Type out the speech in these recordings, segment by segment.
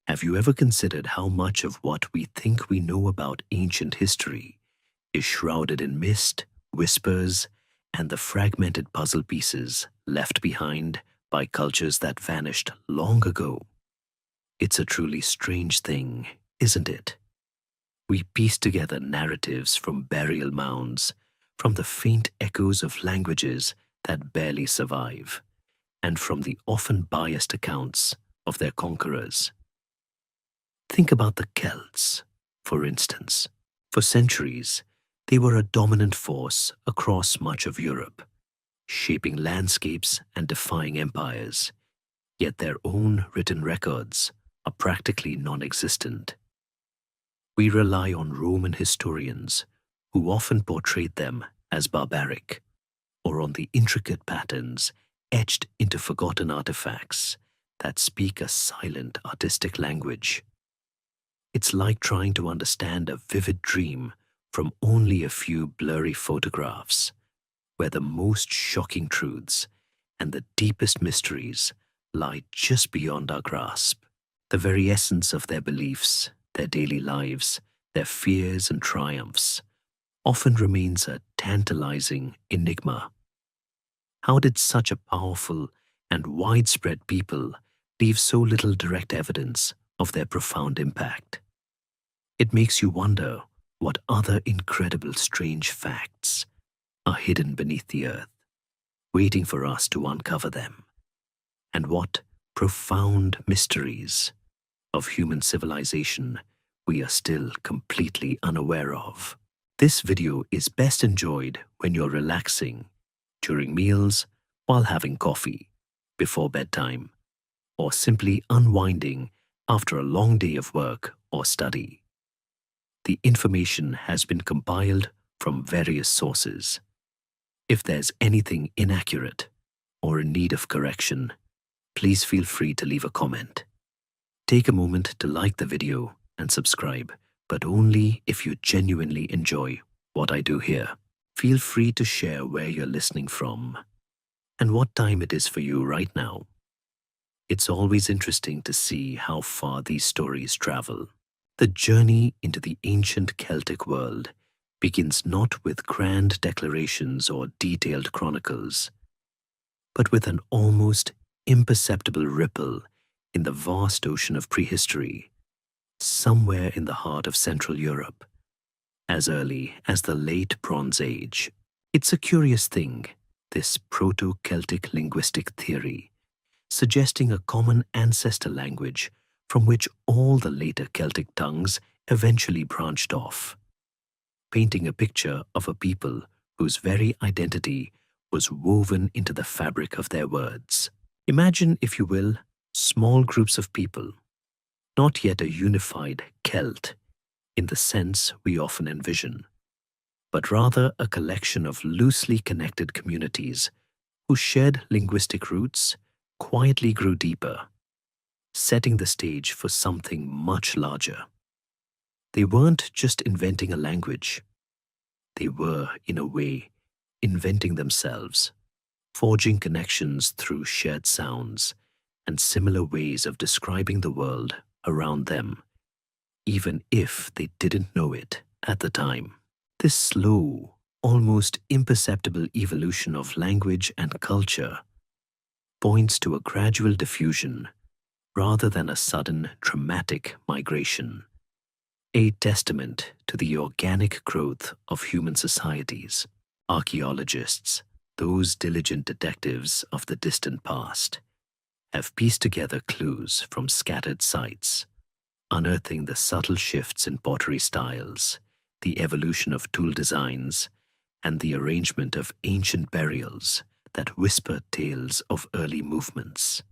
Have you ever considered how much of what we think we know about ancient history is shrouded in mist, whispers, and the fragmented puzzle pieces left behind by cultures that vanished long ago? It's a truly strange thing, isn't it? We piece together narratives from burial mounds, from the faint echoes of languages that barely survive, and from the often biased accounts of their conquerors. Think about the Celts, for instance. For centuries, they were a dominant force across much of Europe, shaping landscapes and defying empires, yet their own written records are practically non-existent. We rely on Roman historians, who often portrayed them as barbaric, or on the intricate patterns etched into forgotten artifacts that speak a silent artistic language. It's like trying to understand a vivid dream from only a few blurry photographs, where the most shocking truths and the deepest mysteries lie just beyond our grasp. The very essence of their beliefs, their daily lives, their fears and triumphs, often remains a tantalizing enigma. How did such a powerful and widespread people leave so little direct evidence of their profound impact? It makes you wonder what other incredible strange facts are hidden beneath the earth, waiting for us to uncover them, and what profound mysteries of human civilization we are still completely unaware of. This video is best enjoyed when you're relaxing, during meals, while having coffee, before bedtime, or simply unwinding after a long day of work or study. The information has been compiled from various sources. If there's anything inaccurate or in need of correction, please feel free to leave a comment. Take a moment to like the video and subscribe, but only if you genuinely enjoy what I do here. Feel free to share where you're listening from and what time it is for you right now. It's always interesting to see how far these stories travel. The journey into the ancient Celtic world begins not with grand declarations or detailed chronicles, but with an almost imperceptible ripple in the vast ocean of prehistory, somewhere in the heart of Central Europe, as early as the late Bronze Age. It's a curious thing, this Proto-Celtic linguistic theory, suggesting a common ancestor language from which all the later Celtic tongues eventually branched off, painting a picture of a people whose very identity was woven into the fabric of their words. Imagine, if you will, small groups of people, not yet a unified Celt in the sense we often envision, but rather a collection of loosely connected communities whose shared linguistic roots quietly grew deeper, setting the stage for something much larger. They weren't just inventing a language. They were, in a way, inventing themselves, forging connections through shared sounds and similar ways of describing the world around them, even if they didn't know it at the time. This slow, almost imperceptible evolution of language and culture points to a gradual diffusion rather than a sudden, dramatic migration, a testament to the organic growth of human societies. Archaeologists, those diligent detectives of the distant past, have pieced together clues from scattered sites, unearthing the subtle shifts in pottery styles, the evolution of tool designs, and the arrangement of ancient burials that whisper tales of early movements.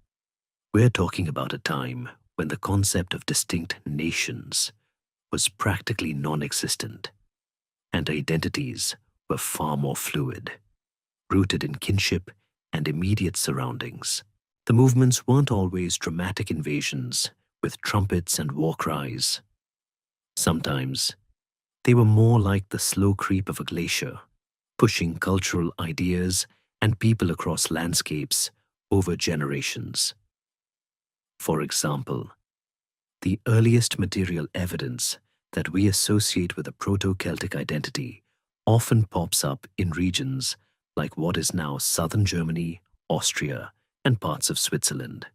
We're talking about a time when the concept of distinct nations was practically non-existent, and identities were far more fluid, rooted in kinship and immediate surroundings. The movements weren't always dramatic invasions with trumpets and war cries. Sometimes, they were more like the slow creep of a glacier, pushing cultural ideas and people across landscapes over generations. For example, The earliest material evidence that we associate with a Proto-Celtic identity often pops up in regions like what is now southern Germany, Austria, and parts of Switzerland,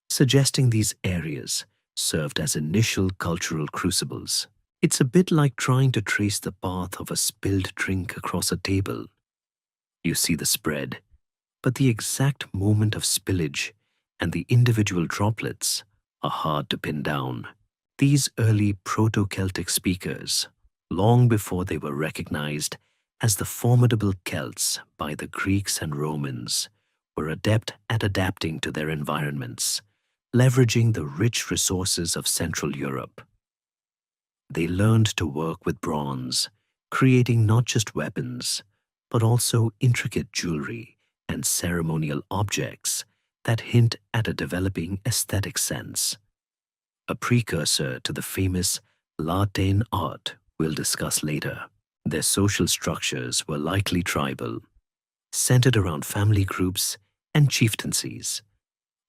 suggesting these areas served as initial cultural crucibles. It's a bit like trying to trace the path of a spilled drink across a table. You see the spread, but the exact moment of spillage and the individual droplets are hard to pin down. These early Proto-Celtic speakers, long before they were recognized as the formidable Celts by the Greeks and Romans, were adept at adapting to their environments, leveraging the rich resources of Central Europe. They learned to work with bronze, creating not just weapons, but also intricate jewelry and ceremonial objects that hint at a developing aesthetic sense, a precursor to the famous Latin art we'll discuss later. Their social structures were likely tribal, centered around family groups and chieftaincies,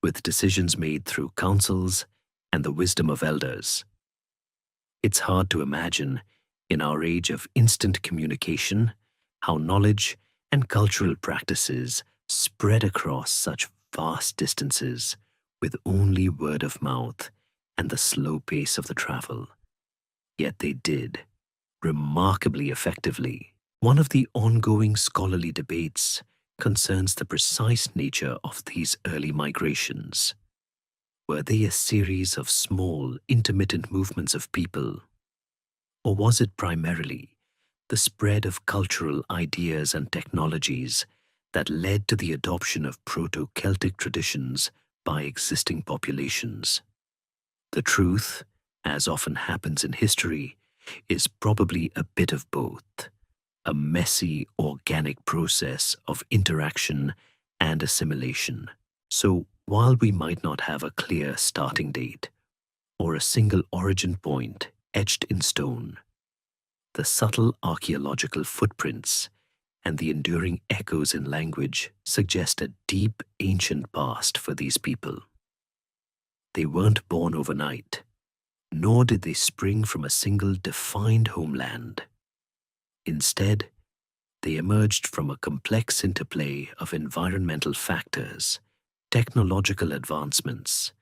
with decisions made through councils and the wisdom of elders. It's hard to imagine, in our age of instant communication, how knowledge and cultural practices spread across such vast distances with only word of mouth and the slow pace of the travel. Yet they did, remarkably effectively. One of the ongoing scholarly debates concerns the precise nature of these early migrations. Were they a series of small, intermittent movements of people? Or was it primarily the spread of cultural ideas and technologies that led to the adoption of Proto-Celtic traditions by existing populations? The truth, as often happens in history, is probably a bit of both, a messy, organic process of interaction and assimilation. So, while we might not have a clear starting date or a single origin point etched in stone, the subtle archaeological footprints and the enduring echoes in language suggest a deep ancient past for these people. They weren't born overnight, nor did they spring from a single defined homeland. Instead, they emerged from a complex interplay of environmental factors, technological advancements,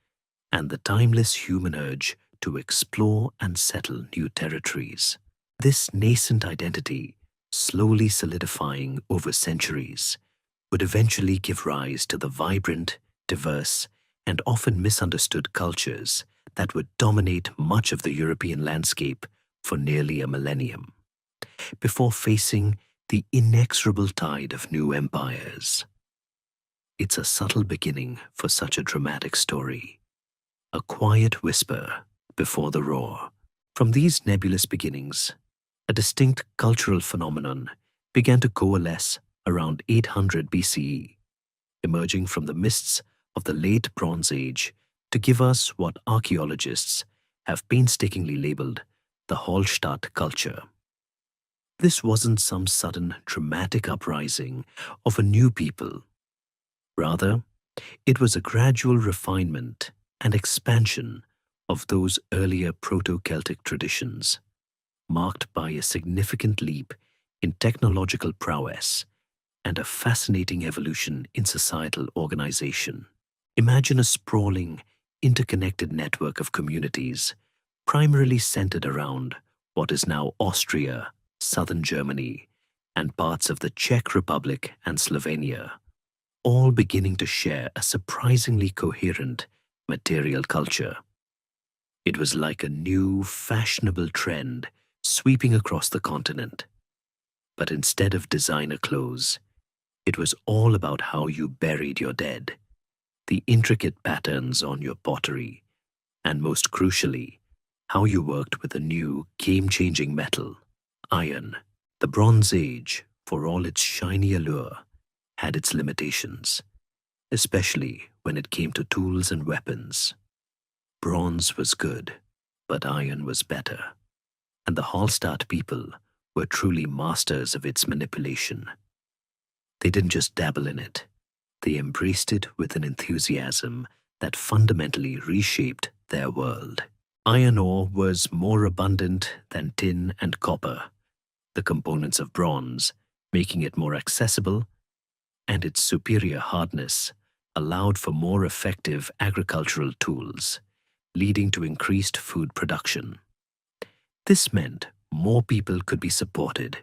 and the timeless human urge to explore and settle new territories. This nascent identity, slowly solidifying over centuries, would eventually give rise to the vibrant, diverse, and often misunderstood cultures that would dominate much of the European landscape for nearly a millennium, before facing the inexorable tide of new empires. It's a subtle beginning for such a dramatic story, a quiet whisper before the roar. From these nebulous beginnings, a distinct cultural phenomenon began to coalesce around 800 BCE, emerging from the mists of the late Bronze Age to give us what archaeologists have painstakingly labeled the Hallstatt culture. This wasn't some sudden dramatic uprising of a new people. Rather, it was a gradual refinement and expansion of those earlier Proto-Celtic traditions, marked by a significant leap in technological prowess and a fascinating evolution in societal organization. Imagine a sprawling, interconnected network of communities, primarily centered around what is now Austria, southern Germany, and parts of the Czech Republic and Slovenia, all beginning to share a surprisingly coherent material culture. It was like a new, fashionable trend sweeping across the continent. But instead of designer clothes, it was all about how you buried your dead, the intricate patterns on your pottery, and most crucially, how you worked with a new, game-changing metal, iron. The Bronze Age, for all its shiny allure, had its limitations, especially when it came to tools and weapons. Bronze was good, but iron was better, and the Hallstatt people were truly masters of its manipulation. They didn't just dabble in it, they embraced it with an enthusiasm that fundamentally reshaped their world. Iron ore was more abundant than tin and copper, the components of bronze, making it more accessible, and its superior hardness allowed for more effective agricultural tools, leading to increased food production. This meant more people could be supported,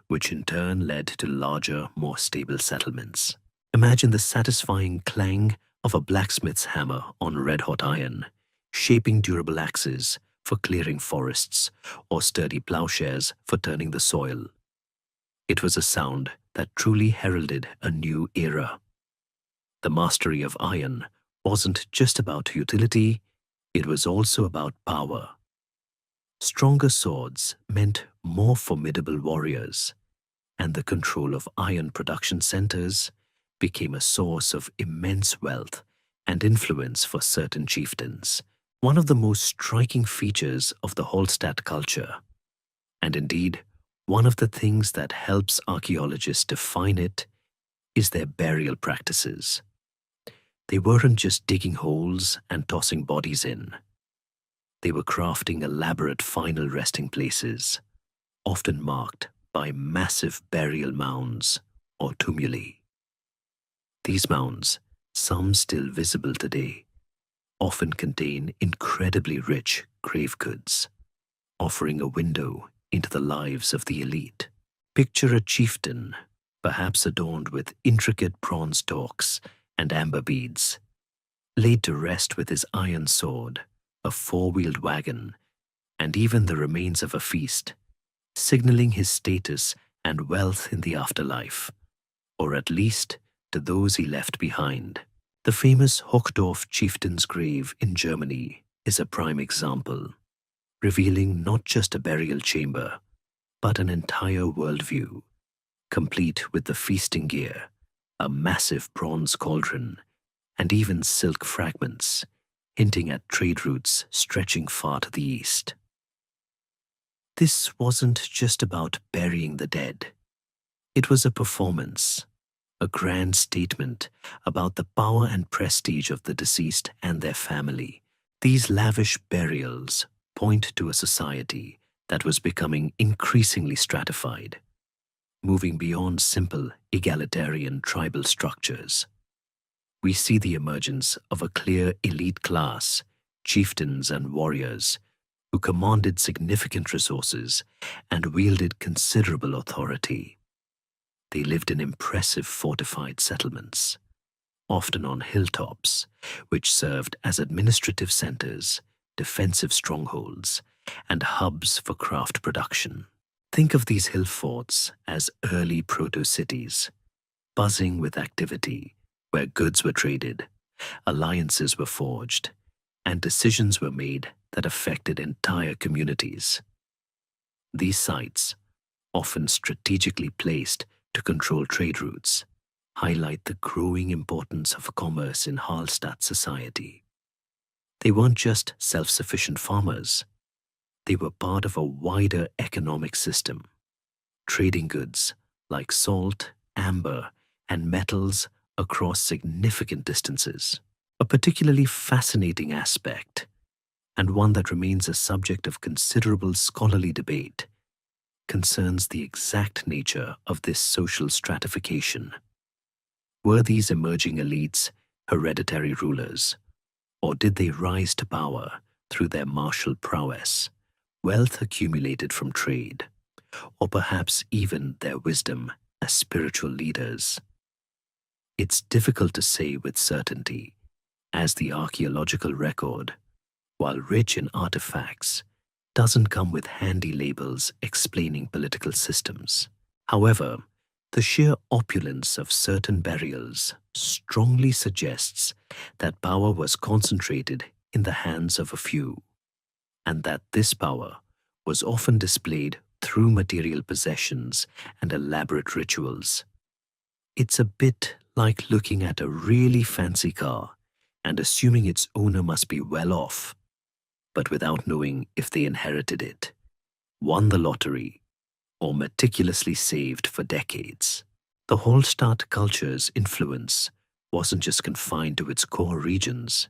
which in turn led to larger, more stable settlements. Imagine the satisfying clang of a blacksmith's hammer on red-hot iron, shaping durable axes for clearing forests or sturdy plowshares for turning the soil. It was a sound that truly heralded a new era. The mastery of iron wasn't just about utility, it was also about power. Stronger swords meant more formidable warriors, and the control of iron production centers became a source of immense wealth and influence for certain chieftains. One of the most striking features of the Hallstatt culture, and indeed one of the things that helps archaeologists define it, is their burial practices. They weren't just digging holes and tossing bodies in. They were crafting elaborate final resting places, often marked by massive burial mounds or tumuli. These mounds, some still visible today, often contain incredibly rich grave goods, offering a window into the lives of the elite. Picture a chieftain, perhaps adorned with intricate bronze stalks and amber beads, laid to rest with his iron sword, a four-wheeled wagon, and even the remains of a feast, signaling his status and wealth in the afterlife, or at least to those he left behind. The famous Hochdorf chieftain's grave in Germany is a prime example, revealing not just a burial chamber, but an entire worldview, complete with the feasting gear, a massive bronze cauldron, and even silk fragments, hinting at trade routes stretching far to the east. This wasn't just about burying the dead. It was a performance, a grand statement about the power and prestige of the deceased and their family. These lavish burials point to a society that was becoming increasingly stratified, moving beyond simple egalitarian tribal structures. We see the emergence of a clear elite class, chieftains and warriors, who commanded significant resources and wielded considerable authority. They lived in impressive fortified settlements, often on hilltops, which served as administrative centers, defensive strongholds, and hubs for craft production. Think of these hill forts as early proto-cities, buzzing with activity, where goods were traded, alliances were forged, and decisions were made that affected entire communities. These sites, often strategically placed to control trade routes, highlight the growing importance of commerce in Hallstatt society. They weren't just self-sufficient farmers. They were part of a wider economic system, trading goods like salt, amber, and metals across significant distances. A particularly fascinating aspect, and one that remains a subject of considerable scholarly debate, concerns the exact nature of this social stratification. Were these emerging elites hereditary rulers, or did they rise to power through their martial prowess, wealth accumulated from trade, or perhaps even their wisdom as spiritual leaders? It's difficult to say with certainty, as the archaeological record, while rich in artifacts, doesn't come with handy labels explaining political systems. However, the sheer opulence of certain burials strongly suggests that power was concentrated in the hands of a few, and that this power was often displayed through material possessions and elaborate rituals. It's a bit like looking at a really fancy car and assuming its owner must be well off, but without knowing if they inherited it, won the lottery, or meticulously saved for decades. The Hallstatt culture's influence wasn't just confined to its core regions.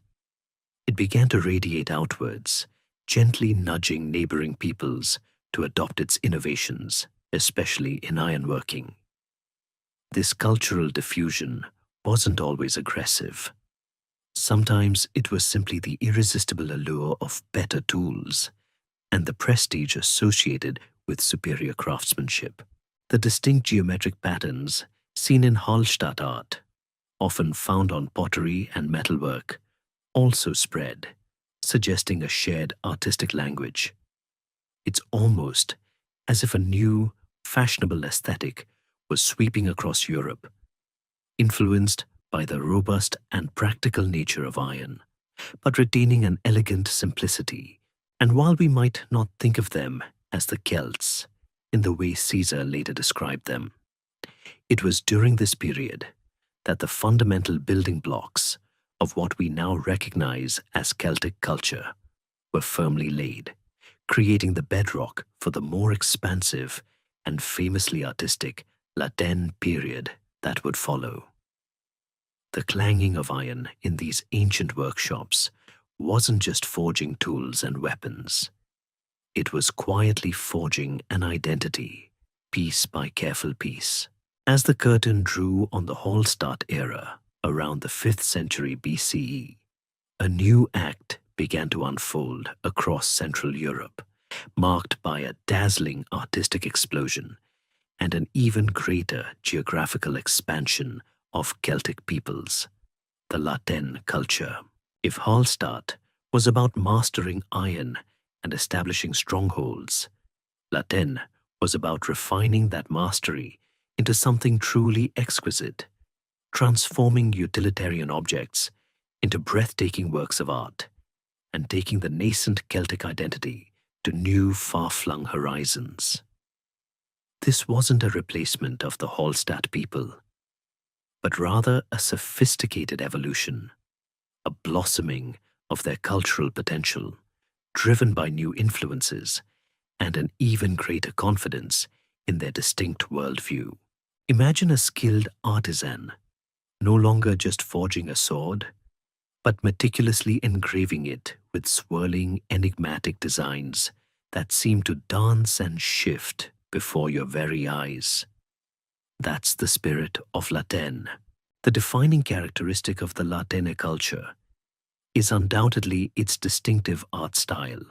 It began to radiate outwards, gently nudging neighboring peoples to adopt its innovations, especially in ironworking. This cultural diffusion wasn't always aggressive. Sometimes it was simply the irresistible allure of better tools and the prestige associated with superior craftsmanship. The distinct geometric patterns seen in Hallstatt art, often found on pottery and metalwork, also spread, suggesting a shared artistic language. It's almost as if a new, fashionable aesthetic was sweeping across Europe, influenced by the robust and practical nature of iron, but retaining an elegant simplicity. And while we might not think of them as the Celts in the way Caesar later described them, it was during this period that the fundamental building blocks of what we now recognize as Celtic culture were firmly laid, creating the bedrock for the more expansive and famously artistic Latin period that would follow. The clanging of iron in these ancient workshops wasn't just forging tools and weapons. It was quietly forging an identity, piece by careful piece. As the curtain drew on the Hallstatt era around the 5th century BCE, a new act began to unfold across Central Europe, marked by a dazzling artistic explosion and an even greater geographical expansion of Celtic peoples, the Latin culture. If Hallstatt was about mastering iron and establishing strongholds, Latin was about refining that mastery into something truly exquisite, transforming utilitarian objects into breathtaking works of art, and taking the nascent Celtic identity to new far-flung horizons. This wasn't a replacement of the Hallstatt people, but rather a sophisticated evolution, a blossoming of their cultural potential, driven by new influences and an even greater confidence in their distinct worldview. Imagine a skilled artisan, no longer just forging a sword, but meticulously engraving it with swirling, enigmatic designs that seem to dance and shift before your very eyes. That's the spirit of Latin. The defining characteristic of the Latine culture is undoubtedly its distinctive art style,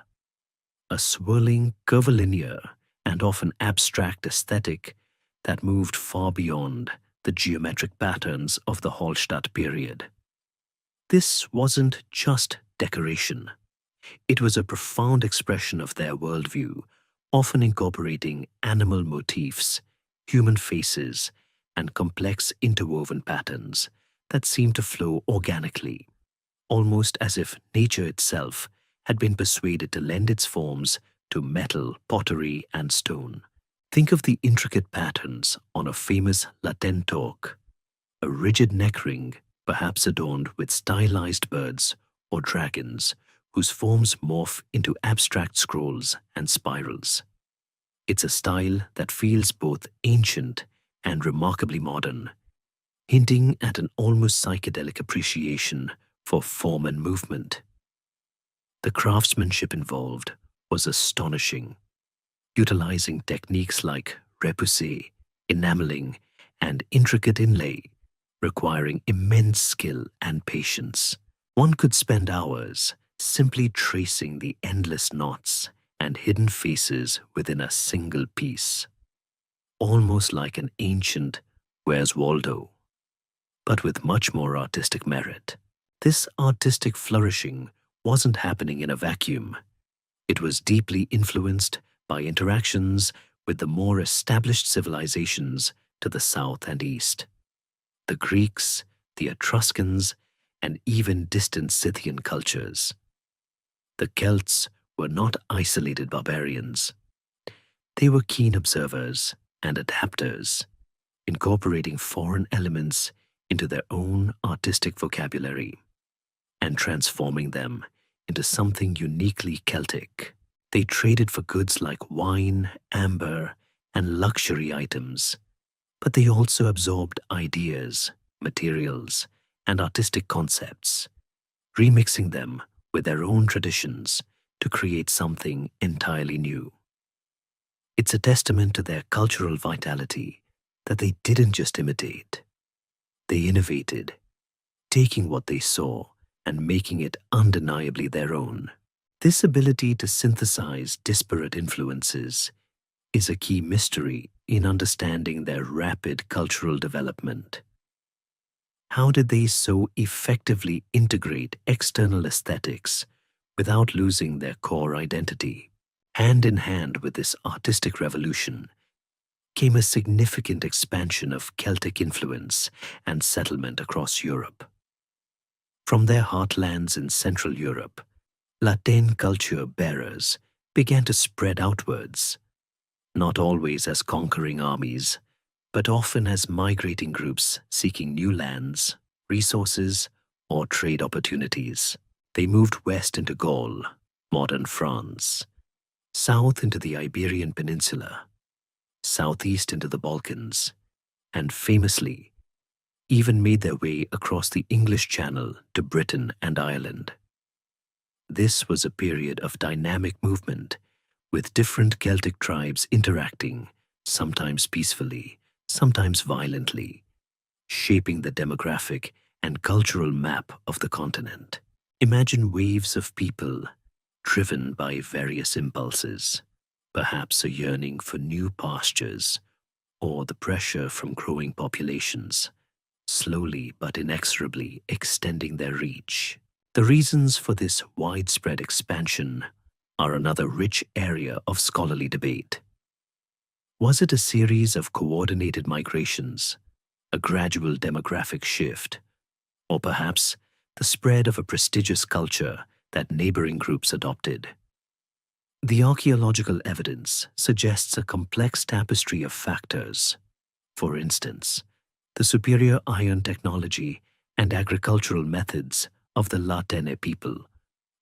a swirling, curvilinear, and often abstract aesthetic that moved far beyond the geometric patterns of the Hallstatt period. This wasn't just decoration. It was a profound expression of their worldview, often incorporating animal motifs, human faces, and complex interwoven patterns that seemed to flow organically, almost as if nature itself had been persuaded to lend its forms to metal, pottery, and stone. Think of the intricate patterns on a famous Latin torque, a rigid neck ring, perhaps adorned with stylized birds or dragons, whose forms morph into abstract scrolls and spirals. It's a style that feels both ancient and remarkably modern, hinting at an almost psychedelic appreciation for form and movement. The craftsmanship involved was astonishing, utilizing techniques like repoussé, enameling, and intricate inlay, requiring immense skill and patience. One could spend hours simply tracing the endless knots and hidden faces within a single piece, almost like an ancient Where's Waldo, but with much more artistic merit. This artistic flourishing wasn't happening in a vacuum. It was deeply influenced by interactions with the more established civilizations to the south and east. The Greeks, the Etruscans, and even distant Scythian cultures. The Celts were not isolated barbarians. They were keen observers and adapters, incorporating foreign elements into their own artistic vocabulary and transforming them into something uniquely Celtic. They traded for goods like wine, amber, and luxury items, but they also absorbed ideas, materials, and artistic concepts, remixing them with their own traditions to create something entirely new. It's a testament to their cultural vitality that they didn't just imitate, they innovated, taking what they saw and making it undeniably their own. This ability to synthesize disparate influences is a key mystery in understanding their rapid cultural development. How did they so effectively integrate external aesthetics without losing their core identity? Hand in hand with this artistic revolution came a significant expansion of Celtic influence and settlement across Europe. From their heartlands in Central Europe, Latin culture bearers began to spread outwards, not always as conquering armies, but often as migrating groups seeking new lands, resources, or trade opportunities. They moved west into Gaul, modern France, south into the Iberian Peninsula, southeast into the Balkans, and famously, even made their way across the English Channel to Britain and Ireland. This was a period of dynamic movement, with different Celtic tribes interacting, sometimes peacefully, sometimes violently, shaping the demographic and cultural map of the continent. Imagine waves of people driven by various impulses, perhaps a yearning for new pastures or the pressure from growing populations, slowly but inexorably extending their reach. The reasons for this widespread expansion are another rich area of scholarly debate. Was it a series of coordinated migrations, a gradual demographic shift, or perhaps the spread of a prestigious culture that neighboring groups adopted? The archaeological evidence suggests a complex tapestry of factors. For instance, the superior iron technology and agricultural methods of the Latene people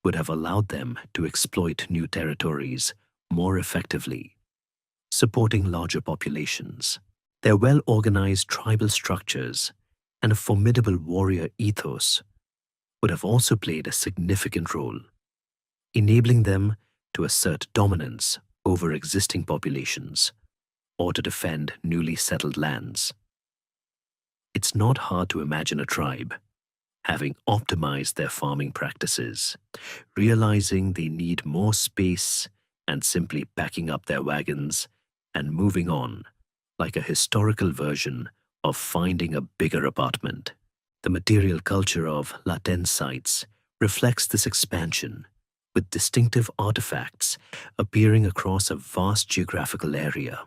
would have allowed them to exploit new territories more effectively, supporting larger populations. Their well-organized tribal structures and a formidable warrior ethos would have also played a significant role, enabling them to assert dominance over existing populations or to defend newly settled lands. It's not hard to imagine a tribe, having optimized their farming practices, realizing they need more space and simply packing up their wagons and moving on, like a historical version of finding a bigger apartment. The material culture of Latin sites reflects this expansion, with distinctive artifacts appearing across a vast geographical area.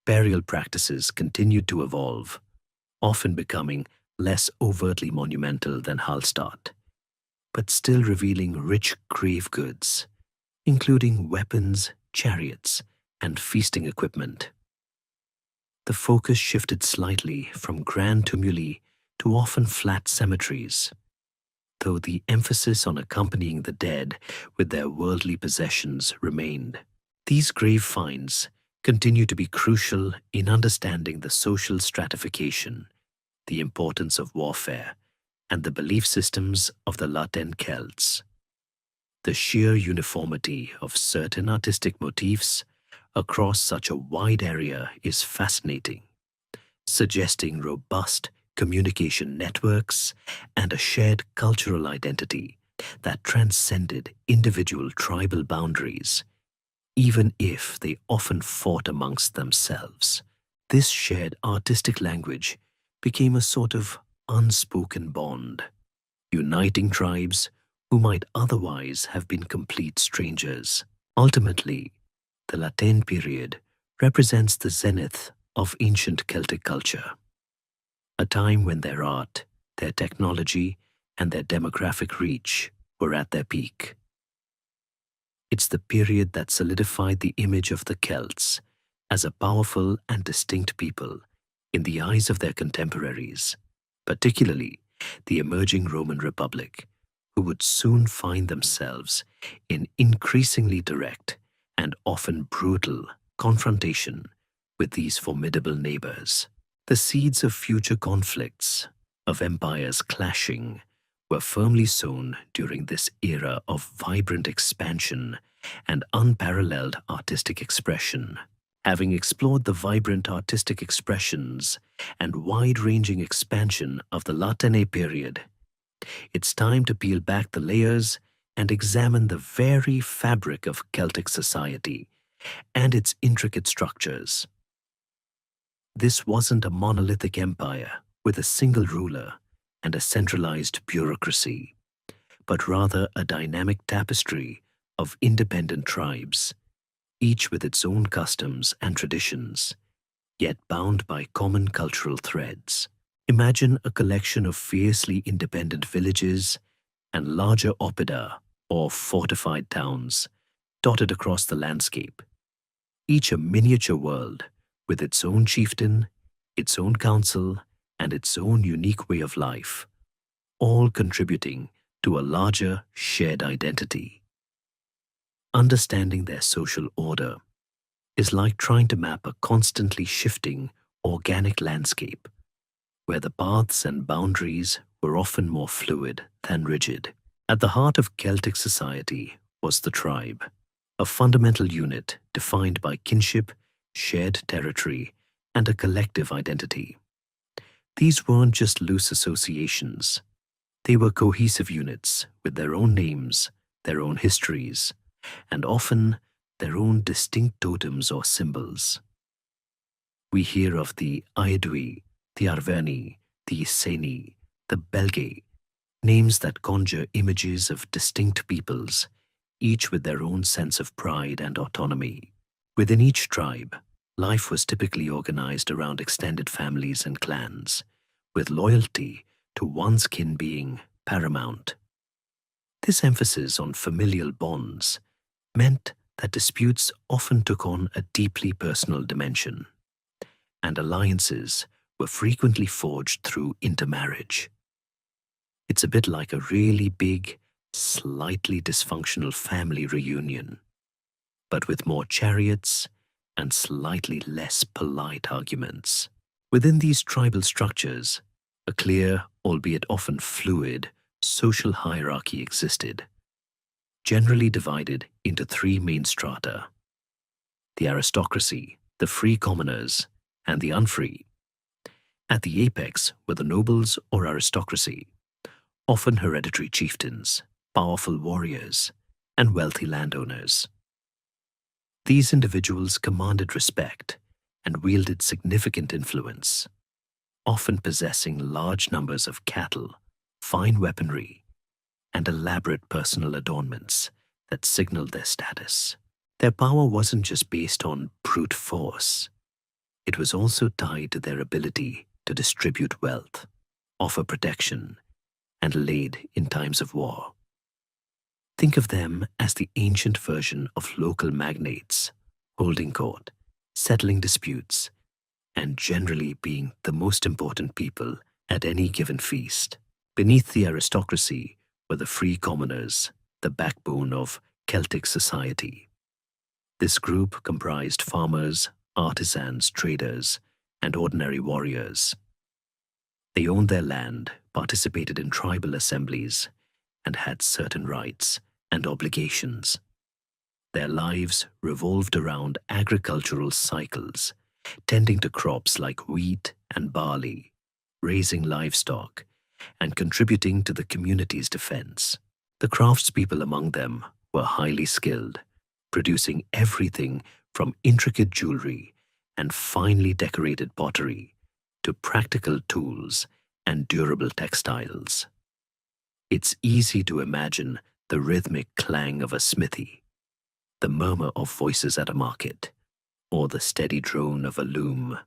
Burial practices continued to evolve, often becoming less overtly monumental than Hallstatt, but still revealing rich grave goods, including weapons, chariots, and feasting equipment. The focus shifted slightly from grand tumuli to often flat cemeteries, though the emphasis on accompanying the dead with their worldly possessions remained. These grave finds continue to be crucial in understanding the social stratification, the importance of warfare, and the belief systems of the Latin Celts. The sheer uniformity of certain artistic motifs across such a wide area is fascinating, suggesting robust communication networks and a shared cultural identity that transcended individual tribal boundaries, even if they often fought amongst themselves. This shared artistic language became a sort of unspoken bond, uniting tribes who might otherwise have been complete strangers. Ultimately, the Latin period represents the zenith of ancient Celtic culture, a time when their art, their technology, and their demographic reach were at their peak. It's the period that solidified the image of the Celts as a powerful and distinct people in the eyes of their contemporaries, particularly the emerging Roman Republic, who would soon find themselves in increasingly direct and often brutal confrontation with these formidable neighbors. The seeds of future conflicts, of empires clashing, were firmly sown during this era of vibrant expansion and unparalleled artistic expression. Having explored the vibrant artistic expressions and wide-ranging expansion of the La Tène period, it's time to peel back the layers and examine the very fabric of Celtic society and its intricate structures. This wasn't a monolithic empire with a single ruler and a centralized bureaucracy, but rather a dynamic tapestry of independent tribes, each with its own customs and traditions, yet bound by common cultural threads. Imagine a collection of fiercely independent villages and larger oppida, or fortified towns, dotted across the landscape, each a miniature world with its own chieftain, its own council, and its own unique way of life, all contributing to a larger shared identity. Understanding their social order is like trying to map a constantly shifting, organic landscape, where the paths and boundaries were often more fluid than rigid. At the heart of Celtic society was the tribe, a fundamental unit defined by kinship, shared territory, and a collective identity. These weren't just loose associations. They were cohesive units with their own names, their own histories, and often their own distinct totems or symbols. We hear of the Aedui, the Arverni, the Iceni, the Belgae, names that conjure images of distinct peoples, each with their own sense of pride and autonomy. Within each tribe, life was typically organized around extended families and clans, with loyalty to one's kin being paramount. This emphasis on familial bonds meant that disputes often took on a deeply personal dimension, and alliances were frequently forged through intermarriage. It's a bit like a really big, slightly dysfunctional family reunion, but with more chariots and slightly less polite arguments. Within these tribal structures, a clear, albeit often fluid, social hierarchy existed, generally divided into three main strata: the aristocracy, the free commoners, and the unfree. At the apex were the nobles or aristocracy, often hereditary chieftains, powerful warriors, and wealthy landowners. These individuals commanded respect and wielded significant influence, often possessing large numbers of cattle, fine weaponry, and elaborate personal adornments that signaled their status. Their power wasn't just based on brute force. It was also tied to their ability to distribute wealth, offer protection, and lead in times of war. Think of them as the ancient version of local magnates, holding court, settling disputes, and generally being the most important people at any given feast. Beneath the aristocracy were the free commoners, the backbone of Celtic society. This group comprised farmers, artisans, traders, and ordinary warriors. They owned their land, participated in tribal assemblies, and had certain rights and obligations. Their lives revolved around agricultural cycles, tending to crops like wheat and barley, raising livestock, and contributing to the community's defense. The craftspeople among them were highly skilled, producing everything from intricate jewelry and finely decorated pottery to practical tools and durable textiles. It's easy to imagine the rhythmic clang of a smithy, the murmur of voices at a market, or the steady drone of a loom,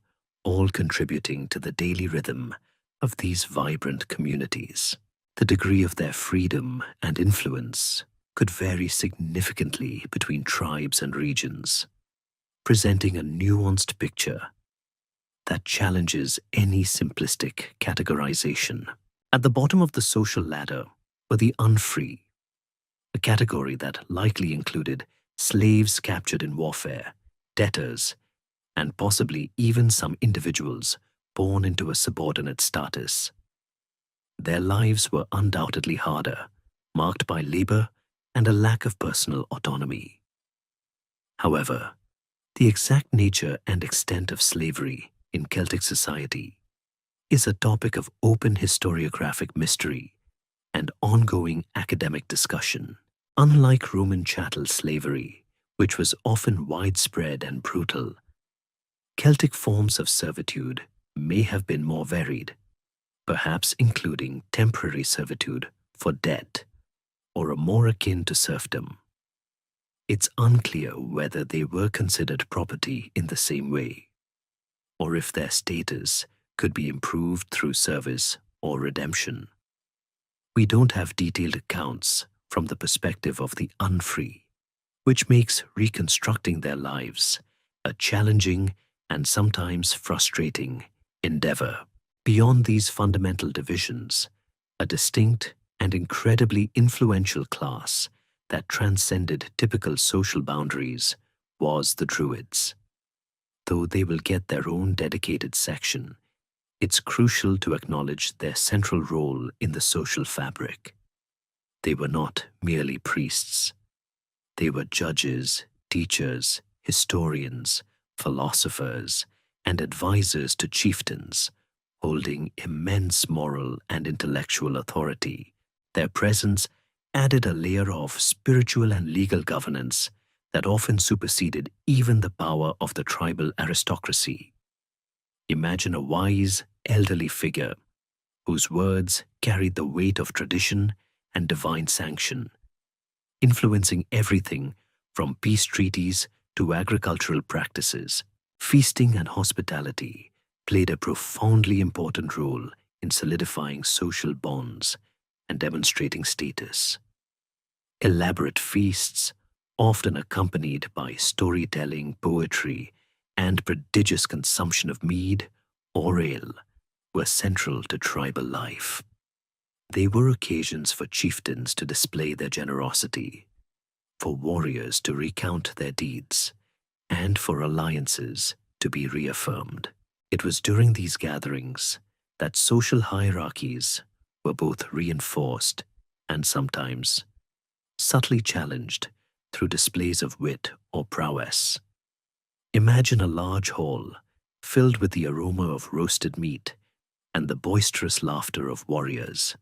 all contributing to the daily rhythm of these vibrant communities. The degree of their freedom and influence could vary significantly between tribes and regions, presenting a nuanced picture that challenges any simplistic categorization. At the bottom of the social ladder were the unfree, a category that likely included slaves captured in warfare, debtors, and possibly even some individuals born into a subordinate status. Their lives were undoubtedly harder, marked by labor and a lack of personal autonomy. However, the exact nature and extent of slavery in Celtic society is a topic of open historiographic mystery and ongoing academic discussion. Unlike Roman chattel slavery, which was often widespread and brutal, Celtic forms of servitude may have been more varied, perhaps including temporary servitude for debt or a more akin to serfdom. It's unclear whether they were considered property in the same way, or if their status could be improved through service or redemption. We don't have detailed accounts from the perspective of the unfree, which makes reconstructing their lives a challenging and sometimes frustrating endeavor. Beyond these fundamental divisions, a distinct and incredibly influential class that transcended typical social boundaries was the Druids. Though they will get their own dedicated section, it's crucial to acknowledge their central role in the social fabric. They were not merely priests. They were judges, teachers, historians, philosophers, and advisors to chieftains, holding immense moral and intellectual authority. Their presence added a layer of spiritual and legal governance that often superseded even the power of the tribal aristocracy. Imagine a wise, elderly figure whose words carried the weight of tradition and divine sanction, influencing everything from peace treaties to agricultural practices. Feasting and hospitality played a profoundly important role in solidifying social bonds and demonstrating status. Elaborate feasts, often accompanied by storytelling, poetry, and prodigious consumption of mead or ale, were central to tribal life. They were occasions for chieftains to display their generosity, for warriors to recount their deeds, and for alliances to be reaffirmed. It was during these gatherings that social hierarchies were both reinforced and sometimes subtly challenged through displays of wit or prowess. Imagine a large hall filled with the aroma of roasted meat and the boisterous laughter of warriors,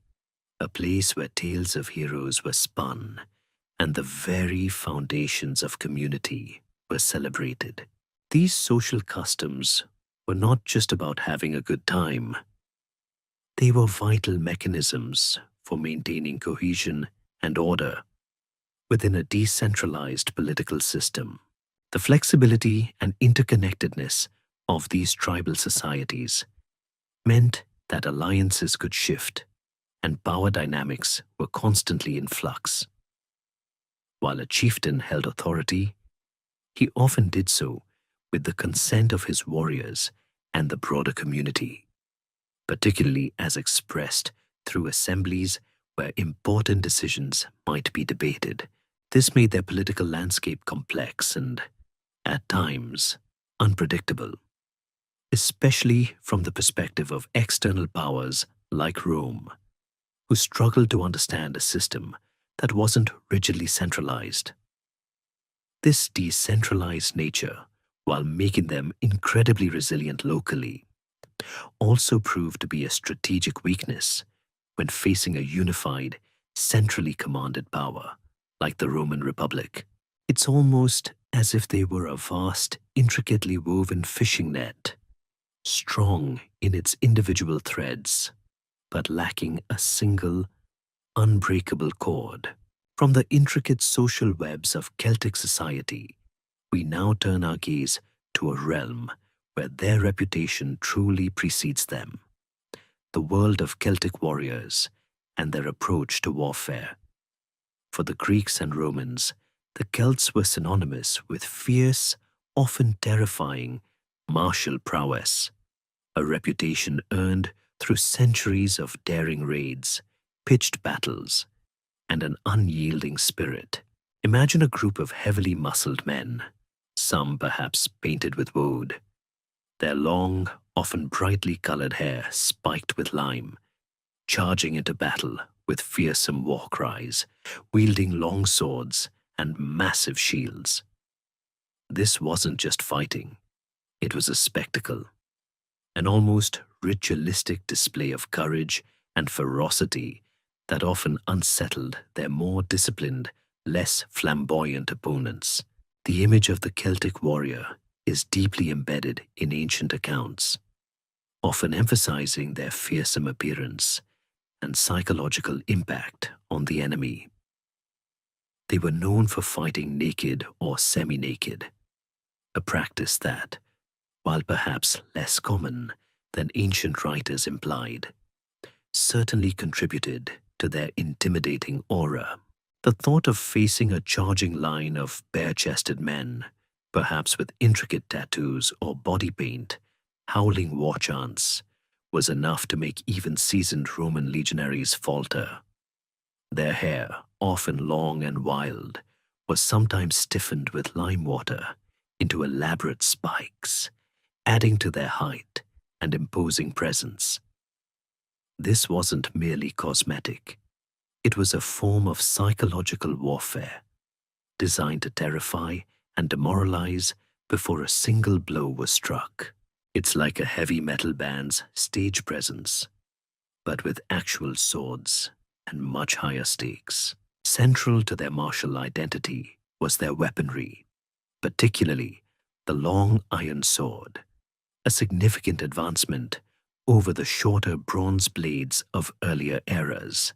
a place where tales of heroes were spun and the very foundations of community were celebrated. These social customs were not just about having a good time. They were vital mechanisms for maintaining cohesion and order within a decentralized political system. The flexibility and interconnectedness of these tribal societies meant that alliances could shift and power dynamics were constantly in flux. While a chieftain held authority, he often did so with the consent of his warriors and the broader community, particularly as expressed through assemblies where important decisions might be debated. This made their political landscape complex and, at times, unpredictable, especially from the perspective of external powers like Rome, who struggled to understand a system that wasn't rigidly centralized. This decentralized nature, while making them incredibly resilient locally, also proved to be a strategic weakness when facing a unified, centrally commanded power like the Roman Republic. It's almost as if they were a vast, intricately woven fishing net, strong in its individual threads, but lacking a single, unbreakable cord. From the intricate social webs of Celtic society, we now turn our gaze to a realm where their reputation truly precedes them: the world of Celtic warriors and their approach to warfare. For the Greeks and Romans, the Celts were synonymous with fierce, often terrifying, martial prowess, a reputation earned through centuries of daring raids, pitched battles, and an unyielding spirit. Imagine a group of heavily muscled men, some perhaps painted with woad, their long, often brightly colored hair spiked with lime, charging into battle with fearsome war cries, wielding long swords and massive shields. This wasn't just fighting, it was a spectacle, an almost ritualistic display of courage and ferocity that often unsettled their more disciplined, less flamboyant opponents. The image of the Celtic warrior is deeply embedded in ancient accounts, often emphasizing their fearsome appearance and psychological impact on the enemy. They were known for fighting naked or semi-naked, a practice that, while perhaps less common than ancient writers implied, certainly contributed to their intimidating aura. The thought of facing a charging line of bare-chested men, perhaps with intricate tattoos or body paint, howling war chants, was enough to make even seasoned Roman legionaries falter. Their hair, often long and wild, was sometimes stiffened with lime water into elaborate spikes, adding to their height and imposing presence. This wasn't merely cosmetic. It was a form of psychological warfare, designed to terrify and demoralize before a single blow was struck. It's like a heavy metal band's stage presence, but with actual swords and much higher stakes. Central to their martial identity was their weaponry, particularly the long iron sword, a significant advancement over the shorter bronze blades of earlier eras.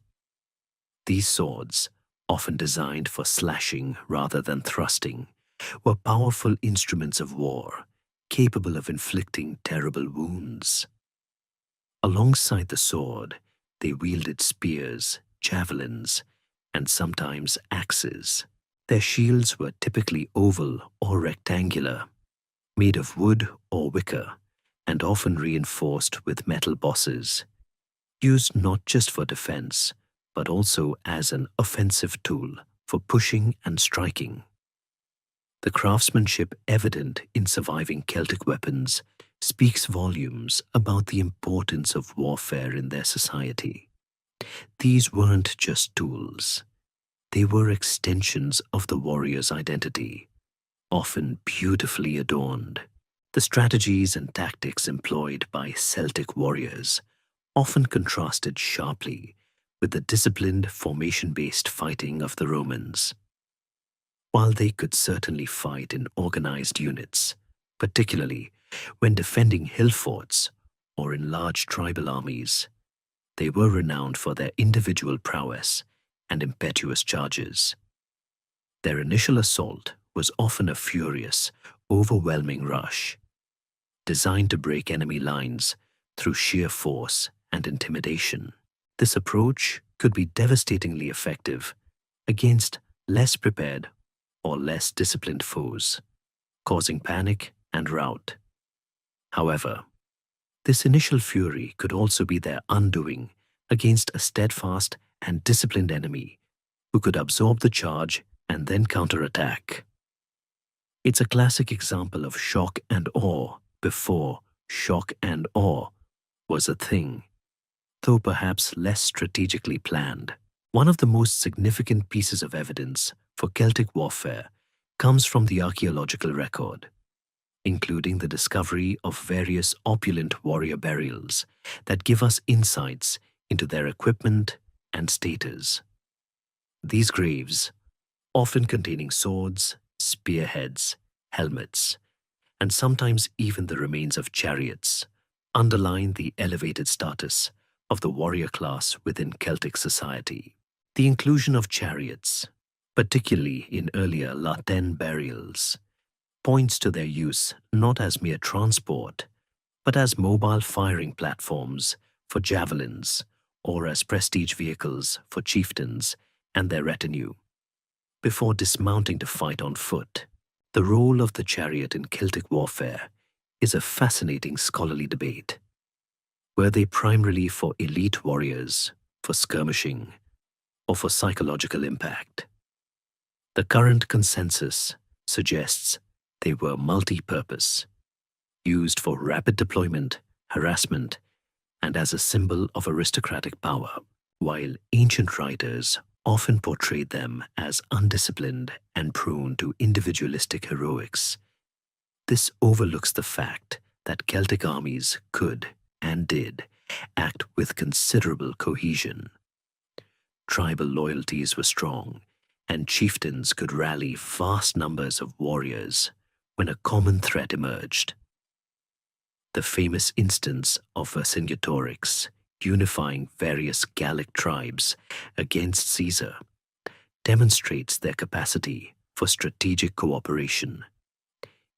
These swords, often designed for slashing rather than thrusting, were powerful instruments of war, capable of inflicting terrible wounds. Alongside the sword, they wielded spears, javelins, and sometimes axes. Their shields were typically oval or rectangular, made of wood or wicker, and often reinforced with metal bosses, used not just for defense, but also as an offensive tool for pushing and striking. The craftsmanship evident in surviving Celtic weapons speaks volumes about the importance of warfare in their society. These weren't just tools. They were extensions of the warrior's identity, often beautifully adorned. The strategies and tactics employed by Celtic warriors often contrasted sharply with the disciplined formation-based fighting of the Romans. While they could certainly fight in organized units, particularly when defending hill forts or in large tribal armies, they were renowned for their individual prowess and impetuous charges. Their initial assault was often a furious, overwhelming rush, designed to break enemy lines through sheer force and intimidation. This approach could be devastatingly effective against less prepared or less disciplined foes, causing panic and rout. However, this initial fury could also be their undoing against a steadfast and disciplined enemy who could absorb the charge and then counterattack. It's a classic example of shock and awe before shock and awe was a thing, though perhaps less strategically planned. One of the most significant pieces of evidence for Celtic warfare comes from the archaeological record, including the discovery of various opulent warrior burials that give us insights into their equipment and status. These graves, often containing swords, spearheads, helmets, and sometimes even the remains of chariots, underline the elevated status of the warrior class within Celtic society. The inclusion of chariots, particularly in earlier Latin burials, points to their use not as mere transport, but as mobile firing platforms for javelins or as prestige vehicles for chieftains and their retinue. Before dismounting to fight on foot, the role of the chariot in Celtic warfare is a fascinating scholarly debate. Were they primarily for elite warriors, for skirmishing, or for psychological impact? The current consensus suggests they were multi-purpose, used for rapid deployment, harassment, and as a symbol of aristocratic power, while ancient writers often portrayed them as undisciplined and prone to individualistic heroics. This overlooks the fact that Celtic armies could, and did, act with considerable cohesion. Tribal loyalties were strong, and chieftains could rally vast numbers of warriors when a common threat emerged. The famous instance of Vercingetorix unifying various Gallic tribes against Caesar demonstrates their capacity for strategic cooperation.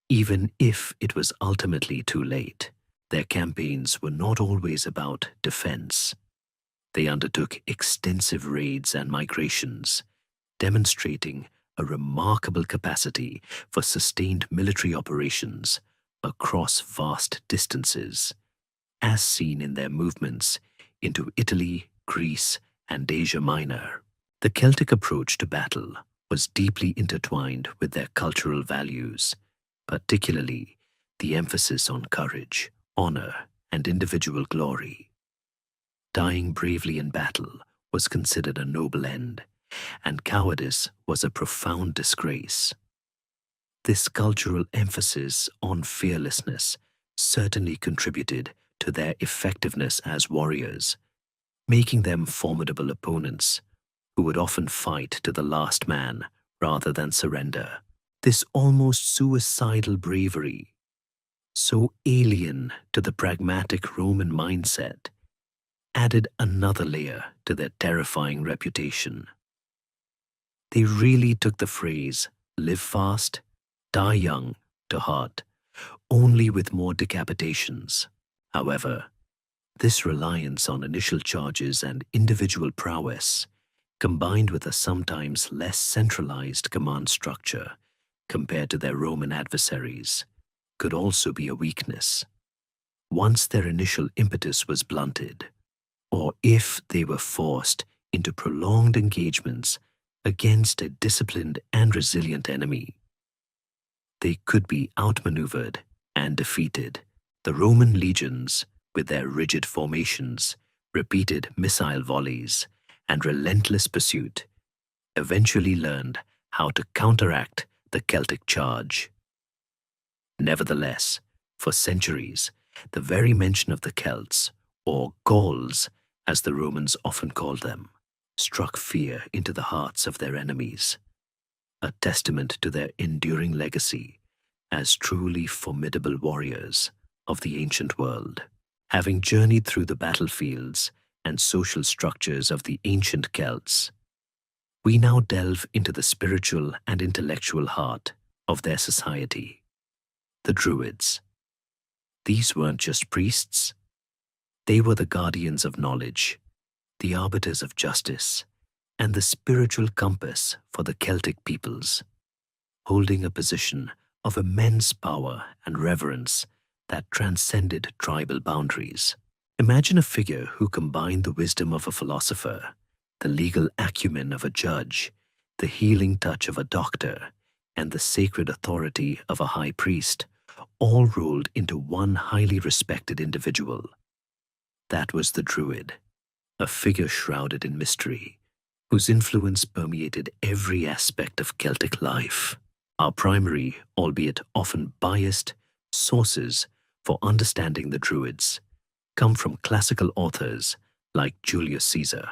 Even if it was ultimately too late, their campaigns were not always about defense. They undertook extensive raids and migrations, demonstrating a remarkable capacity for sustained military operations across vast distances, as seen in their movements into Italy, Greece, and Asia Minor. The Celtic approach to battle was deeply intertwined with their cultural values, particularly the emphasis on courage, honor, and individual glory. Dying bravely in battle was considered a noble end, and cowardice was a profound disgrace. This cultural emphasis on fearlessness certainly contributed to their effectiveness as warriors, making them formidable opponents who would often fight to the last man rather than surrender. This almost suicidal bravery, so alien to the pragmatic Roman mindset, added another layer to their terrifying reputation. They really took the phrase, "live fast, die young," to heart, only with more decapitations. However, this reliance on initial charges and individual prowess, combined with a sometimes less centralized command structure compared to their Roman adversaries, could also be a weakness. Once their initial impetus was blunted, or if they were forced into prolonged engagements against a disciplined and resilient enemy, they could be outmaneuvered and defeated. The Roman legions, with their rigid formations, repeated missile volleys, and relentless pursuit, eventually learned how to counteract the Celtic charge. Nevertheless, for centuries, the very mention of the Celts, or Gauls, as the Romans often called them, struck fear into the hearts of their enemies, a testament to their enduring legacy as truly formidable warriors of the ancient world. Having journeyed through the battlefields and social structures of the ancient Celts, we now delve into the spiritual and intellectual heart of their society, the Druids. These weren't just priests. They were the guardians of knowledge, the arbiters of justice, and the spiritual compass for the Celtic peoples, holding a position of immense power and reverence that transcended tribal boundaries. Imagine a figure who combined the wisdom of a philosopher, the legal acumen of a judge, the healing touch of a doctor, and the sacred authority of a high priest, all rolled into one highly respected individual. That was the Druid, a figure shrouded in mystery, whose influence permeated every aspect of Celtic life. Our primary, albeit often biased, sources for understanding the Druids come from classical authors like Julius Caesar,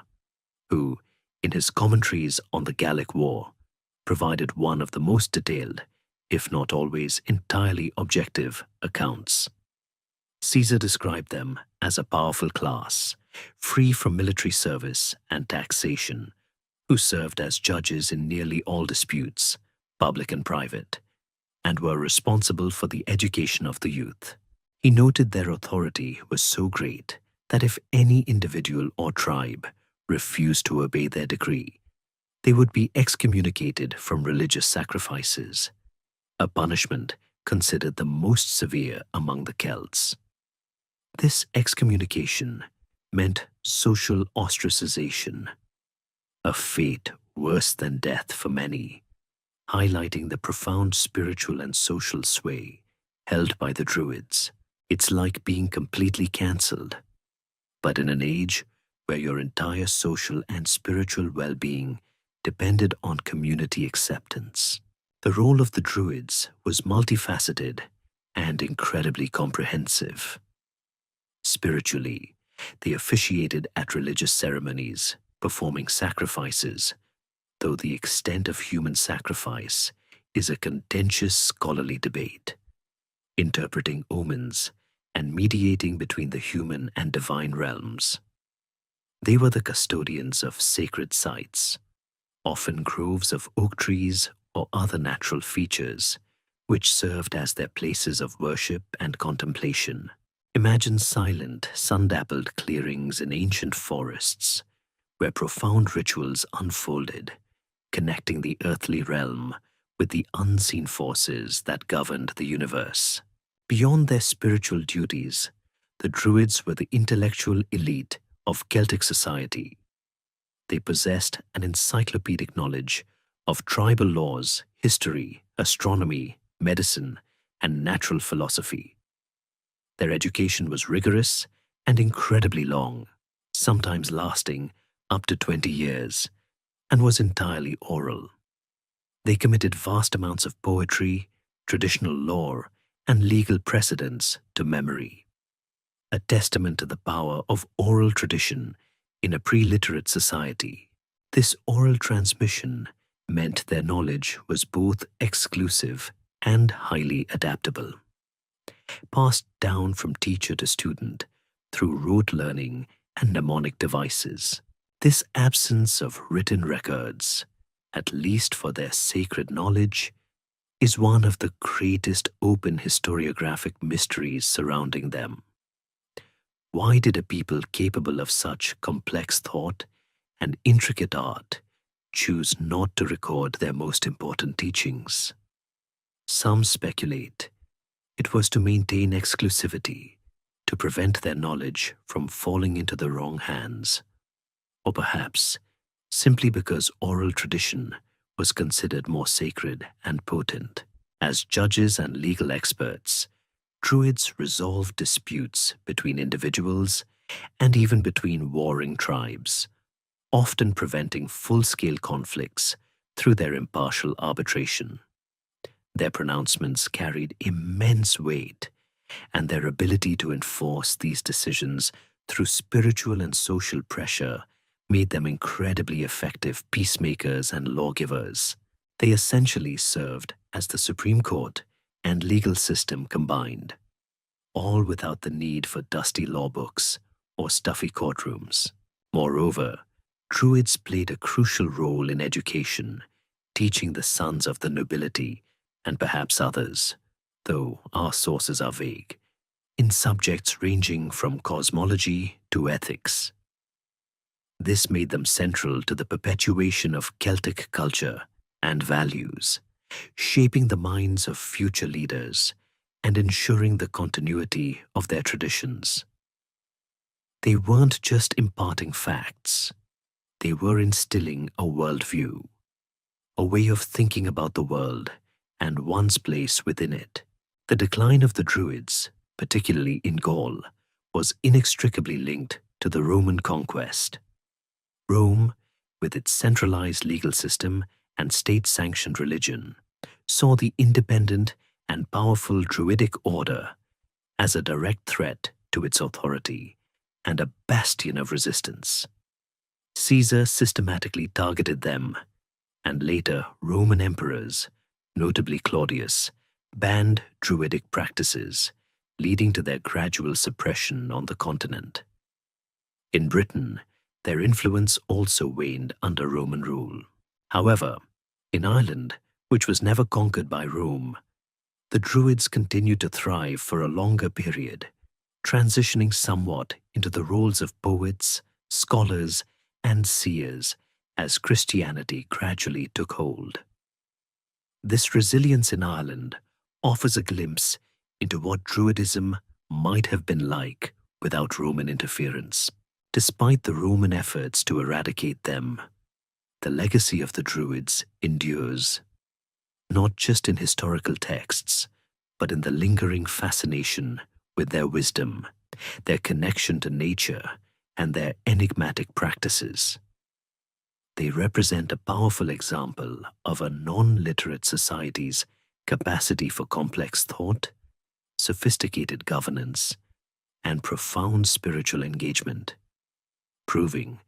who, in his commentaries on the Gallic War, provided one of the most detailed, if not always entirely objective, accounts. Caesar described them as a powerful class, free from military service and taxation, who served as judges in nearly all disputes, public and private, and were responsible for the education of the youth. He noted their authority was so great that if any individual or tribe refused to obey their decree, they would be excommunicated from religious sacrifices, a punishment considered the most severe among the Celts. This excommunication meant social ostracization, a fate worse than death for many, highlighting the profound spiritual and social sway held by the Druids. It's like being completely cancelled. but in an age where your entire social and spiritual well-being depended on community acceptance. The role of the Druids was multifaceted and incredibly comprehensive. Spiritually, they officiated at religious ceremonies, performing sacrifices, though the extent of human sacrifice is a contentious scholarly debate, interpreting omens and mediating between the human and divine realms. They were the custodians of sacred sites, often groves of oak trees or other natural features, which served as their places of worship and contemplation. Imagine silent, sun-dappled clearings in ancient forests, where profound rituals unfolded, connecting the earthly realm with the unseen forces that governed the universe. Beyond their spiritual duties, the Druids were the intellectual elite of Celtic society. They possessed an encyclopedic knowledge of tribal laws, history, astronomy, medicine, and natural philosophy. Their education was rigorous and incredibly long, sometimes lasting up to 20 years, and was entirely oral. They committed vast amounts of poetry, traditional lore, and legal precedents to memory, a testament to the power of oral tradition in a pre-literate society. This oral transmission meant their knowledge was both exclusive and highly adaptable, passed down from teacher to student through rote learning and mnemonic devices. This absence of written records, at least for their sacred knowledge, is one of the greatest open historiographic mysteries surrounding them. Why did a people capable of such complex thought and intricate art choose not to record their most important teachings? Some speculate it was to maintain exclusivity, to prevent their knowledge from falling into the wrong hands, or perhaps simply because oral tradition was considered more sacred and potent. As judges and legal experts, Druids resolved disputes between individuals and even between warring tribes, often preventing full-scale conflicts through their impartial arbitration. Their pronouncements carried immense weight, and their ability to enforce these decisions through spiritual and social pressure made them incredibly effective peacemakers and lawgivers. They essentially served as the Supreme Court and legal system combined, all without the need for dusty law books or stuffy courtrooms. Moreover, Druids played a crucial role in education, teaching the sons of the nobility, and perhaps others, though our sources are vague, in subjects ranging from cosmology to ethics. This made them central to the perpetuation of Celtic culture and values, shaping the minds of future leaders and ensuring the continuity of their traditions. They weren't just imparting facts, they were instilling a worldview, a way of thinking about the world and one's place within it. The decline of the Druids, particularly in Gaul, was inextricably linked to the Roman conquest. Rome, with its centralized legal system and state-sanctioned religion, saw the independent and powerful Druidic order as a direct threat to its authority and a bastion of resistance. Caesar systematically targeted them, and later Roman emperors, notably Claudius, banned Druidic practices, leading to their gradual suppression on the continent. In Britain, their influence also waned under Roman rule. However, in Ireland, which was never conquered by Rome, the Druids continued to thrive for a longer period, transitioning somewhat into the roles of poets, scholars, and seers as Christianity gradually took hold. This resilience in Ireland offers a glimpse into what Druidism might have been like without Roman interference. Despite the Roman efforts to eradicate them, the legacy of the Druids endures, not just in historical texts, but in the lingering fascination with their wisdom, their connection to nature, and their enigmatic practices. They represent a powerful example of a non-literate society's capacity for complex thought, sophisticated governance, and profound spiritual engagement, proving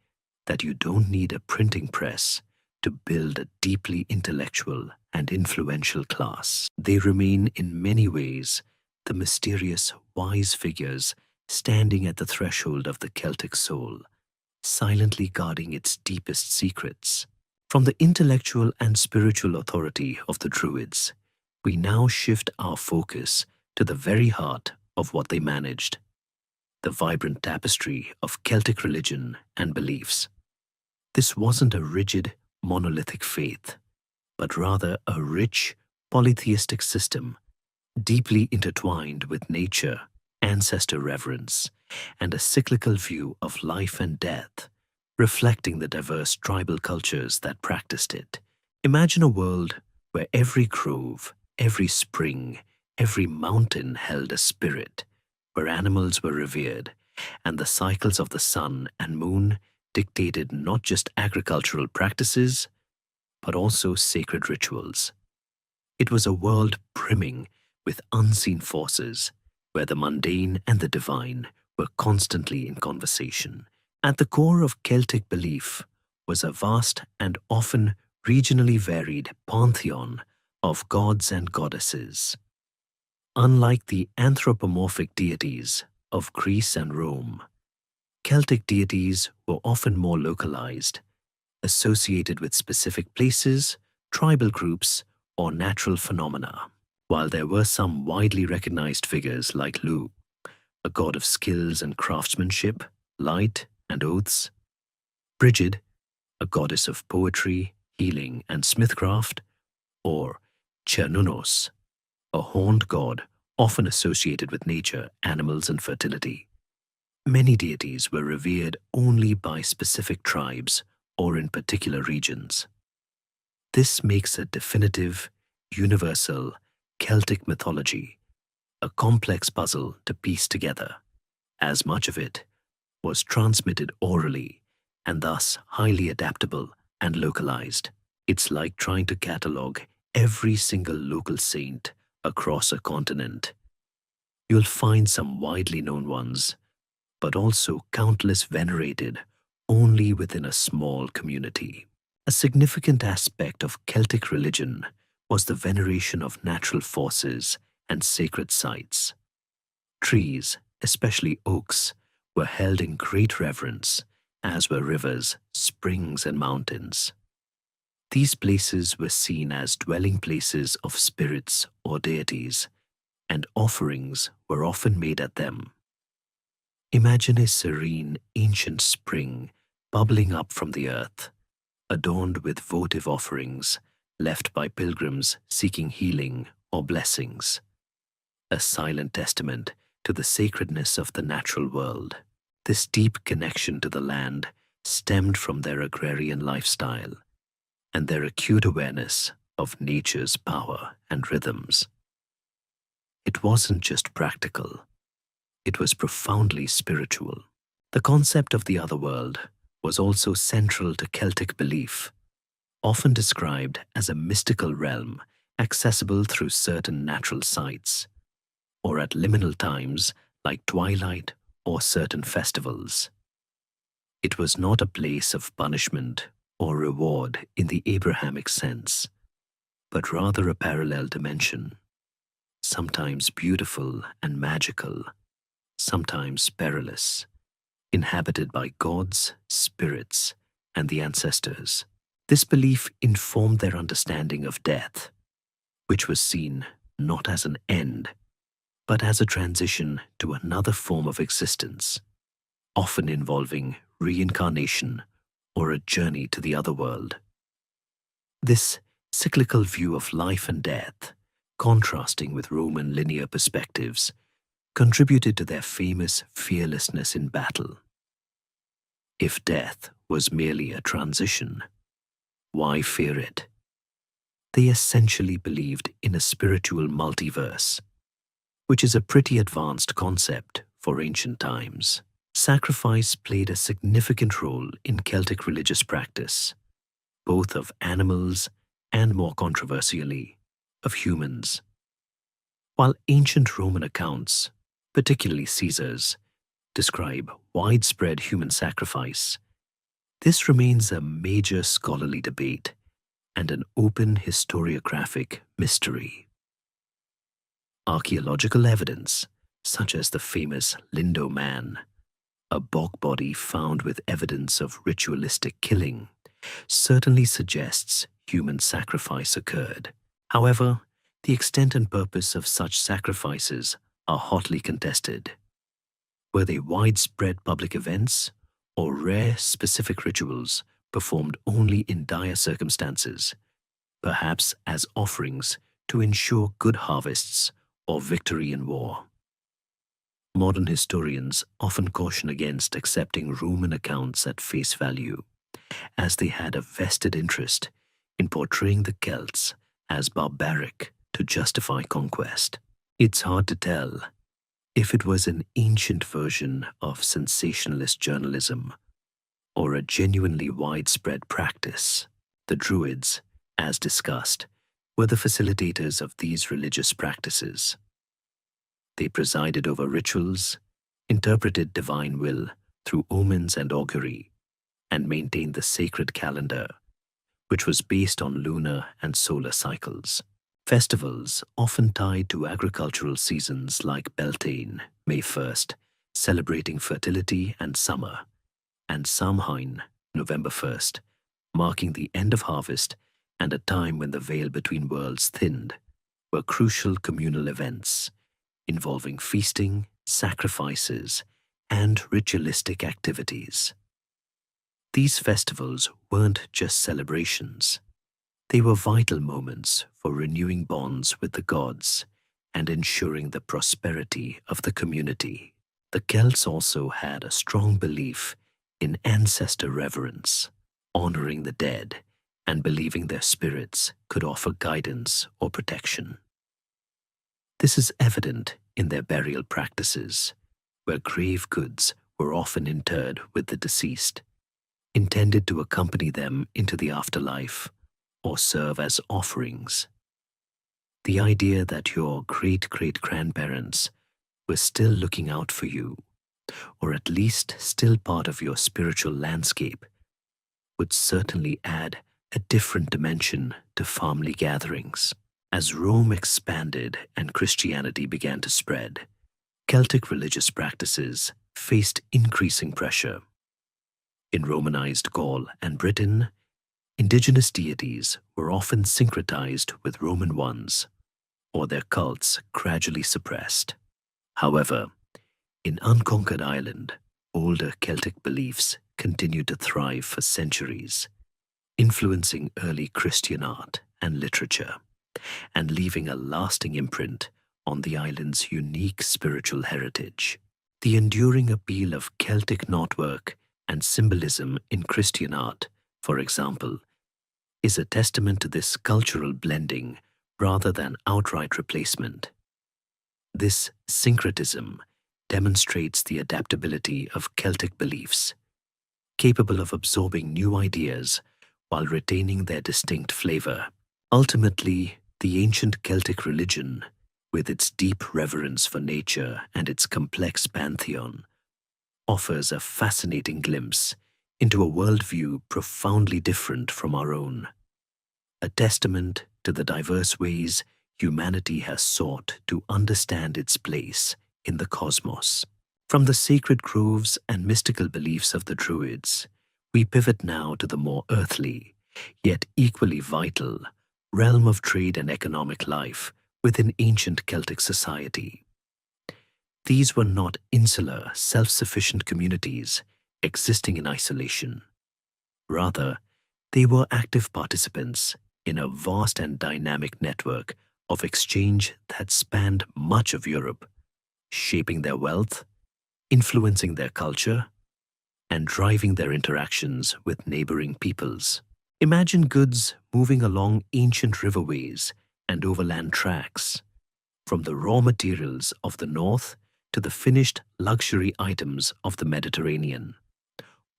that you don't need a printing press to build a deeply intellectual and influential class. They remain in many ways the mysterious wise figures standing at the threshold of the Celtic soul, silently guarding its deepest secrets. From the intellectual and spiritual authority of the Druids, we now shift our focus to the very heart of what they managed, the vibrant tapestry of Celtic religion and beliefs. This wasn't a rigid, monolithic faith, but rather a rich, polytheistic system, deeply intertwined with nature, ancestor reverence, and a cyclical view of life and death, reflecting the diverse tribal cultures that practiced it. Imagine a world where every grove, every spring, every mountain held a spirit, where animals were revered, and the cycles of the sun and moon dictated not just agricultural practices, but also sacred rituals. It was a world brimming with unseen forces, where the mundane and the divine were constantly in conversation. At the core of Celtic belief was a vast and often regionally varied pantheon of gods and goddesses. Unlike the anthropomorphic deities of Greece and Rome, Celtic deities were often more localized, associated with specific places, tribal groups, or natural phenomena. While there were some widely recognized figures like Lu, a god of skills and craftsmanship, light, and oaths; Brigid, a goddess of poetry, healing, and smithcraft; or Cernunnos, a horned god often associated with nature, animals, and fertility. Many deities were revered only by specific tribes or in particular regions. This makes a definitive, universal Celtic mythology a complex puzzle to piece together, as much of it was transmitted orally and thus highly adaptable and localized. It's like trying to catalog every single local saint across a continent. You'll find some widely known ones, but also countless venerated only within a small community. A significant aspect of Celtic religion was the veneration of natural forces and sacred sites. Trees, especially oaks, were held in great reverence, as were rivers, springs, and mountains. These places were seen as dwelling places of spirits or deities, and offerings were often made at them. Imagine a serene, ancient spring bubbling up from the earth, adorned with votive offerings left by pilgrims seeking healing or blessings, a silent testament to the sacredness of the natural world. This deep connection to the land stemmed from their agrarian lifestyle and their acute awareness of nature's power and rhythms. It wasn't just practical, it was profoundly spiritual. The concept of the other world was also central to Celtic belief, often described as a mystical realm accessible through certain natural sites, or at liminal times like twilight or certain festivals. It was not a place of punishment or reward in the Abrahamic sense, but rather a parallel dimension, sometimes beautiful and magical, sometimes perilous, inhabited by gods, spirits, and the ancestors. This belief informed their understanding of death, which was seen not as an end, but as a transition to another form of existence, often involving reincarnation or a journey to the other world. This cyclical view of life and death, contrasting with Roman linear perspectives, contributed to their famous fearlessness in battle. If death was merely a transition, why fear it? They essentially believed in a spiritual multiverse, which is a pretty advanced concept for ancient times. Sacrifice played a significant role in Celtic religious practice, both of animals and, more controversially, of humans. While ancient Roman accounts, particularly Caesar's, describe widespread human sacrifice, this remains a major scholarly debate and an open historiographic mystery. Archaeological evidence, such as the famous Lindo Man, a bog body found with evidence of ritualistic killing, certainly suggests human sacrifice occurred. However, the extent and purpose of such sacrifices are hotly contested. Were they widespread public events or rare specific rituals performed only in dire circumstances, perhaps as offerings to ensure good harvests or victory in war? Modern historians often caution against accepting Roman accounts at face value, as they had a vested interest in portraying the Celts as barbaric to justify conquest. It's hard to tell if it was an ancient version of sensationalist journalism or a genuinely widespread practice. The Druids, as discussed, were the facilitators of these religious practices. They presided over rituals, interpreted divine will through omens and augury, and maintained the sacred calendar, which was based on lunar and solar cycles. Festivals, often tied to agricultural seasons like Beltane, May 1st, celebrating fertility and summer, and Samhain, November 1st, marking the end of harvest and a time when the veil between worlds thinned, were crucial communal events involving feasting, sacrifices, and ritualistic activities. These festivals weren't just celebrations. They were vital moments for renewing bonds with the gods and ensuring the prosperity of the community. The Celts also had a strong belief in ancestor reverence, honoring the dead and believing their spirits could offer guidance or protection. This is evident in their burial practices, where grave goods were often interred with the deceased, intended to accompany them into the afterlife or serve as offerings. The idea that your great-great-grandparents were still looking out for you, or at least still part of your spiritual landscape, would certainly add a different dimension to family gatherings. As Rome expanded and Christianity began to spread, Celtic religious practices faced increasing pressure. In Romanized Gaul and Britain, indigenous deities were often syncretized with Roman ones, or their cults gradually suppressed. However, in unconquered Ireland, older Celtic beliefs continued to thrive for centuries, influencing early Christian art and literature, and leaving a lasting imprint on the island's unique spiritual heritage. The enduring appeal of Celtic knotwork and symbolism in Christian art, for example, is a testament to this cultural blending rather than outright replacement. This syncretism demonstrates the adaptability of Celtic beliefs, capable of absorbing new ideas while retaining their distinct flavor. Ultimately, the ancient Celtic religion, with its deep reverence for nature and its complex pantheon, offers a fascinating glimpse into a worldview profoundly different from our own, a testament to the diverse ways humanity has sought to understand its place in the cosmos. From the sacred groves and mystical beliefs of the Druids, we pivot now to the more earthly, yet equally vital, realm of trade and economic life within ancient Celtic society. These were not insular, self-sufficient communities existing in isolation. Rather, they were active participants in a vast and dynamic network of exchange that spanned much of Europe, shaping their wealth, influencing their culture, and driving their interactions with neighboring peoples. Imagine goods moving along ancient riverways and overland tracks, from the raw materials of the north to the finished luxury items of the Mediterranean,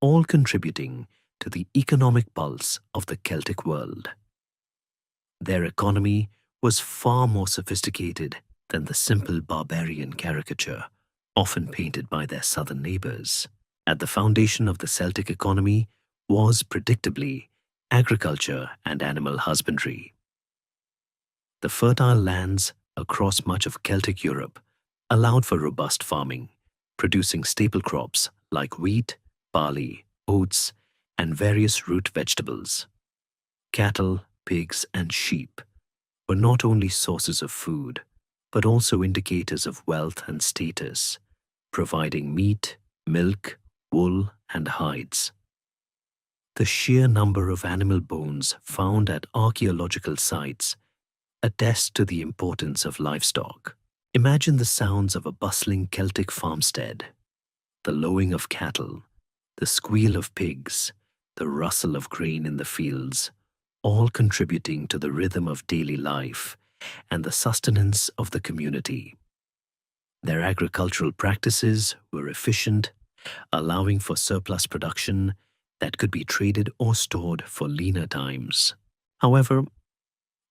all contributing to the economic pulse of the Celtic world. Their economy was far more sophisticated than the simple barbarian caricature often painted by their southern neighbors. At the foundation of the Celtic economy was, predictably, agriculture and animal husbandry. The fertile lands across much of Celtic Europe allowed for robust farming, producing staple crops like wheat, barley, oats, and various root vegetables. Cattle, pigs, and sheep were not only sources of food, but also indicators of wealth and status, providing meat, milk, wool, and hides. The sheer number of animal bones found at archaeological sites attest to the importance of livestock. Imagine the sounds of a bustling Celtic farmstead, the lowing of cattle, the squeal of pigs, the rustle of grain in the fields, all contributing to the rhythm of daily life and the sustenance of the community. Their agricultural practices were efficient, allowing for surplus production that could be traded or stored for leaner times. However,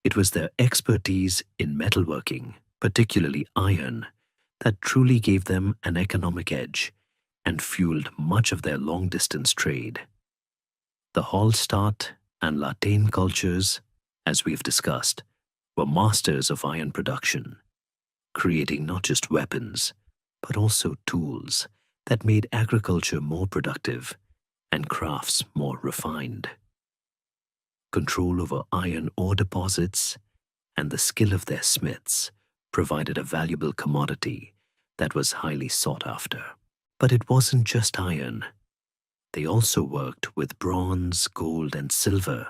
it was their expertise in metalworking, particularly iron, that truly gave them an economic edge and fueled much of their long-distance trade. The Hallstatt and Latane cultures, as we've discussed, were masters of iron production, creating not just weapons, but also tools that made agriculture more productive and crafts more refined. Control over iron ore deposits and the skill of their smiths provided a valuable commodity that was highly sought after. But it wasn't just iron. They also worked with bronze, gold, and silver,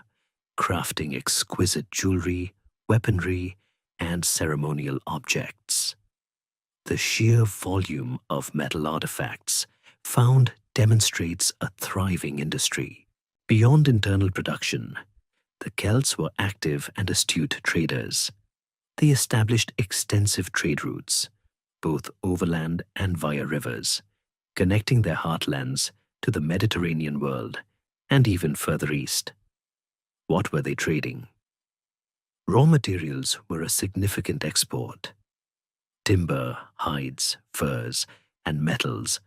crafting exquisite jewelry, weaponry, and ceremonial objects. The sheer volume of metal artifacts found demonstrates a thriving industry. Beyond internal production, the Celts were active and astute traders. They established extensive trade routes, both overland and via rivers, connecting their heartlands to the Mediterranean world and even further east. What were they trading? Raw materials were a significant export. Timber, hides, furs, and metals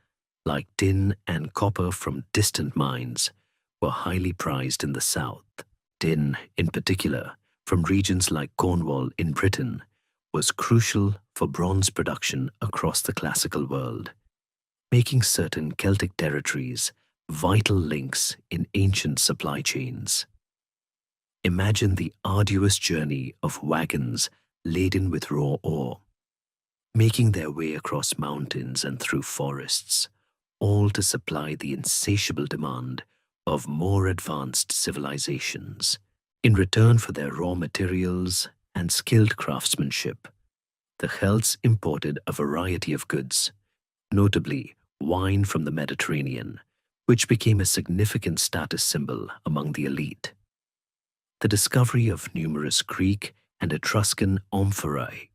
like tin and copper from distant mines were highly prized in the south. Tin, in particular, from regions like Cornwall in Britain, was crucial for bronze production across the classical world, making certain Celtic territories vital links in ancient supply chains. Imagine the arduous journey of wagons laden with raw ore, making their way across mountains and through forests, all to supply the insatiable demand of more advanced civilizations. In return for their raw materials and skilled craftsmanship, the Celts imported a variety of goods, notably wine from the Mediterranean, which became a significant status symbol among the elite. The discovery of numerous Greek and Etruscan amphorae,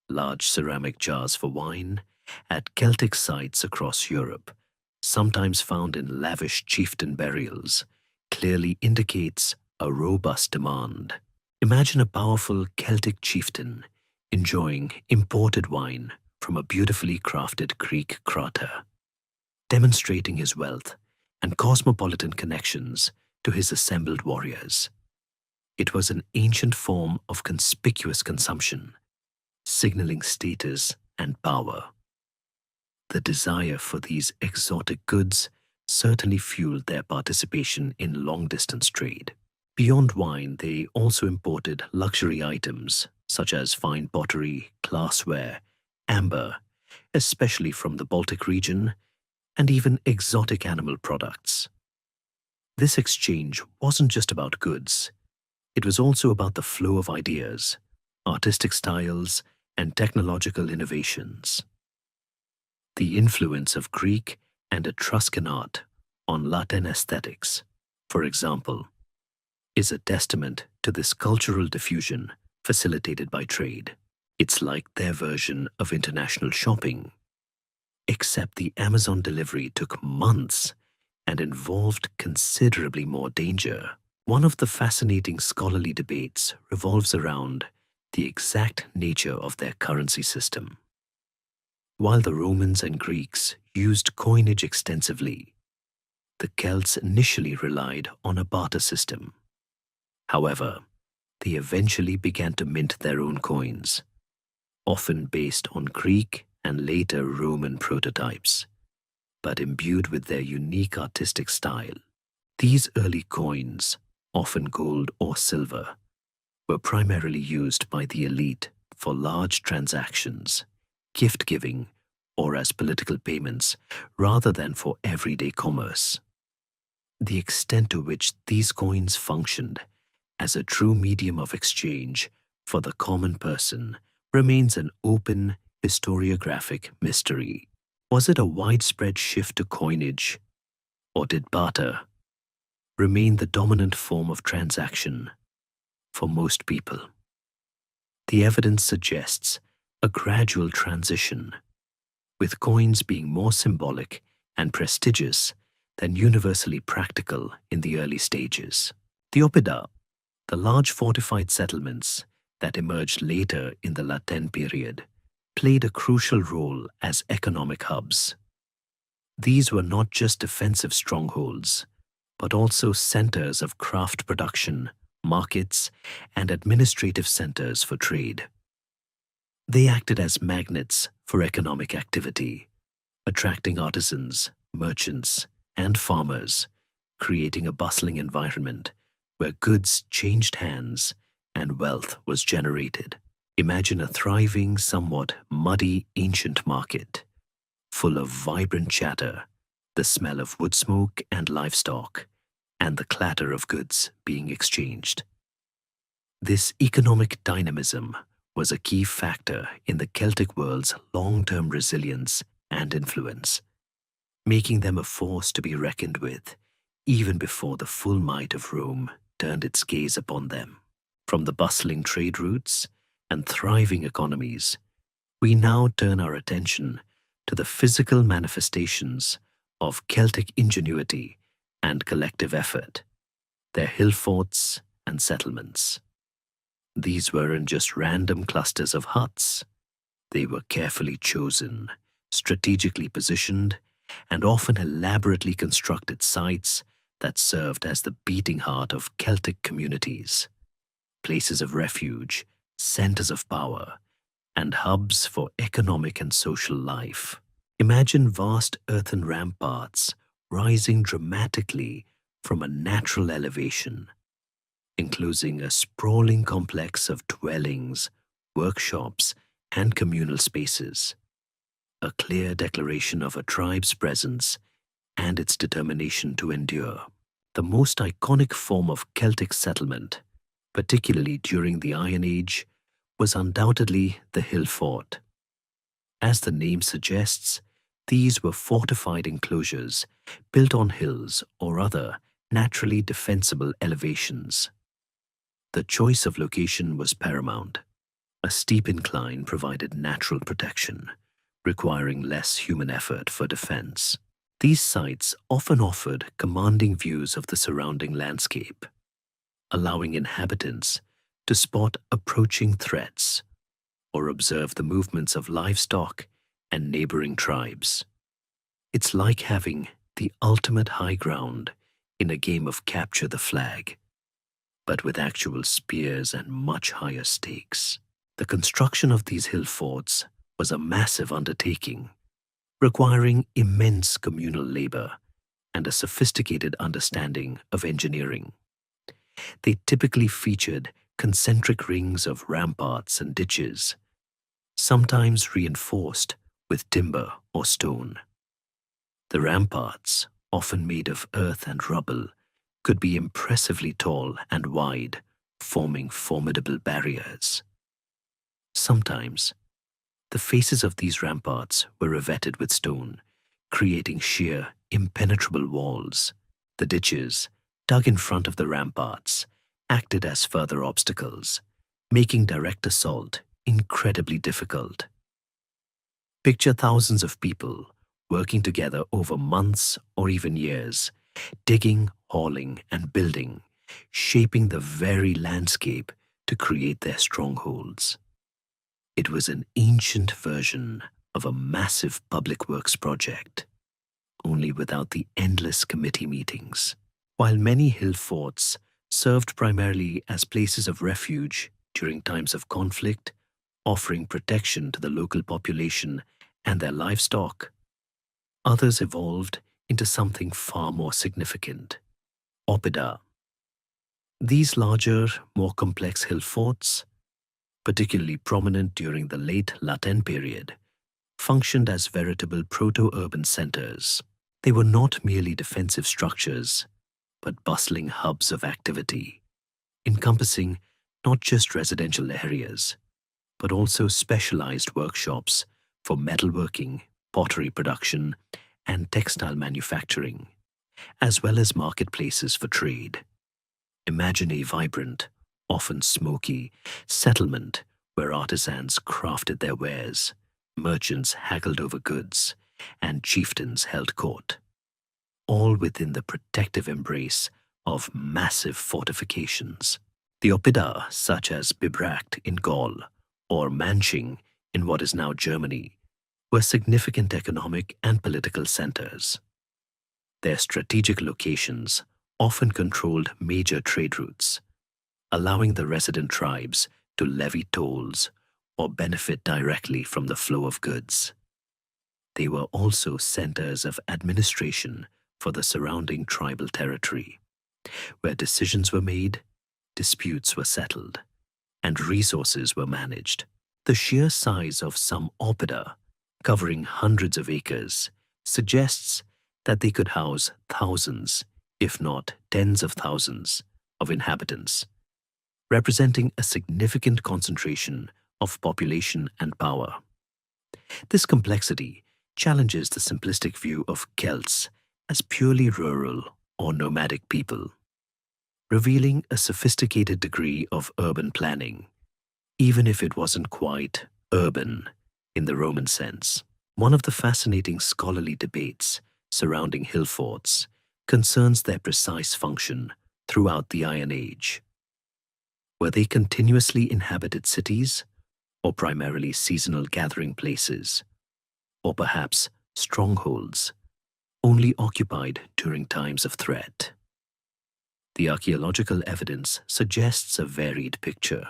large ceramic jars for wine, at Celtic sites across Europe, sometimes found in lavish chieftain burials, clearly indicates a robust demand. Imagine a powerful Celtic chieftain enjoying imported wine from a beautifully crafted Greek crater, demonstrating his wealth and cosmopolitan connections to his assembled warriors. It was an ancient form of conspicuous consumption, signaling status and power. The desire for these exotic goods certainly fueled their participation in long-distance trade. Beyond wine, they also imported luxury items such as fine pottery, glassware, amber, especially from the Baltic region, and even exotic animal products. This exchange wasn't just about goods. It was also about the flow of ideas, artistic styles, and technological innovations. The influence of Greek and Etruscan art on Latin aesthetics, for example, is a testament to this cultural diffusion facilitated by trade. It's like their version of international shopping. except the Amazon delivery took months and involved considerably more danger. One of the fascinating scholarly debates revolves around the exact nature of their currency system. While the Romans and Greeks used coinage extensively, the Celts initially relied on a barter system. However, they eventually began to mint their own coins, often based on Greek and later Roman prototypes, but imbued with their unique artistic style. These early coins, often gold or silver, were primarily used by the elite for large transactions, gift-giving, or as political payments, rather than for everyday commerce. The extent to which these coins functioned as a true medium of exchange for the common person remains an open historiographic mystery. Was it a widespread shift to coinage, or did barter remain the dominant form of transaction for most people? The evidence suggests a gradual transition, with coins being more symbolic and prestigious than universally practical in the early stages. The oppida, the large fortified settlements that emerged later in the Latin period, played a crucial role as economic hubs. These were not just defensive strongholds, but also centers of craft production, markets, and administrative centers for trade. They acted as magnets for economic activity, attracting artisans, merchants, and farmers, creating a bustling environment where goods changed hands and wealth was generated. Imagine a thriving, somewhat muddy ancient market, full of vibrant chatter, the smell of wood smoke and livestock, and the clatter of goods being exchanged. This economic dynamism was a key factor in the Celtic world's long-term resilience and influence, making them a force to be reckoned with even before the full might of Rome turned its gaze upon them. From the bustling trade routes and thriving economies, we now turn our attention to the physical manifestations of Celtic ingenuity and collective effort, their hill forts and settlements. These weren't just random clusters of huts. They were carefully chosen, strategically positioned, and often elaborately constructed sites that served as the beating heart of Celtic communities, places of refuge, centers of power, and hubs for economic and social life. Imagine vast earthen ramparts rising dramatically from a natural elevation, enclosing a sprawling complex of dwellings, workshops, and communal spaces, a clear declaration of a tribe's presence and its determination to endure. The most iconic form of Celtic settlement, particularly during the Iron Age, was undoubtedly the hill fort. As the name suggests, these were fortified enclosures built on hills or other naturally defensible elevations. The choice of location was paramount. A steep incline provided natural protection, requiring less human effort for defense. These sites often offered commanding views of the surrounding landscape, allowing inhabitants to spot approaching threats or observe the movements of livestock and neighboring tribes. It's like having the ultimate high ground in a game of capture the flag, but with actual spears and much higher stakes. The construction of these hill forts was a massive undertaking, requiring immense communal labor and a sophisticated understanding of engineering. They typically featured concentric rings of ramparts and ditches, sometimes reinforced with timber or stone. The ramparts, often made of earth and rubble, could be impressively tall and wide, forming formidable barriers. Sometimes, the faces of these ramparts were revetted with stone, creating sheer, impenetrable walls. The ditches, dug in front of the ramparts, acted as further obstacles, making direct assault incredibly difficult. Picture thousands of people working together over months or even years, digging, hauling, and building, shaping the very landscape to create their strongholds. It was an ancient version of a massive public works project, only without the endless committee meetings. While many hill forts served primarily as places of refuge during times of conflict, offering protection to the local population and their livestock, others evolved into something far more significant: oppida. These larger, more complex hill forts, particularly prominent during the late Latin period, functioned as veritable proto-urban centers. They were not merely defensive structures, but bustling hubs of activity, encompassing not just residential areas, but also specialized workshops for metalworking, pottery production, and textile manufacturing, as well as marketplaces for trade. Imagine a vibrant, often smoky, settlement where artisans crafted their wares, merchants haggled over goods, and chieftains held court, all within the protective embrace of massive fortifications. The oppida, such as Bibracte in Gaul or Manching in what is now Germany, were significant economic and political centers. Their strategic locations often controlled major trade routes, allowing the resident tribes to levy tolls or benefit directly from the flow of goods. They were also centers of administration for the surrounding tribal territory, where decisions were made, disputes were settled, and resources were managed. The sheer size of some oppida, covering hundreds of acres, suggests that they could house thousands, if not tens of thousands, of inhabitants, representing a significant concentration of population and power. This complexity challenges the simplistic view of Celts as purely rural or nomadic people, revealing a sophisticated degree of urban planning, even if it wasn't quite urban in the Roman sense. One of the fascinating scholarly debates surrounding hill forts concerns their precise function throughout the Iron Age. Were they continuously inhabited cities, or primarily seasonal gathering places, or perhaps strongholds, only occupied during times of threat? The archaeological evidence suggests a varied picture.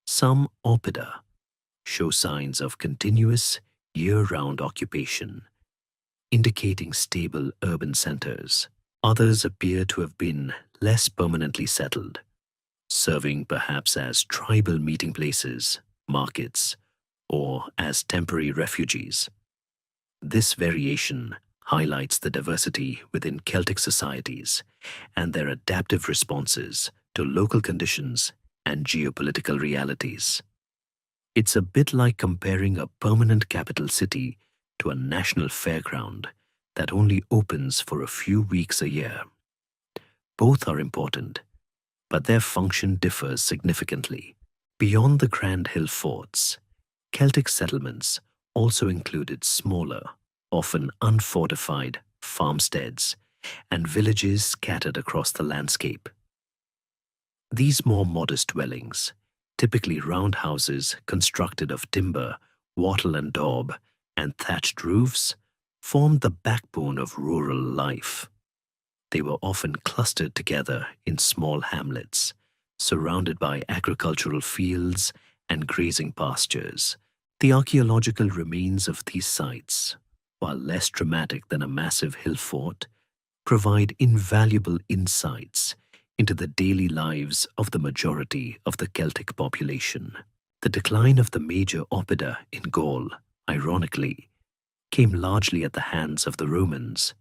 Some oppida show signs of continuous, year-round occupation, indicating stable urban centers. Others appear to have been less permanently settled, serving perhaps as tribal meeting places, markets, or as temporary refugees. This variation highlights the diversity within Celtic societies and their adaptive responses to local conditions and geopolitical realities. It's a bit like comparing a permanent capital city to a national fairground that only opens for a few weeks a year. Both are important, but their function differs significantly. Beyond the grand hill forts, Celtic settlements also included smaller, often unfortified farmsteads and villages scattered across the landscape. These more modest dwellings, typically round houses constructed of timber, wattle and daub, and thatched roofs, formed the backbone of rural life. They were often clustered together in small hamlets, surrounded by agricultural fields and grazing pastures. The archaeological remains of these sites, while less dramatic than a massive hill fort, provide invaluable insights into the daily lives of the majority of the Celtic population. The decline of the major oppida in Gaul, ironically, came largely at the hands of the Romans.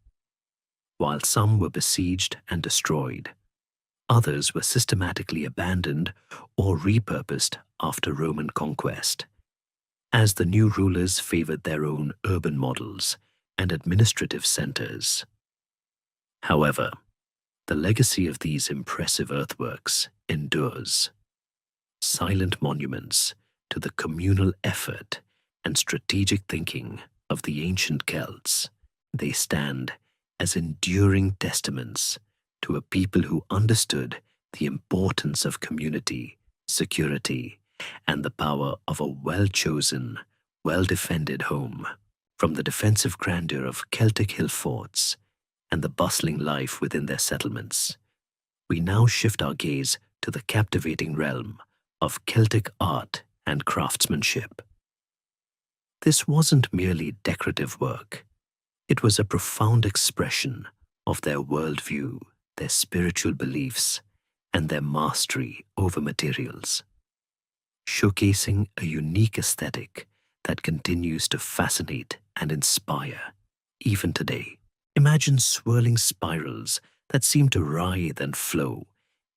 While some were besieged and destroyed, others were systematically abandoned or repurposed after Roman conquest, as the new rulers favored their own urban models and administrative centers. However, the legacy of these impressive earthworks endures, silent monuments to the communal effort and strategic thinking of the ancient Celts. They stand as enduring testaments to a people who understood the importance of community, security, and the power of a well-chosen, well-defended home. From the defensive grandeur of Celtic hill forts and the bustling life within their settlements, we now shift our gaze to the captivating realm of Celtic art and craftsmanship. This wasn't merely decorative work. It was a profound expression of their worldview, their spiritual beliefs, and their mastery over materials, showcasing a unique aesthetic that continues to fascinate and inspire even today. Imagine swirling spirals that seem to writhe and flow,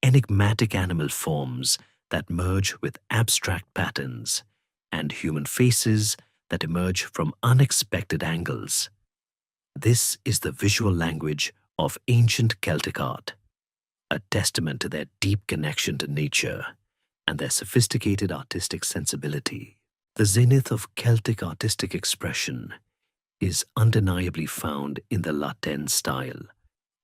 enigmatic animal forms that merge with abstract patterns, and human faces that emerge from unexpected angles. This is the visual language of ancient Celtic art, a testament to their deep connection to nature and their sophisticated artistic sensibility. The zenith of Celtic artistic expression is undeniably found in the Latin style,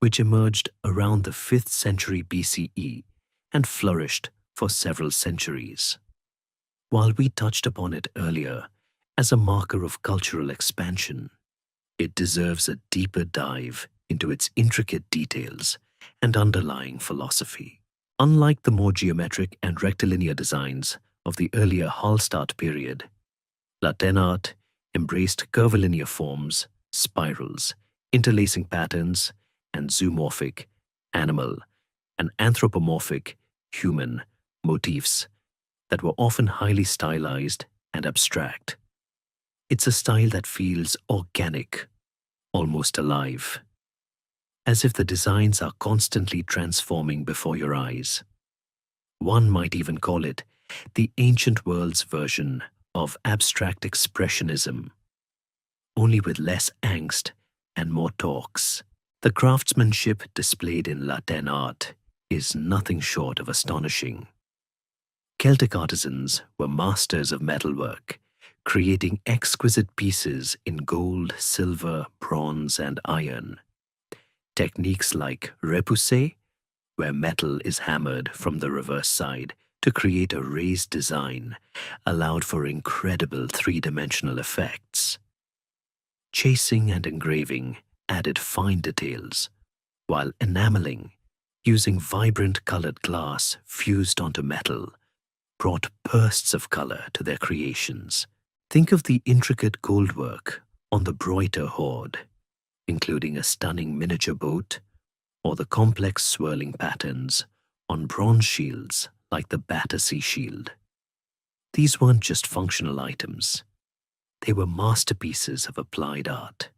which emerged around the 5th century BCE and flourished for several centuries. While we touched upon it earlier as a marker of cultural expansion, it deserves a deeper dive into its intricate details and underlying philosophy. Unlike the more geometric and rectilinear designs of the earlier Hallstatt period, Latin art embraced curvilinear forms, spirals, interlacing patterns, and zoomorphic, animal, and anthropomorphic, human motifs that were often highly stylized and abstract. It's a style that feels organic, almost alive, as if the designs are constantly transforming before your eyes. One might even call it the ancient world's version of abstract expressionism, only with less angst and more talks. The craftsmanship displayed in Latin art is nothing short of astonishing. Celtic artisans were masters of metalwork, creating exquisite pieces in gold, silver, bronze, and iron. Techniques like repoussé, where metal is hammered from the reverse side to create a raised design, allowed for incredible three-dimensional effects. Chasing and engraving added fine details, while enameling, using vibrant colored glass fused onto metal, brought bursts of color to their creations. Think of the intricate goldwork on the Broiter hoard, including a stunning miniature boat, or the complex swirling patterns on bronze shields like the Battersea shield. These weren't just functional items. They were masterpieces of applied art.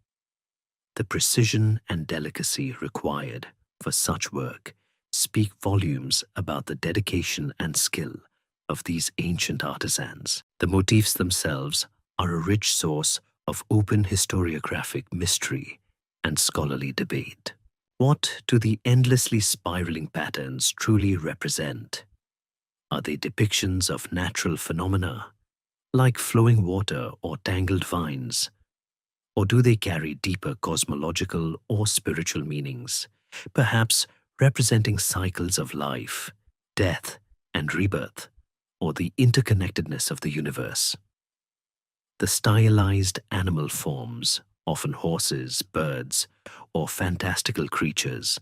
The precision and delicacy required for such work speak volumes about the dedication and skill of these ancient artisans. The motifs themselves are a rich source of open historiographic mystery and scholarly debate. What do the endlessly spiraling patterns truly represent? Are they depictions of natural phenomena, like flowing water or tangled vines? Or do they carry deeper cosmological or spiritual meanings, perhaps representing cycles of life, death, and rebirth, or the interconnectedness of the universe? The stylized animal forms, often horses, birds, or fantastical creatures,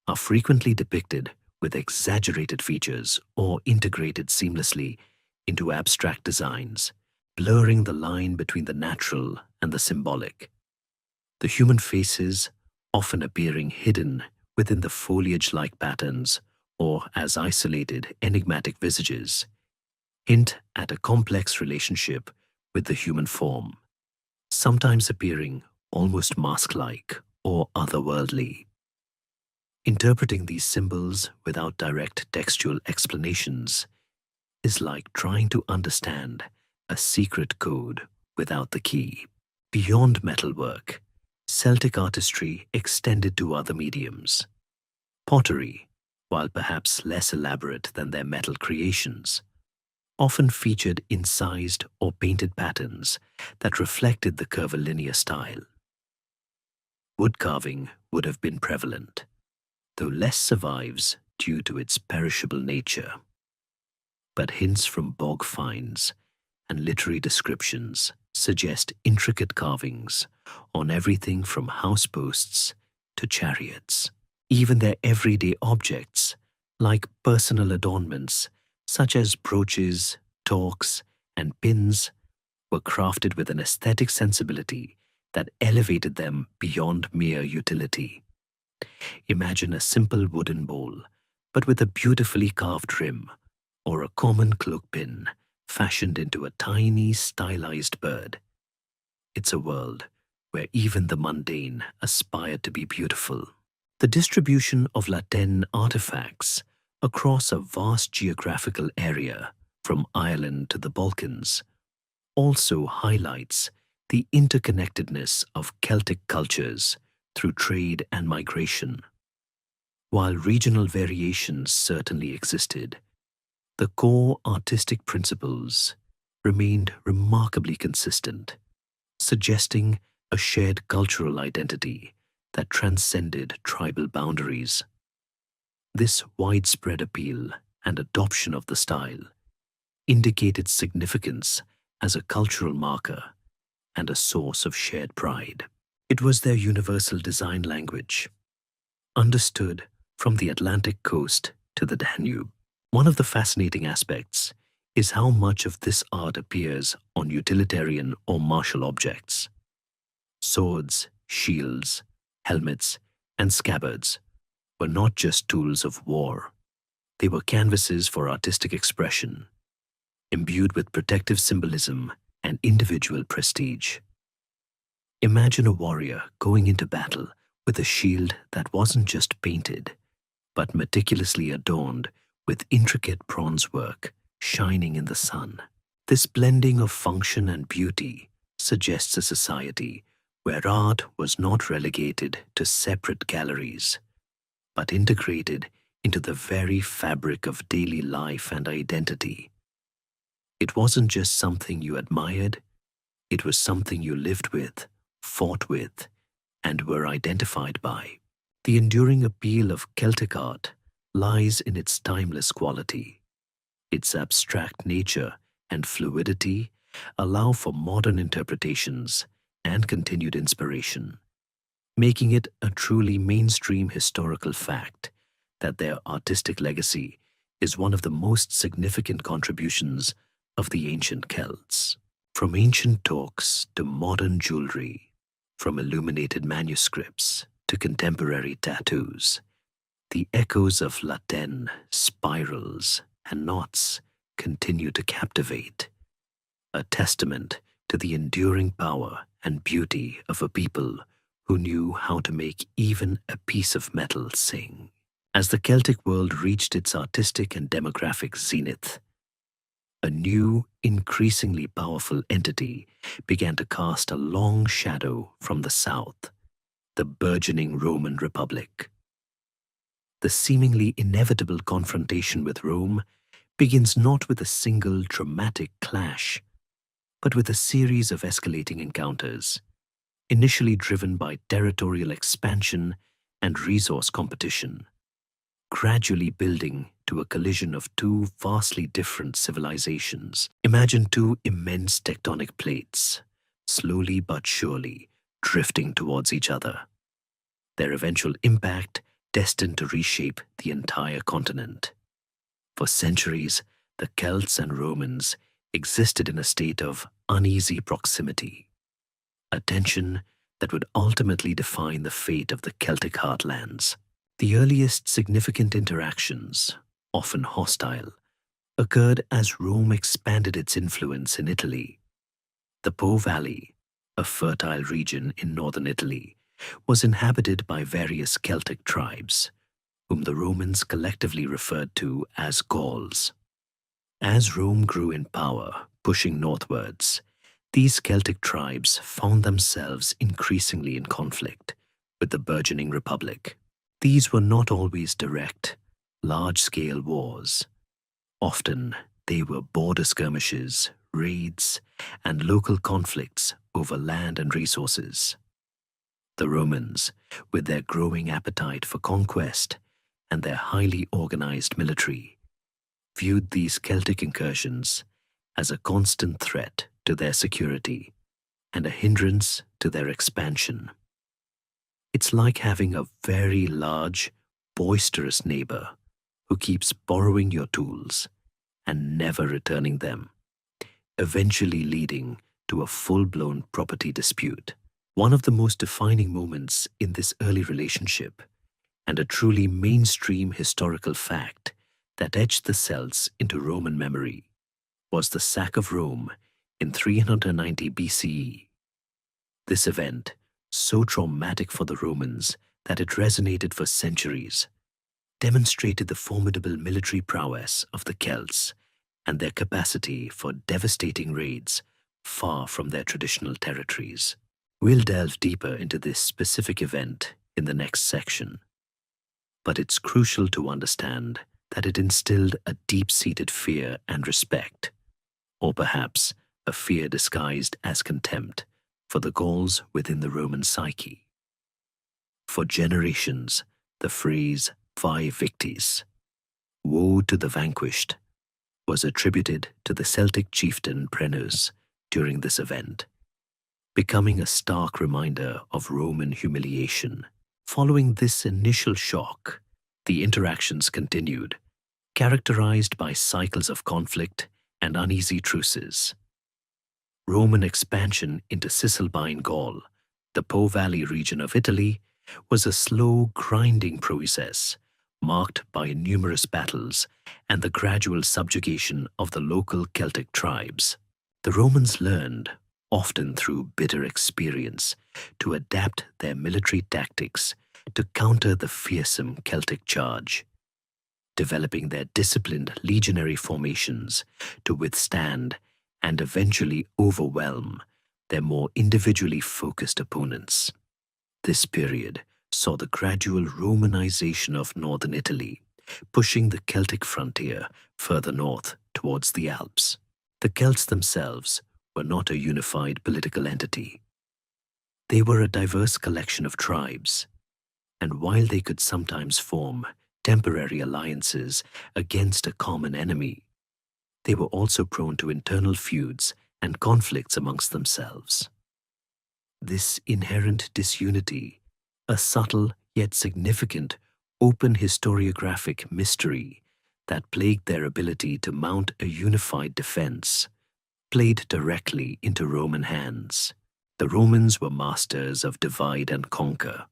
are frequently depicted with exaggerated features or integrated seamlessly into abstract designs, blurring the line between the natural and the symbolic. The human faces, often appearing hidden within the foliage-like patterns or as isolated, enigmatic visages, hint at a complex relationship with the human form, sometimes appearing almost mask-like or otherworldly. Interpreting these symbols without direct textual explanations is like trying to understand a secret code without the key. Beyond metalwork, Celtic artistry extended to other mediums. Pottery, while perhaps less elaborate than their metal creations, often featured incised or painted patterns that reflected the curvilinear style. Wood carving would have been prevalent, though less survives due to its perishable nature. But hints from bog finds and literary descriptions suggest intricate carvings on everything from houseposts to chariots. Even their everyday objects, like personal adornments such as brooches, torques, and pins, were crafted with an aesthetic sensibility that elevated them beyond mere utility. Imagine a simple wooden bowl, but with a beautifully carved rim, or a common cloak pin fashioned into a tiny, stylized bird. It's a world where even the mundane aspire to be beautiful. The distribution of Latin artifacts across a vast geographical area, from Ireland to the Balkans, also highlights the interconnectedness of Celtic cultures through trade and migration. While regional variations certainly existed, the core artistic principles remained remarkably consistent, suggesting a shared cultural identity that transcended tribal boundaries. This widespread appeal and adoption of the style indicated significance as a cultural marker and a source of shared pride. It was their universal design language, understood from the Atlantic coast to the Danube. One of the fascinating aspects is how much of this art appears on utilitarian or martial objects. Swords, shields, helmets, and scabbards were not just tools of war. They were canvases for artistic expression, imbued with protective symbolism and individual prestige. Imagine a warrior going into battle with a shield that wasn't just painted, but meticulously adorned with intricate bronze work shining in the sun. This blending of function and beauty suggests a society where art was not relegated to separate galleries, but integrated into the very fabric of daily life and identity. It wasn't just something you admired, it was something you lived with, fought with, and were identified by. The enduring appeal of Celtic art lies in its timeless quality. Its abstract nature and fluidity allow for modern interpretations and continued inspiration, making it a truly mainstream historical fact that their artistic legacy is one of the most significant contributions of the ancient Celts. From ancient talks to modern jewelry, from illuminated manuscripts to contemporary tattoos, the echoes of Latin, spirals, and knots continue to captivate, a testament to the enduring power and beauty of a people who knew how to make even a piece of metal sing. As the Celtic world reached its artistic and demographic zenith, a new, increasingly powerful entity began to cast a long shadow from the south, the burgeoning Roman Republic. The seemingly inevitable confrontation with Rome begins not with a single dramatic clash, but with a series of escalating encounters, initially driven by territorial expansion and resource competition, gradually building to a collision of two vastly different civilizations. Imagine two immense tectonic plates, slowly but surely drifting towards each other, their eventual impact destined to reshape the entire continent. For centuries, the Celts and Romans existed in a state of uneasy proximity, a tension that would ultimately define the fate of the Celtic heartlands. The earliest significant interactions, often hostile, occurred as Rome expanded its influence in Italy. The Po Valley, a fertile region in northern Italy, was inhabited by various Celtic tribes, whom the Romans collectively referred to as Gauls. As Rome grew in power, pushing northwards, these Celtic tribes found themselves increasingly in conflict with the burgeoning republic. These were not always direct, large-scale wars. Often, They were border skirmishes, raids, and local conflicts over land and resources. The Romans, with their growing appetite for conquest and their highly organized military, viewed these Celtic incursions as a constant threat to their security and a hindrance to their expansion. It's like having a very large, boisterous neighbor who keeps borrowing your tools and never returning them, eventually leading to a full-blown property dispute. One of the most defining moments in this early relationship, and a truly mainstream historical fact that etched the Celts into Roman memory, was the sack of Rome in 390 BCE. This event, so traumatic for the Romans that it resonated for centuries, demonstrated the formidable military prowess of the Celts and their capacity for devastating raids far from their traditional territories. We'll delve deeper into this specific event in the next section, but it's crucial to understand that it instilled a deep-seated fear and respect, or perhaps a fear disguised as contempt, for the Gauls within the Roman psyche. For generations, the phrase "Vae victis," woe to the vanquished, was attributed to the Celtic chieftain Brennus during this event, becoming a stark reminder of Roman humiliation. Following this initial shock, the interactions continued, characterized by cycles of conflict and uneasy truces. Roman expansion into Cisalpine Gaul, the Po Valley region of Italy, was a slow, grinding process marked by numerous battles and the gradual subjugation of the local Celtic tribes. The Romans learned, often through bitter experience, to adapt their military tactics to counter the fearsome Celtic charge, developing their disciplined legionary formations to withstand and eventually overwhelm their more individually focused opponents. This period saw the gradual Romanization of northern Italy, pushing the Celtic frontier further north towards the Alps. The Celts themselves were not a unified political entity. They were a diverse collection of tribes, and while they could sometimes form temporary alliances against a common enemy, they were also prone to internal feuds and conflicts amongst themselves. This inherent disunity, a subtle yet significant open historiographic mystery that plagued their ability to mount a unified defense, played directly into Roman hands. The Romans were masters of divide and conquer,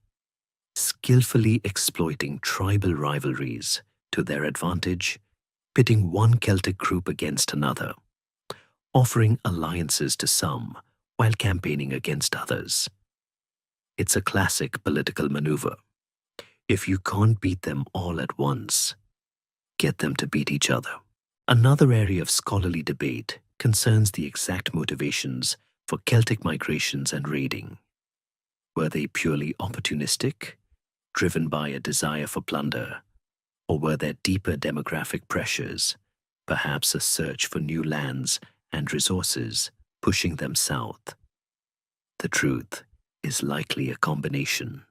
skillfully exploiting tribal rivalries to their advantage, pitting one Celtic group against another, offering alliances to some while campaigning against others. It's a classic political maneuver. If you can't beat them all at once, get them to beat each other. Another area of scholarly debate concerns the exact motivations for Celtic migrations and raiding. Were they purely opportunistic, driven by a desire for plunder, or were there deeper demographic pressures, perhaps a search for new lands and resources pushing them south? The truth is likely a combination.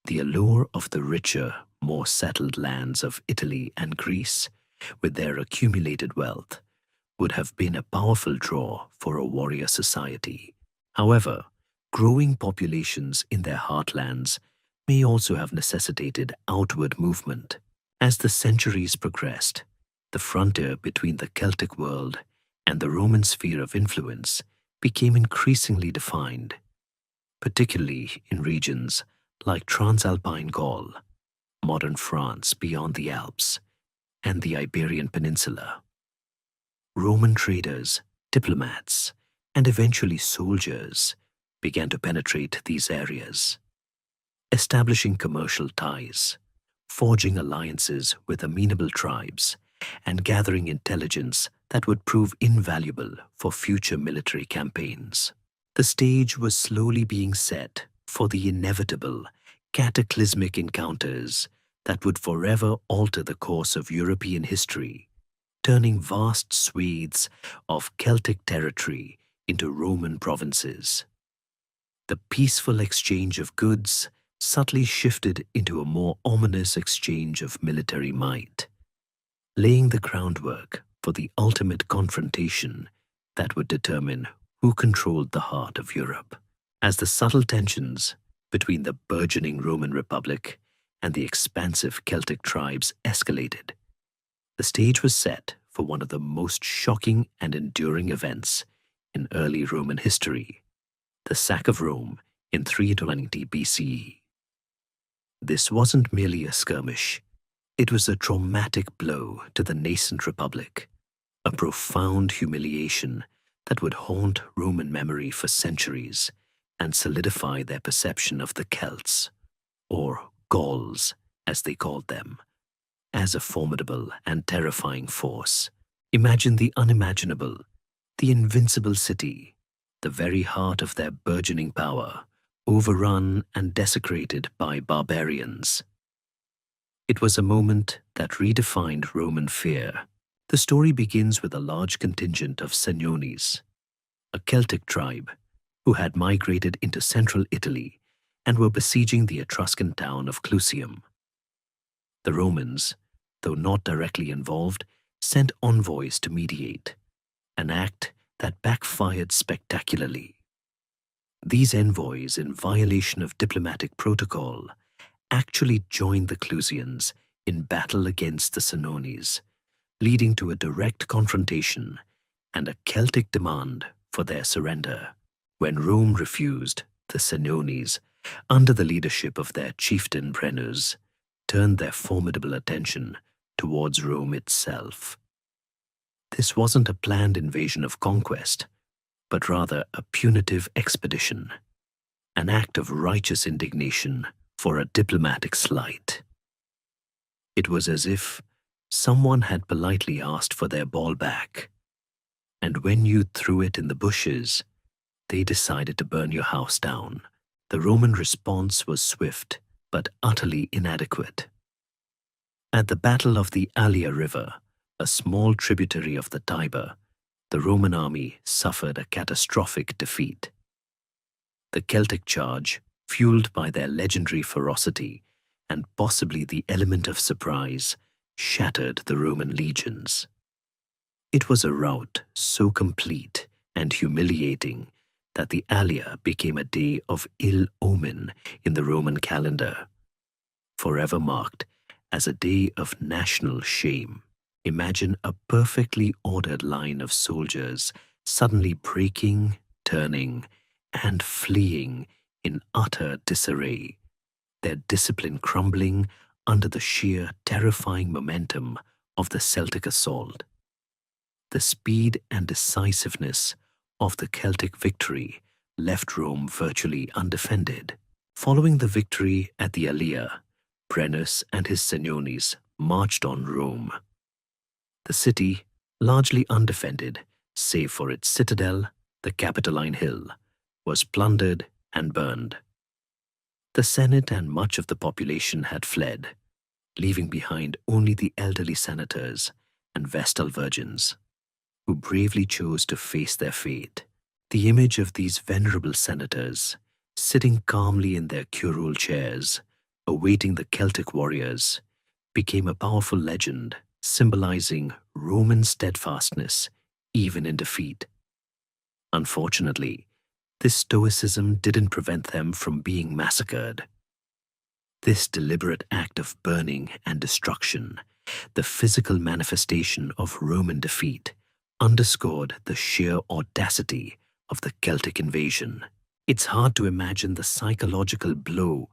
The allure of the richer, more settled lands of Italy and Greece, with their accumulated wealth, would have been a powerful draw for a warrior society. However, growing populations in their heartlands may also have necessitated outward movement. As the centuries progressed, the frontier between the Celtic world and the Roman sphere of influence became increasingly defined, particularly in regions like Transalpine Gaul, modern France beyond the Alps, and the Iberian Peninsula. Roman traders, diplomats, and eventually soldiers began to penetrate these areas, establishing commercial ties, forging alliances with amenable tribes, and gathering intelligence that would prove invaluable for future military campaigns. The stage was slowly being set for the inevitable, cataclysmic encounters that would forever alter the course of European history, turning vast swathes of Celtic territory into Roman provinces. The peaceful exchange of goods subtly shifted into a more ominous exchange of military might, laying the groundwork for the ultimate confrontation that would determine who controlled the heart of Europe. As the subtle tensions between the burgeoning Roman Republic and the expansive Celtic tribes escalated, the stage was set for one of the most shocking and enduring events in early Roman history, the sack of Rome in 320 BCE. This wasn't merely a skirmish. It was a traumatic blow to the nascent republic, a profound humiliation that would haunt Roman memory for centuries and solidify their perception of the Celts, or Gauls as they called them, as a formidable and terrifying force. Imagine the unimaginable, the invincible city, the very heart of their burgeoning power, overrun and desecrated by barbarians. It was a moment that redefined Roman fear. The story begins with a large contingent of Senones, a Celtic tribe who had migrated into central Italy and were besieging the Etruscan town of Clusium. The Romans, though not directly involved, sent envoys to mediate, an act that backfired spectacularly. These envoys, in violation of diplomatic protocol, actually joined the Clusians in battle against the Senones, leading to a direct confrontation and a Celtic demand for their surrender. When Rome refused, the Senones, under the leadership of their chieftain Brennus, turned their formidable attention towards Rome itself. This wasn't a planned invasion of conquest, but rather a punitive expedition, an act of righteous indignation for a diplomatic slight. It was as if someone had politely asked for their ball back, and when you threw it in the bushes, they decided to burn your house down. The Roman response was swift, but utterly inadequate. At the Battle of the Allia River, a small tributary of the Tiber, the Roman army suffered a catastrophic defeat. The Celtic charge, fueled by their legendary ferocity and possibly the element of surprise, shattered the Roman legions. It was a rout so complete and humiliating that the Allia became a day of ill omen in the Roman calendar, forever marked as a day of national shame. Imagine a perfectly ordered line of soldiers suddenly breaking, turning, and fleeing in utter disarray, their discipline crumbling under the sheer terrifying momentum of the Celtic assault. The speed and decisiveness of the Celtic victory left Rome virtually undefended. Following the victory at the Allia, Brennus and his Senones marched on Rome. The city, largely undefended, save for its citadel, the Capitoline Hill, was plundered and burned. The Senate and much of the population had fled, leaving behind only the elderly senators and Vestal virgins, who bravely chose to face their fate. The image of these venerable senators, sitting calmly in their curule chairs, awaiting the Celtic warriors, became a powerful legend symbolizing Roman steadfastness even in defeat. Unfortunately, this stoicism didn't prevent them from being massacred. This deliberate act of burning and destruction, the physical manifestation of Roman defeat, underscored the sheer audacity of the Celtic invasion. It's hard to imagine the psychological blow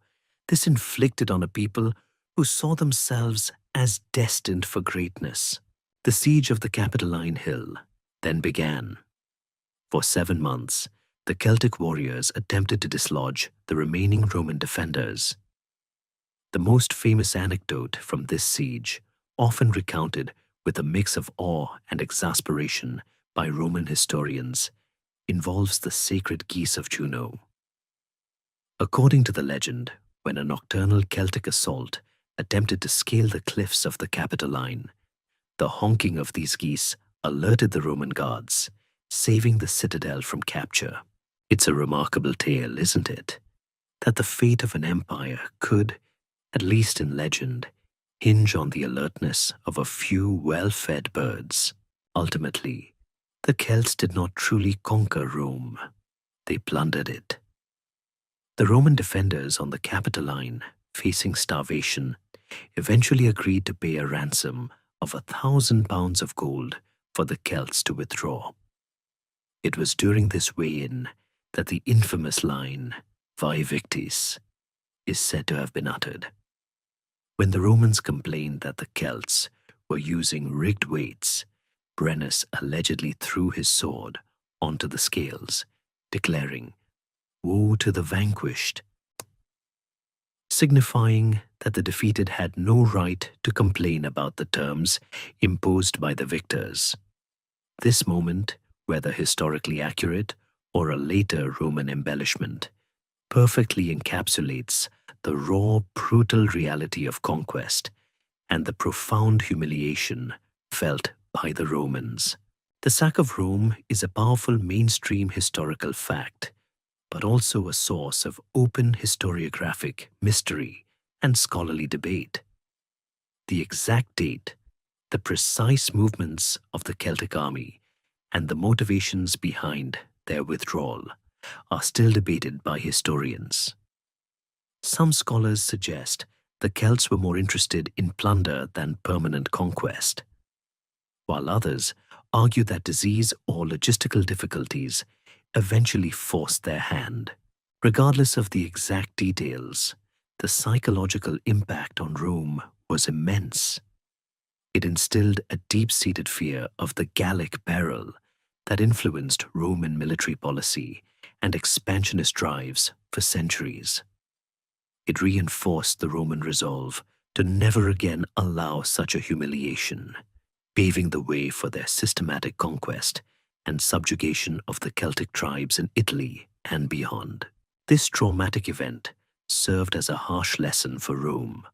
this inflicted on a people who saw themselves as destined for greatness. The siege of the Capitoline Hill then began. For 7 months, the Celtic warriors attempted to dislodge the remaining Roman defenders. The most famous anecdote from this siege, often recounted with a mix of awe and exasperation by Roman historians, involves the sacred geese of Juno. According to the legend, when a nocturnal Celtic assault attempted to scale the cliffs of the Capitoline, The honking of these geese alerted the Roman guards, saving the citadel from capture. It's a remarkable tale, isn't it? That the fate of an empire could, at least in legend, hinge on the alertness of a few well-fed birds. Ultimately, the Celts did not truly conquer Rome. They plundered it. The Roman defenders on the Capitoline, facing starvation, eventually agreed to pay a ransom of 1,000 pounds of gold for the Celts to withdraw. It was during this weigh-in that the infamous line, "Vae victis," is said to have been uttered. When the Romans complained that the Celts were using rigged weights, Brennus allegedly threw his sword onto the scales, declaring, "Woe to the vanquished," signifying that the defeated had no right to complain about the terms imposed by the victors. This moment, whether historically accurate or a later Roman embellishment, perfectly encapsulates the raw, brutal reality of conquest and the profound humiliation felt by the Romans. The sack of Rome is a powerful mainstream historical fact, but also a source of open historiographic mystery and scholarly debate. The exact date, the precise movements of the Celtic army, and the motivations behind their withdrawal are still debated by historians. Some scholars suggest the Celts were more interested in plunder than permanent conquest, while others argue that disease or logistical difficulties eventually forced their hand. Regardless of the exact details, the psychological impact on Rome was immense. It instilled a deep-seated fear of the Gallic peril that influenced Roman military policy and expansionist drives for centuries. It reinforced the Roman resolve to never again allow such a humiliation, paving the way for their systematic conquest and subjugation of the Celtic tribes in Italy and beyond. This traumatic event served as a harsh lesson for Rome,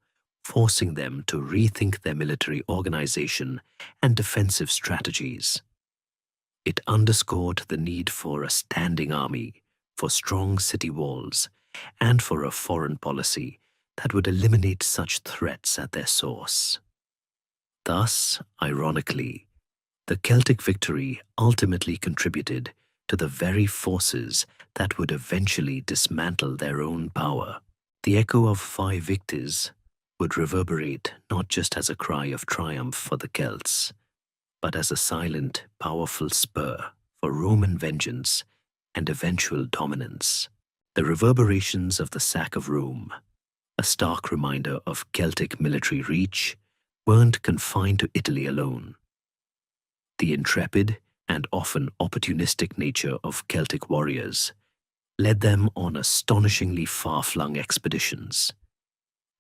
forcing them to rethink their military organization and defensive strategies. It underscored the need for a standing army, for strong city walls, and for a foreign policy that would eliminate such threats at their source. Thus, ironically, the Celtic victory ultimately contributed to the very forces that would eventually dismantle their own power. The echo of Vae victis would reverberate not just as a cry of triumph for the Celts, but as a silent, powerful spur for Roman vengeance and eventual dominance. The reverberations of the sack of Rome, a stark reminder of Celtic military reach, weren't confined to Italy alone. The intrepid and often opportunistic nature of Celtic warriors led them on astonishingly far-flung expeditions,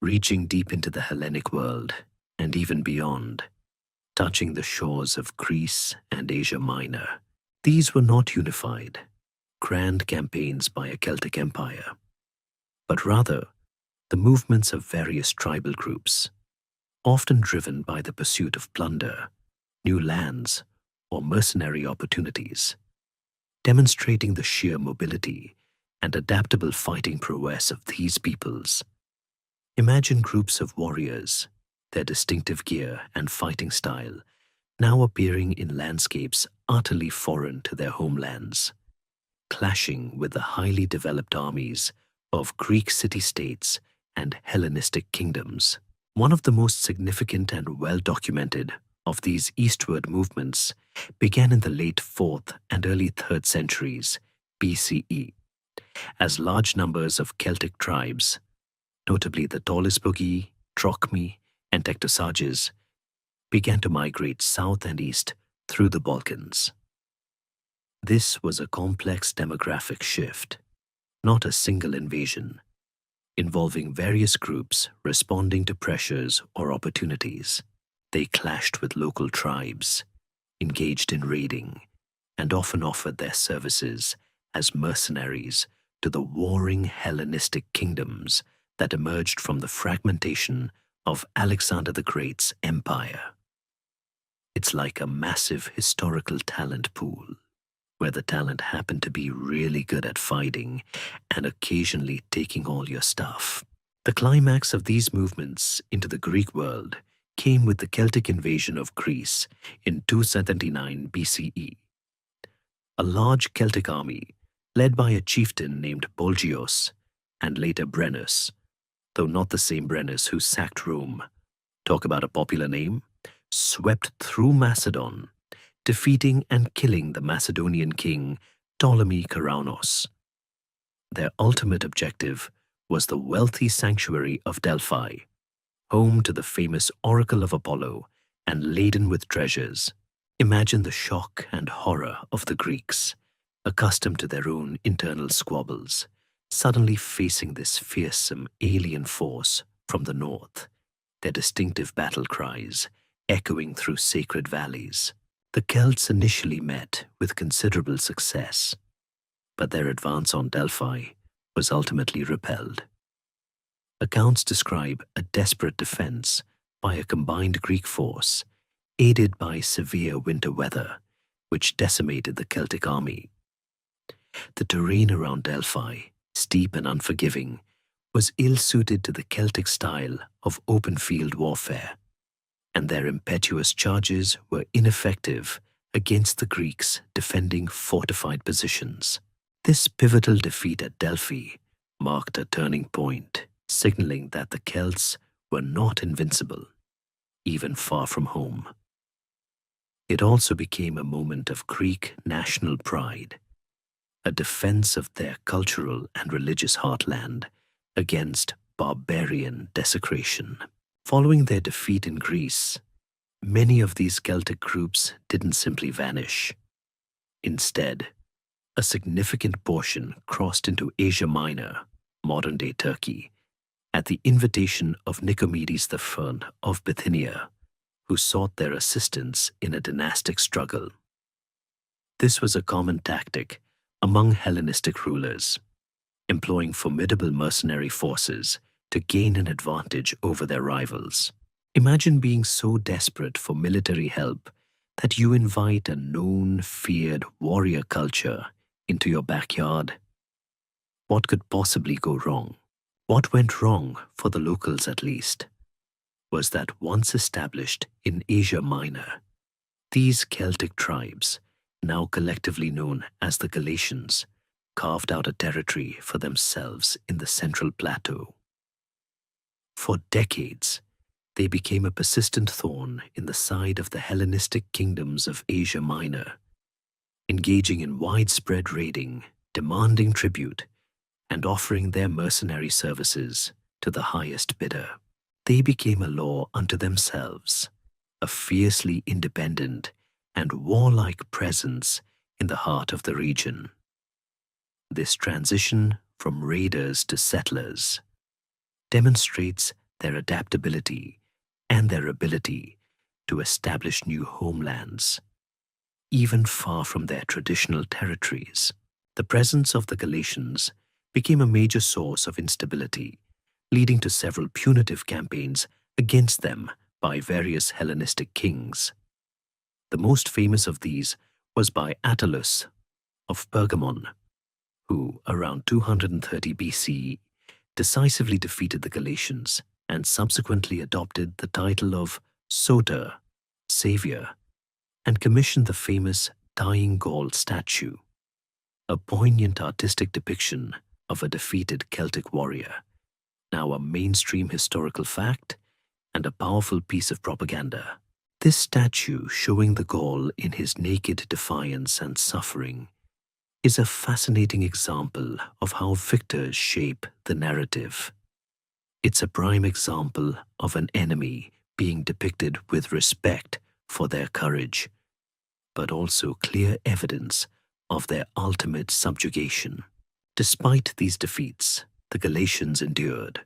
reaching deep into the Hellenic world and even beyond, touching the shores of Greece and Asia Minor. These were not unified, grand campaigns by a Celtic empire, but rather the movements of various tribal groups, often driven by the pursuit of plunder, new lands, or mercenary opportunities, demonstrating the sheer mobility and adaptable fighting prowess of these peoples. Imagine groups of warriors, their distinctive gear and fighting style, now appearing in landscapes utterly foreign to their homelands, clashing with the highly developed armies of Greek city-states and Hellenistic kingdoms. One of the most significant and well-documented of these eastward movements began in the late 4th and early 3rd centuries BCE, as large numbers of Celtic tribes, notably the Taulisbogi, Trochmi, and Tectosages, began to migrate south and east through the Balkans. This was a complex demographic shift, not a single invasion, involving various groups responding to pressures or opportunities. They clashed with local tribes, engaged in raiding, and often offered their services as mercenaries to the warring Hellenistic kingdoms that emerged from the fragmentation of Alexander the Great's empire. It's like a massive historical talent pool, where the talent happened to be really good at fighting and occasionally taking all your stuff. The climax of these movements into the Greek world came with the Celtic invasion of Greece in 279 BCE. A large Celtic army, led by a chieftain named Bolgios and later Brennus, though not the same Brennus who sacked Rome, talk about a popular name, swept through Macedon, defeating and killing the Macedonian king Ptolemy Karanos. Their ultimate objective was the wealthy sanctuary of Delphi, home to the famous Oracle of Apollo and laden with treasures. Imagine the shock and horror of the Greeks, accustomed to their own internal squabbles, suddenly facing this fearsome alien force from the north, their distinctive battle cries echoing through sacred valleys. The Celts initially met with considerable success, but their advance on Delphi was ultimately repelled. Accounts describe a desperate defense by a combined Greek force, aided by severe winter weather, which decimated the Celtic army. The terrain around Delphi, steep and unforgiving, was ill-suited to the Celtic style of open-field warfare, and their impetuous charges were ineffective against the Greeks defending fortified positions. This pivotal defeat at Delphi marked a turning point, signaling that the Celts were not invincible, even far from home. It also became a moment of Greek national pride, a defense of their cultural and religious heartland against barbarian desecration. Following their defeat in Greece, many of these Celtic groups didn't simply vanish. Instead, a significant portion crossed into Asia Minor, modern-day Turkey, at the invitation of Nicomedes I of Bithynia, who sought their assistance in a dynastic struggle. This was a common tactic among Hellenistic rulers, employing formidable mercenary forces to gain an advantage over their rivals. Imagine being so desperate for military help that you invite a known, feared warrior culture into your backyard. What could possibly go wrong? What went wrong, for the locals at least, was that once established in Asia Minor, these Celtic tribes, now collectively known as the Galatians, carved out a territory for themselves in the Central Plateau. For decades, they became a persistent thorn in the side of the Hellenistic kingdoms of Asia Minor, engaging in widespread raiding, demanding tribute, and offering their mercenary services to the highest bidder. They became a law unto themselves, a fiercely independent and warlike presence in the heart of the region. This transition from raiders to settlers demonstrates their adaptability and their ability to establish new homelands, even far from their traditional territories. The presence of the Galatians became a major source of instability, leading to several punitive campaigns against them by various Hellenistic kings. The most famous of these was by Attalus of Pergamon, who, around 230 BC, decisively defeated the Galatians and subsequently adopted the title of Soter, Savior, and commissioned the famous Dying Gaul statue, a poignant artistic depiction of a defeated Celtic warrior, now a mainstream historical fact and a powerful piece of propaganda. This statue, showing the Gaul in his naked defiance and suffering, is a fascinating example of how victors shape the narrative. It's a prime example of an enemy being depicted with respect for their courage, but also clear evidence of their ultimate subjugation. Despite these defeats, the Galatians endured.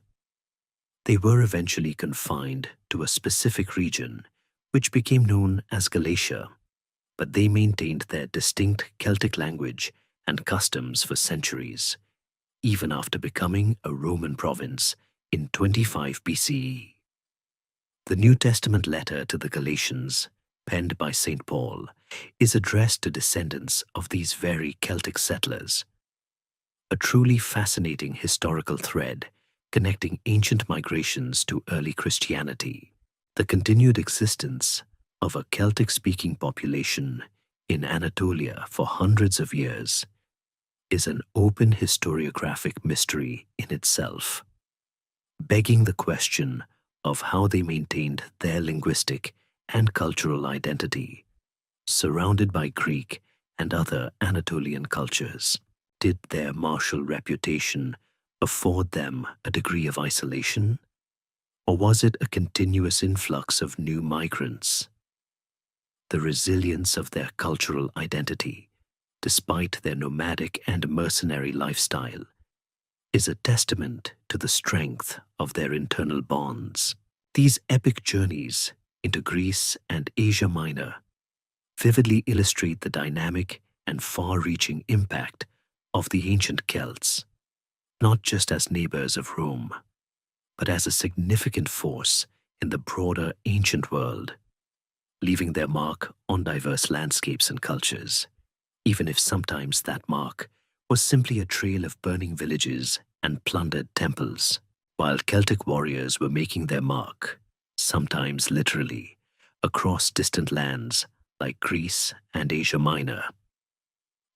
They were eventually confined to a specific region, which became known as Galatia, but they maintained their distinct Celtic language and customs for centuries, even after becoming a Roman province in 25 BCE. The New Testament letter to the Galatians penned by St. Paul, is addressed to descendants of these very Celtic settlers, a truly fascinating historical thread connecting ancient migrations to early Christianity. The continued existence of a Celtic-speaking population in Anatolia for hundreds of years is an open historiographic mystery in itself, begging the question of how they maintained their linguistic and cultural identity, surrounded by Greek and other Anatolian cultures. Did their martial reputation afford them a degree of isolation, or was it a continuous influx of new migrants? The resilience of their cultural identity, despite their nomadic and mercenary lifestyle, is a testament to the strength of their internal bonds. These epic journeys into Greece and Asia Minor vividly illustrate the dynamic and far-reaching impact of the ancient Celts, not just as neighbors of Rome, but as a significant force in the broader ancient world, leaving their mark on diverse landscapes and cultures, even if sometimes that mark was simply a trail of burning villages and plundered temples, while Celtic warriors were making their mark, sometimes literally, across distant lands like Greece and Asia Minor.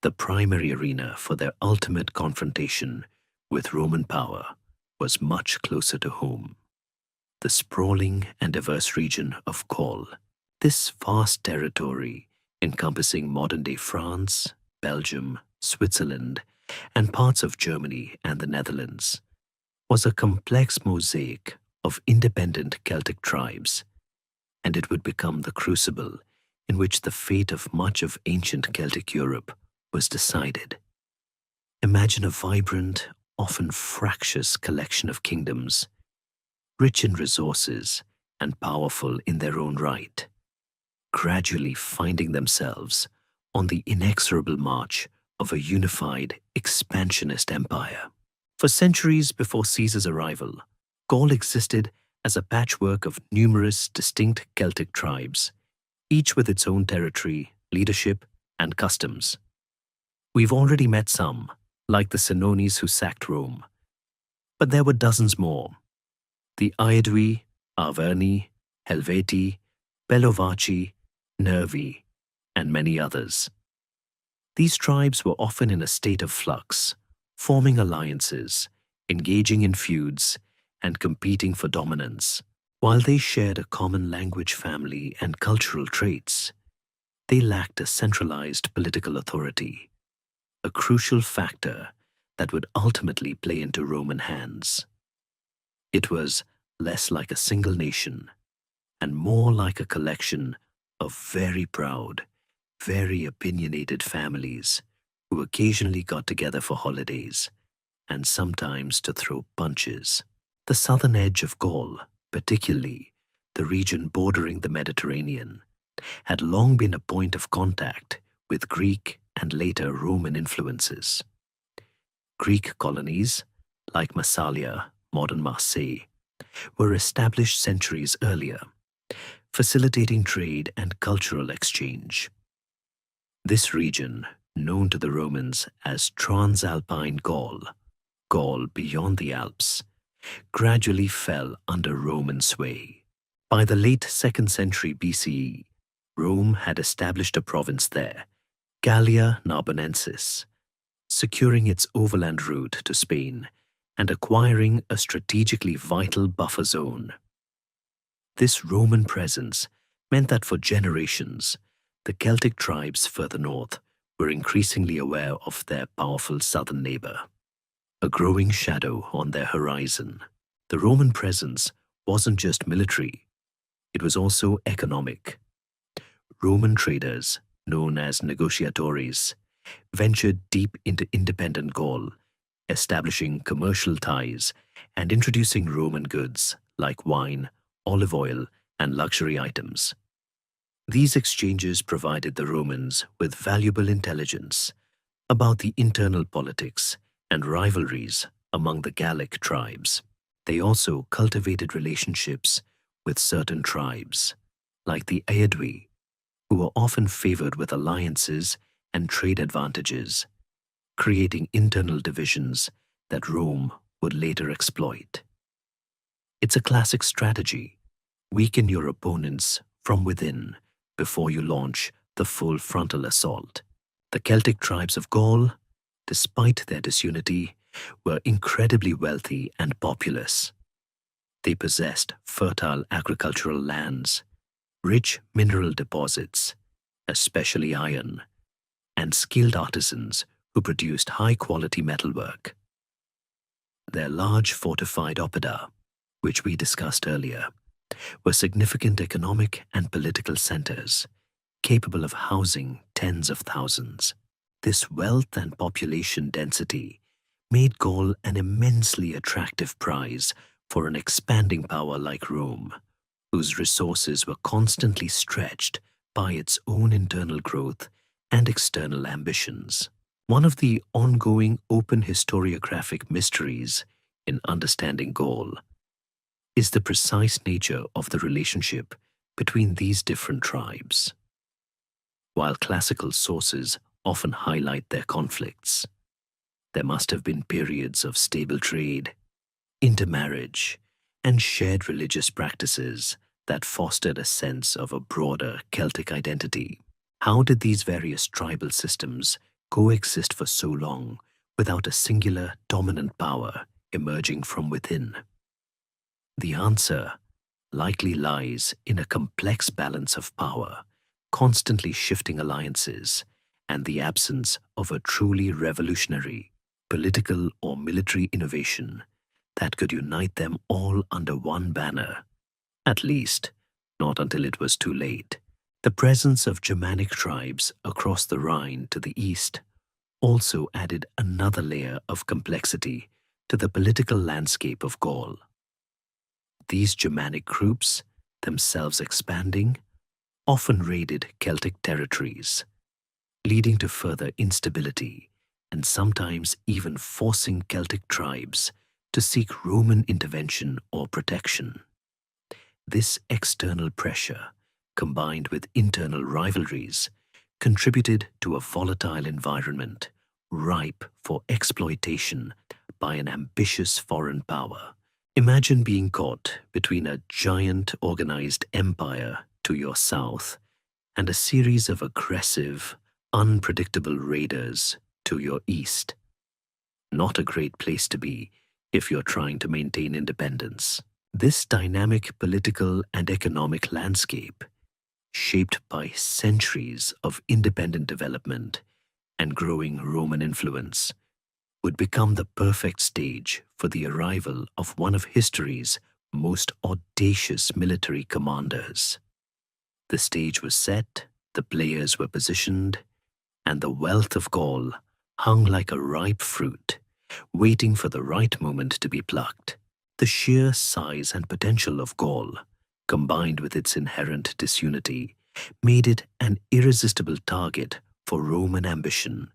The primary arena for their ultimate confrontation with Roman power was much closer to home, the sprawling and diverse region of Gaul. This vast territory, encompassing modern-day France, Belgium, Switzerland, and parts of Germany and the Netherlands, was a complex mosaic of independent Celtic tribes, and it would become the crucible in which the fate of much of ancient Celtic Europe was decided. Imagine a vibrant, often fractious collection of kingdoms, rich in resources and powerful in their own right, gradually finding themselves on the inexorable march of a unified, expansionist empire. For centuries before Caesar's arrival, Gaul existed as a patchwork of numerous distinct Celtic tribes, each with its own territory, leadership, and customs. We've already met some, like the Senones who sacked Rome, but there were dozens more. The Aedui, Arverni, Helveti, Bellovaci, Nervi, and many others. These tribes were often in a state of flux, forming alliances, engaging in feuds, and competing for dominance. While they shared a common language family and cultural traits, they lacked a centralized political authority, a crucial factor that would ultimately play into Roman hands. It was less like a single nation and more like a collection of very proud, very opinionated families who occasionally got together for holidays and sometimes to throw punches. The southern edge of Gaul, particularly the region bordering the Mediterranean, had long been a point of contact with Greek and later Roman influences. Greek colonies, like Massalia, modern Marseille, were established centuries earlier, facilitating trade and cultural exchange. This region, known to the Romans as Transalpine Gaul, Gaul beyond the Alps, gradually fell under Roman sway. By the late 2nd century BCE, Rome had established a province there, Gallia Narbonensis, securing its overland route to Spain and acquiring a strategically vital buffer zone. This Roman presence meant that for generations, the Celtic tribes further north were increasingly aware of their powerful southern neighbor, a growing shadow on their horizon. The Roman presence wasn't just military, it was also economic. Roman traders, known as negotiatores, ventured deep into independent Gaul, establishing commercial ties and introducing Roman goods like wine, olive oil, and luxury items. These exchanges provided the Romans with valuable intelligence about the internal politics and rivalries among the Gallic tribes. They also cultivated relationships with certain tribes, like the Aedui, who were often favored with alliances and trade advantages, creating internal divisions that Rome would later exploit. It's a classic strategy. Weaken your opponents from within before you launch the full frontal assault. The Celtic tribes of Gaul, despite their disunity, were incredibly wealthy and populous. They possessed fertile agricultural lands, rich mineral deposits, especially iron, and skilled artisans who produced high-quality metalwork. Their large fortified oppida, which we discussed earlier, were significant economic and political centers, capable of housing tens of thousands. This wealth and population density made Gaul an immensely attractive prize for an expanding power like Rome, whose resources were constantly stretched by its own internal growth and external ambitions. One of the ongoing open historiographic mysteries in understanding Gaul is the precise nature of the relationship between these different tribes. While classical sources often highlight their conflicts, there must have been periods of stable trade, intermarriage, and shared religious practices that fostered a sense of a broader Celtic identity. How did these various tribal systems coexist for so long without a singular dominant power emerging from within? The answer likely lies in a complex balance of power, constantly shifting alliances, and the absence of a truly revolutionary political or military innovation that could unite them all under one banner. At least, not until it was too late. The presence of Germanic tribes across the Rhine to the east also added another layer of complexity to the political landscape of Gaul. These Germanic groups, themselves expanding, often raided Celtic territories, leading to further instability and sometimes even forcing Celtic tribes to seek Roman intervention or protection. This external pressure, combined with internal rivalries, contributed to a volatile environment ripe for exploitation by an ambitious foreign power. Imagine being caught between a giant organized empire to your south and a series of aggressive, unpredictable raiders to your east. Not a great place to be if you're trying to maintain independence. This dynamic political and economic landscape, shaped by centuries of independent development and growing Roman influence, would become the perfect stage for the arrival of one of history's most audacious military commanders. The stage was set, the players were positioned, and the wealth of Gaul hung like a ripe fruit, waiting for the right moment to be plucked. The sheer size and potential of Gaul, combined with its inherent disunity, made it an irresistible target for Roman ambition,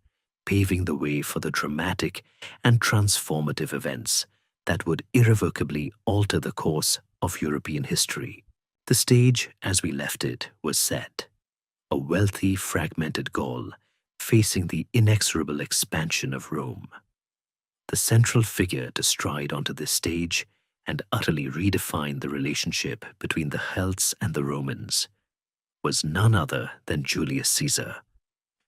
paving the way for the dramatic and transformative events that would irrevocably alter the course of European history. The stage, as we left it, was set. A wealthy, fragmented Gaul facing the inexorable expansion of Rome. The central figure to stride onto this stage and utterly redefine the relationship between the Celts and the Romans was none other than Julius Caesar,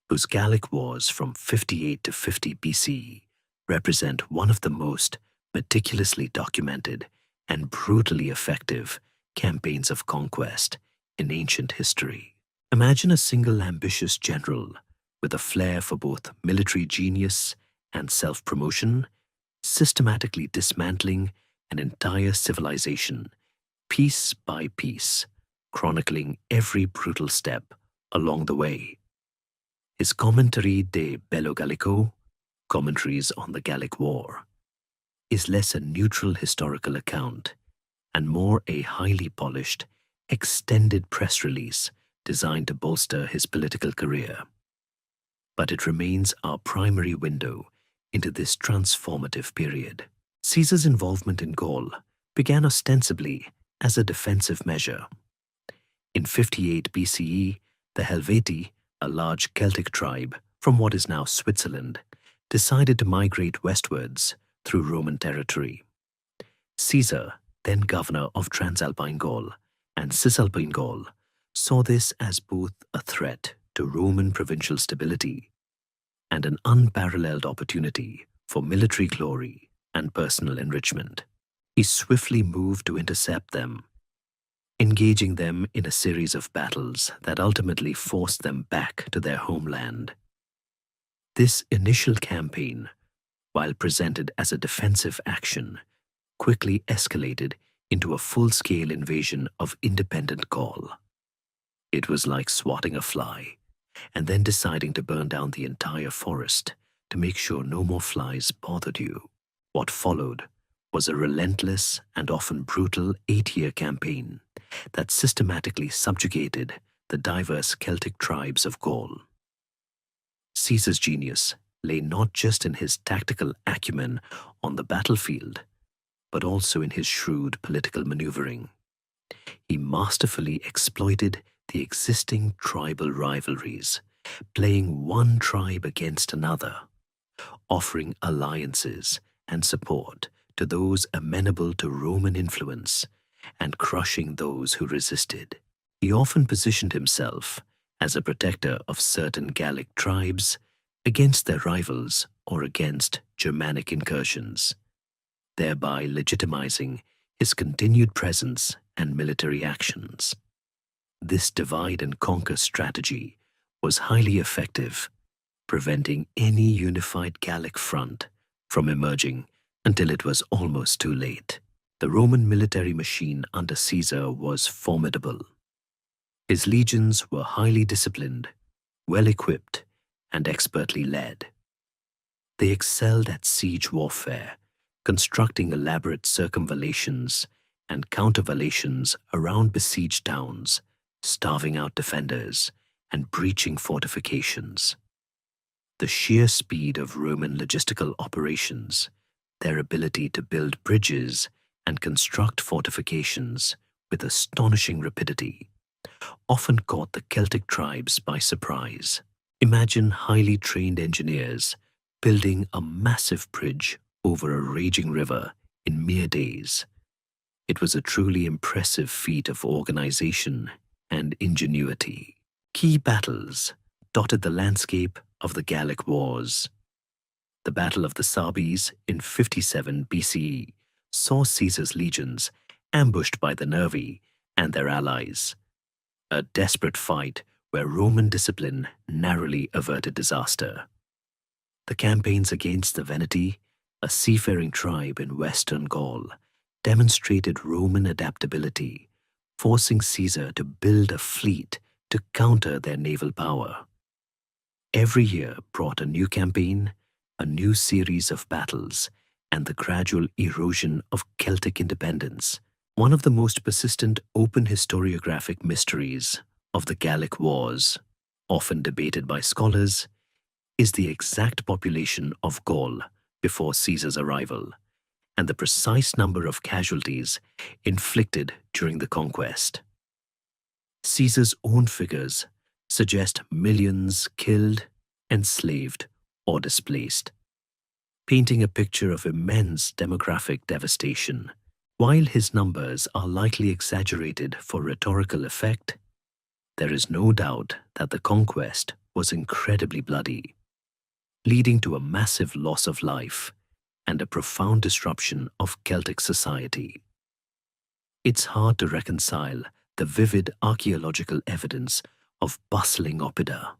whose Gallic wars from 58 to 50 BCE represent one of the most meticulously documented and brutally effective campaigns of conquest in ancient history. Imagine a single ambitious general with a flair for both military genius and self-promotion, systematically dismantling an entire civilization, piece by piece, chronicling every brutal step along the way. His Commentary de Bello Gallico, Commentaries on the Gallic War, is less a neutral historical account and more a highly polished, extended press release designed to bolster his political career. But it remains our primary window into this transformative period. Caesar's involvement in Gaul began ostensibly as a defensive measure. In 58 BCE, The Helvetii, a large Celtic tribe from what is now Switzerland, decided to migrate westwards through Roman territory. Caesar, then governor of Transalpine Gaul and Cisalpine Gaul, saw this as both a threat to Roman provincial stability and an unparalleled opportunity for military glory and personal enrichment. He swiftly moved to intercept them, engaging them in a series of battles that ultimately forced them back to their homeland. This initial campaign, while presented as a defensive action, quickly escalated into a full-scale invasion of independent Gaul. It was like swatting a fly and then deciding to burn down the entire forest to make sure no more flies bothered you. What followed was a relentless and often brutal 8-year campaign that systematically subjugated the diverse Celtic tribes of Gaul. Caesar's genius lay not just in his tactical acumen on the battlefield, but also in his shrewd political maneuvering. He masterfully exploited the existing tribal rivalries, playing one tribe against another, offering alliances and support to those amenable to Roman influence, and crushing those who resisted. He often positioned himself as a protector of certain Gallic tribes against their rivals or against Germanic incursions, thereby legitimizing his continued presence and military actions. This divide-and-conquer strategy was highly effective, preventing any unified Gallic front from emerging until it was almost too late. The Roman military machine under Caesar was formidable. His legions were highly disciplined, well-equipped, and expertly led. They excelled at siege warfare, constructing elaborate circumvallations and countervallations around besieged towns, starving out defenders, and breaching fortifications. The sheer speed of Roman logistical operations, their ability to build bridges and construct fortifications with astonishing rapidity, often caught the Celtic tribes by surprise. Imagine highly trained engineers building a massive bridge over a raging river in mere days. It was a truly impressive feat of organization and ingenuity. Key battles dotted the landscape of the Gallic Wars. The Battle of the Sabes in 57 BCE saw Caesar's legions ambushed by the Nervi and their allies. A desperate fight where Roman discipline narrowly averted disaster. The campaigns against the Veneti, a seafaring tribe in western Gaul, demonstrated Roman adaptability, forcing Caesar to build a fleet to counter their naval power. Every year brought a new campaign, a new series of battles, and the gradual erosion of Celtic independence. One of the most persistent open historiographic mysteries of the Gallic Wars, often debated by scholars, is the exact population of Gaul before Caesar's arrival, and the precise number of casualties inflicted during the conquest. Caesar's own figures suggest millions killed, enslaved, or displaced, painting a picture of immense demographic devastation. While his numbers are likely exaggerated for rhetorical effect, there is no doubt that the conquest was incredibly bloody, leading to a massive loss of life and a profound disruption of Celtic society. It's hard to reconcile the vivid archaeological evidence of bustling oppida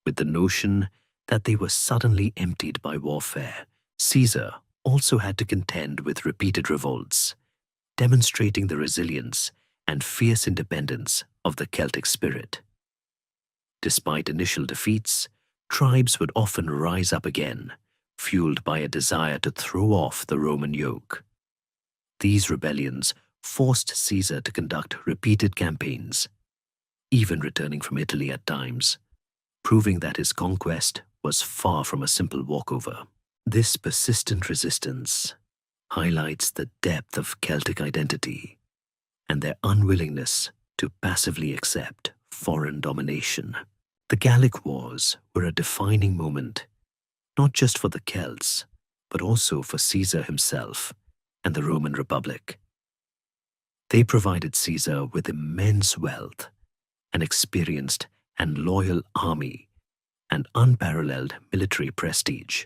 with the notion that they were suddenly emptied by warfare. Caesar also had to contend with repeated revolts, demonstrating the resilience and fierce independence of the Celtic spirit. Despite initial defeats, tribes would often rise up again, fueled by a desire to throw off the Roman yoke. These rebellions forced Caesar to conduct repeated campaigns, even returning from Italy at times, proving that his conquest was far from a simple walkover. This persistent resistance highlights the depth of Celtic identity and their unwillingness to passively accept foreign domination. The Gallic Wars were a defining moment, not just for the Celts, but also for Caesar himself and the Roman Republic. They provided Caesar with immense wealth, an experienced and loyal army, and unparalleled military prestige,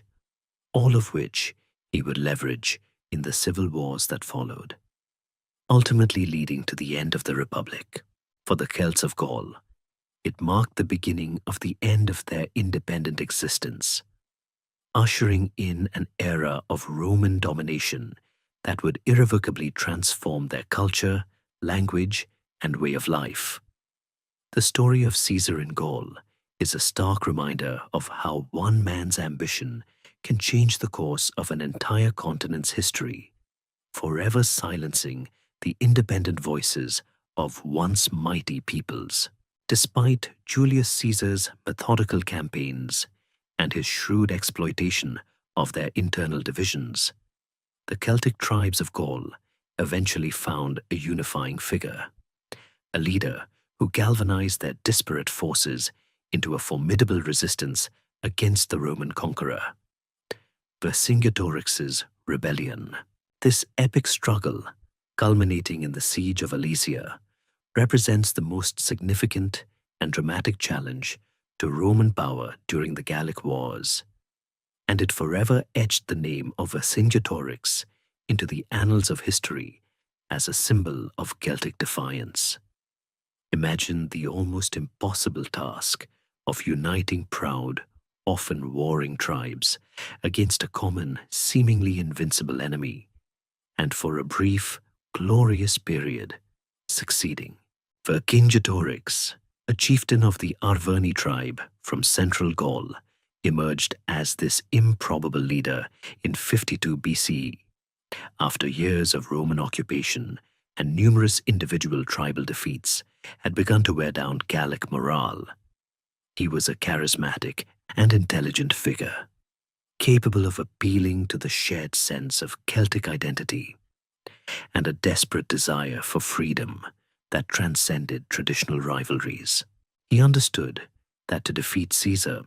all of which he would leverage in the civil wars that followed, ultimately leading to the end of the Republic. For the Celts of Gaul, it marked the beginning of the end of their independent existence, ushering in an era of Roman domination that would irrevocably transform their culture, language, and way of life. The story of Caesar in Gaul is a stark reminder of how one man's ambition can change the course of an entire continent's history, forever silencing the independent voices of once mighty peoples. Despite Julius Caesar's methodical campaigns and his shrewd exploitation of their internal divisions, the Celtic tribes of Gaul eventually found a unifying figure, a leader who galvanized their disparate forces into a formidable resistance against the Roman conqueror. Vercingetorix's rebellion. This epic struggle, culminating in the siege of Alesia, represents the most significant and dramatic challenge to Roman power during the Gallic Wars, and it forever etched the name of Vercingetorix into the annals of history as a symbol of Celtic defiance. Imagine the almost impossible task of uniting proud, often warring tribes against a common, seemingly invincible enemy, and for a brief, glorious period, succeeding. Vercingetorix, a chieftain of the Arverni tribe from central Gaul, emerged as this improbable leader in 52 BCE. After years of Roman occupation and numerous individual tribal defeats had begun to wear down Gallic morale, he was a charismatic and intelligent figure, capable of appealing to the shared sense of Celtic identity and a desperate desire for freedom that transcended traditional rivalries. He understood that to defeat Caesar,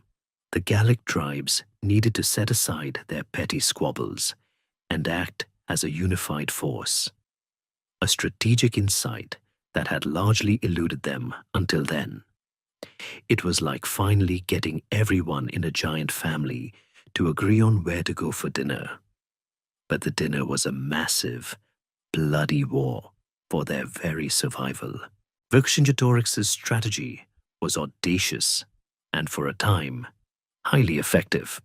the Gallic tribes needed to set aside their petty squabbles and act as a unified force, a strategic insight that had largely eluded them until then. It was like finally getting everyone in a giant family to agree on where to go for dinner. But the dinner was a massive, bloody war for their very survival. Vercingetorix's strategy was audacious and, for a time, highly effective.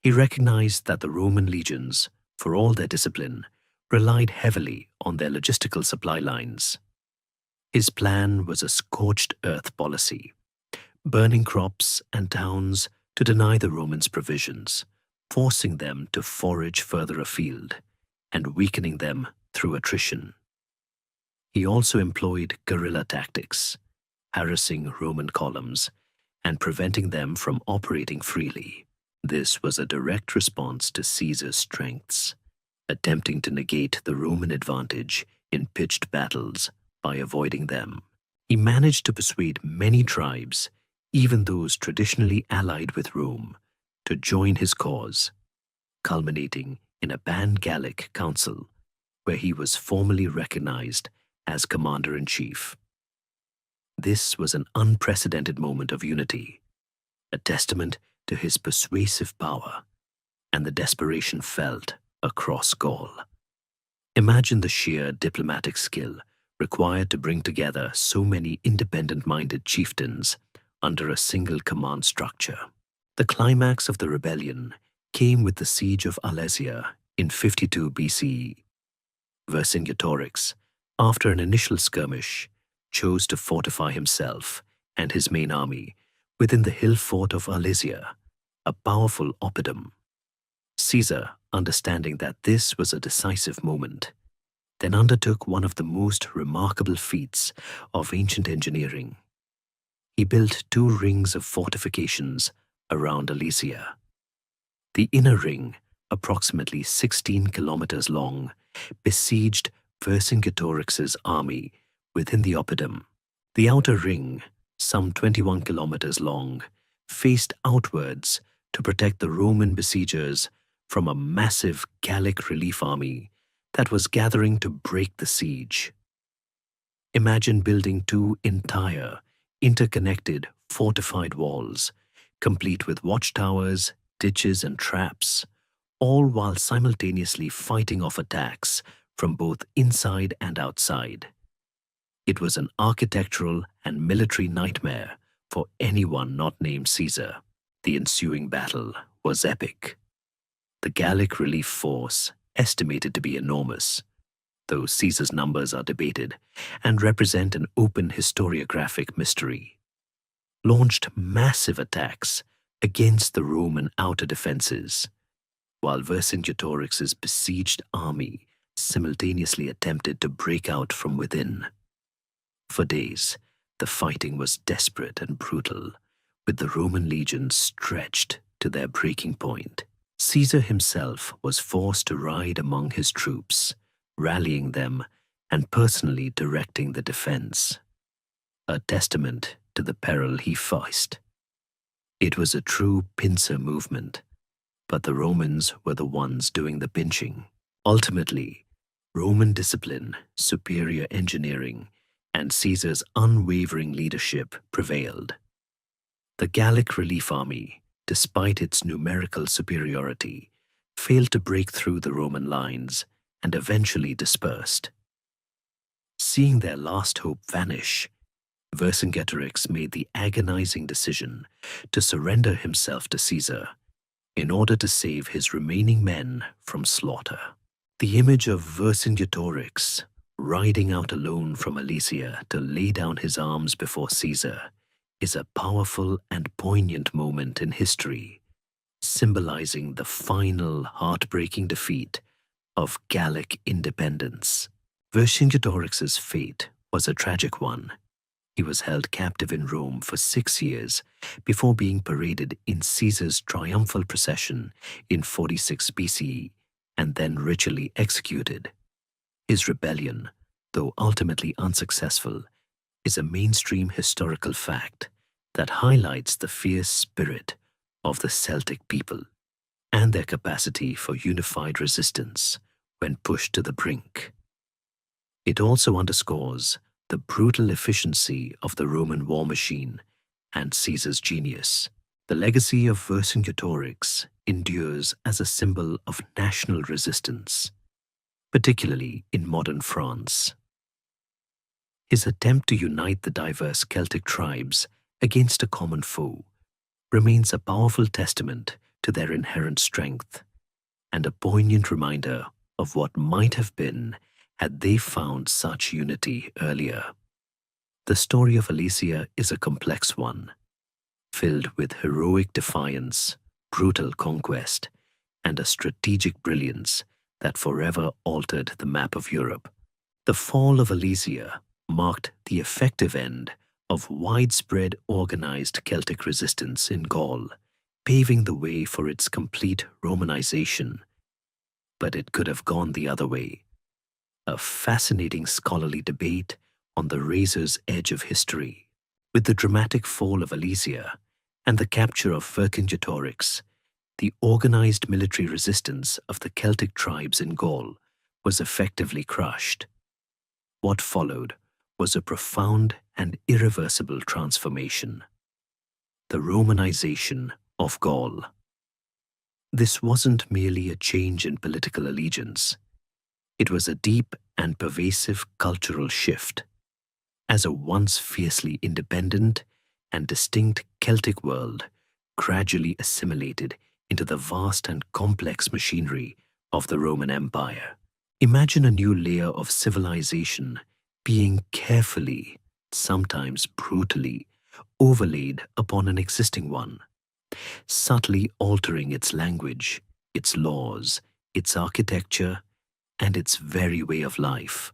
He recognized that the Roman legions, for all their discipline, relied heavily on their logistical supply lines. His plan was a scorched earth policy, burning crops and towns to deny the Romans provisions, forcing them to forage further afield and weakening them through attrition. He also employed guerrilla tactics, harassing Roman columns and preventing them from operating freely. This was a direct response to Caesar's strengths, attempting to negate the Roman advantage in pitched battles by avoiding them. He managed to persuade many tribes, even those traditionally allied with Rome, to join his cause, culminating in a pan-Gallic council where he was formally recognized as commander-in-chief. This was an unprecedented moment of unity, a testament to his persuasive power and the desperation felt across Gaul. Imagine the sheer diplomatic skill required to bring together so many independent-minded chieftains under a single command structure. The climax of the rebellion came with the siege of Alesia in 52 BCE. Vercingetorix, after an initial skirmish, chose to fortify himself and his main army within the hill fort of Alesia, a powerful oppidum. Caesar, understanding that this was a decisive moment, then undertook one of the most remarkable feats of ancient engineering. He built 2 rings of fortifications around Alesia. The inner ring, approximately 16 kilometers long, besieged Vercingetorix's army within the oppidum, The outer ring, some 21 kilometers long, faced outwards to protect the Roman besiegers from a massive Gallic relief army that was gathering to break the siege. Imagine building two entire, interconnected, fortified walls, complete with watchtowers, ditches, and traps, all while simultaneously fighting off attacks from both inside and outside. It was an architectural and military nightmare for anyone not named Caesar. The ensuing battle was epic. The Gallic relief force, estimated to be enormous, though Caesar's numbers are debated and represent an open historiographic mystery, launched massive attacks against the Roman outer defenses, while Vercingetorix's besieged army simultaneously attempted to break out from within. For days, the fighting was desperate and brutal, with the Roman legions stretched to their breaking point. Caesar himself was forced to ride among his troops, rallying them and personally directing the defense, a testament to the peril he faced. It was a true pincer movement, but the Romans were the ones doing the pinching. Ultimately, Roman discipline, superior engineering, and Caesar's unwavering leadership prevailed. The Gallic relief army, despite its numerical superiority, failed to break through the Roman lines and eventually dispersed. Seeing their last hope vanish, Vercingetorix made the agonizing decision to surrender himself to Caesar in order to save his remaining men from slaughter. The image of Vercingetorix riding out alone from Alesia to lay down his arms before Caesar is a powerful and poignant moment in history, symbolizing the final heartbreaking defeat of Gallic independence. Vercingetorix's fate was a tragic one. He was held captive in Rome for 6 years before being paraded in Caesar's triumphal procession in 46 BCE and then ritually executed. His rebellion, though ultimately unsuccessful, is a mainstream historical fact that highlights the fierce spirit of the Celtic people and their capacity for unified resistance when pushed to the brink. It also underscores the brutal efficiency of the Roman war machine and Caesar's genius. The legacy of Vercingetorix endures as a symbol of national resistance, particularly in modern France. His attempt to unite the diverse Celtic tribes against a common foe remains a powerful testament to their inherent strength and a poignant reminder of what might have been had they found such unity earlier. The story of Alesia is a complex one, filled with heroic defiance, brutal conquest, and a strategic brilliance that forever altered the map of Europe. The fall of Alesia marked the effective end of widespread organized Celtic resistance in Gaul, paving the way for its complete Romanization. But it could have gone the other way. A fascinating scholarly debate on the razor's edge of history. With the dramatic fall of Alesia and the capture of Vercingetorix, the organized military resistance of the Celtic tribes in Gaul was effectively crushed. What followed was a profound and irreversible transformation: the Romanization of Gaul. This wasn't merely a change in political allegiance. It was a deep and pervasive cultural shift, as a once fiercely independent and distinct Celtic world gradually assimilated into the vast and complex machinery of the Roman Empire. Imagine a new layer of civilization being carefully, sometimes brutally, overlaid upon an existing one, subtly altering its language, its laws, its architecture, and its very way of life.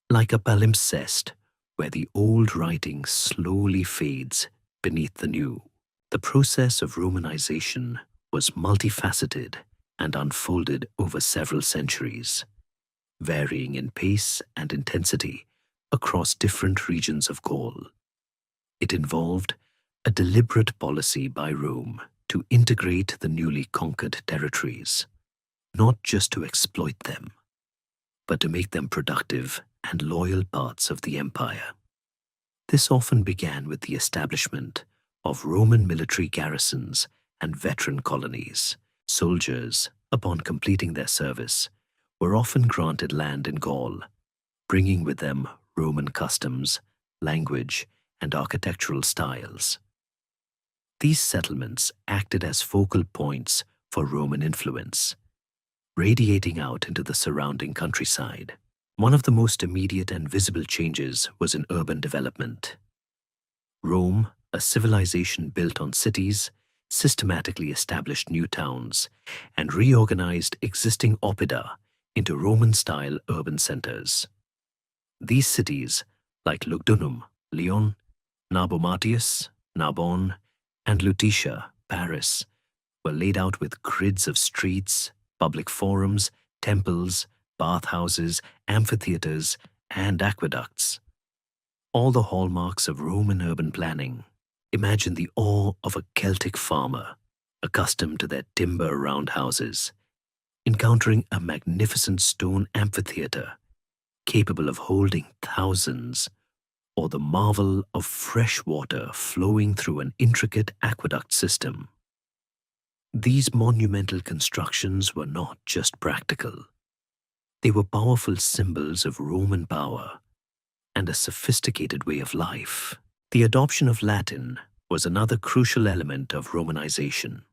Like a palimpsest where the old writing slowly fades beneath the new. The process of Romanization was multifaceted and unfolded over several centuries, varying in pace and intensity across different regions of Gaul. It involved a deliberate policy by Rome to integrate the newly conquered territories, not just to exploit them, but to make them productive and loyal parts of the empire. This often began with the establishment of Roman military garrisons and veteran colonies. Soldiers, upon completing their service, were often granted land in Gaul, bringing with them Roman customs, language, and architectural styles. These settlements acted as focal points for Roman influence, radiating out into the surrounding countryside. One of the most immediate and visible changes was in urban development. Rome, a civilization built on cities, systematically established new towns and reorganized existing oppida into Roman-style urban centers. These cities, like Lugdunum, Lyon, Narbomatius, Narbonne, and Lutetia, Paris, were laid out with grids of streets, public forums, temples, bathhouses, amphitheaters, and aqueducts. All the hallmarks of Roman urban planning. Imagine the awe of a Celtic farmer, accustomed to their timber roundhouses, encountering a magnificent stone amphitheater capable of holding thousands, or the marvel of fresh water flowing through an intricate aqueduct system. These monumental constructions were not just practical. They were powerful symbols of Roman power and a sophisticated way of life. The adoption of Latin was another crucial element of Romanization.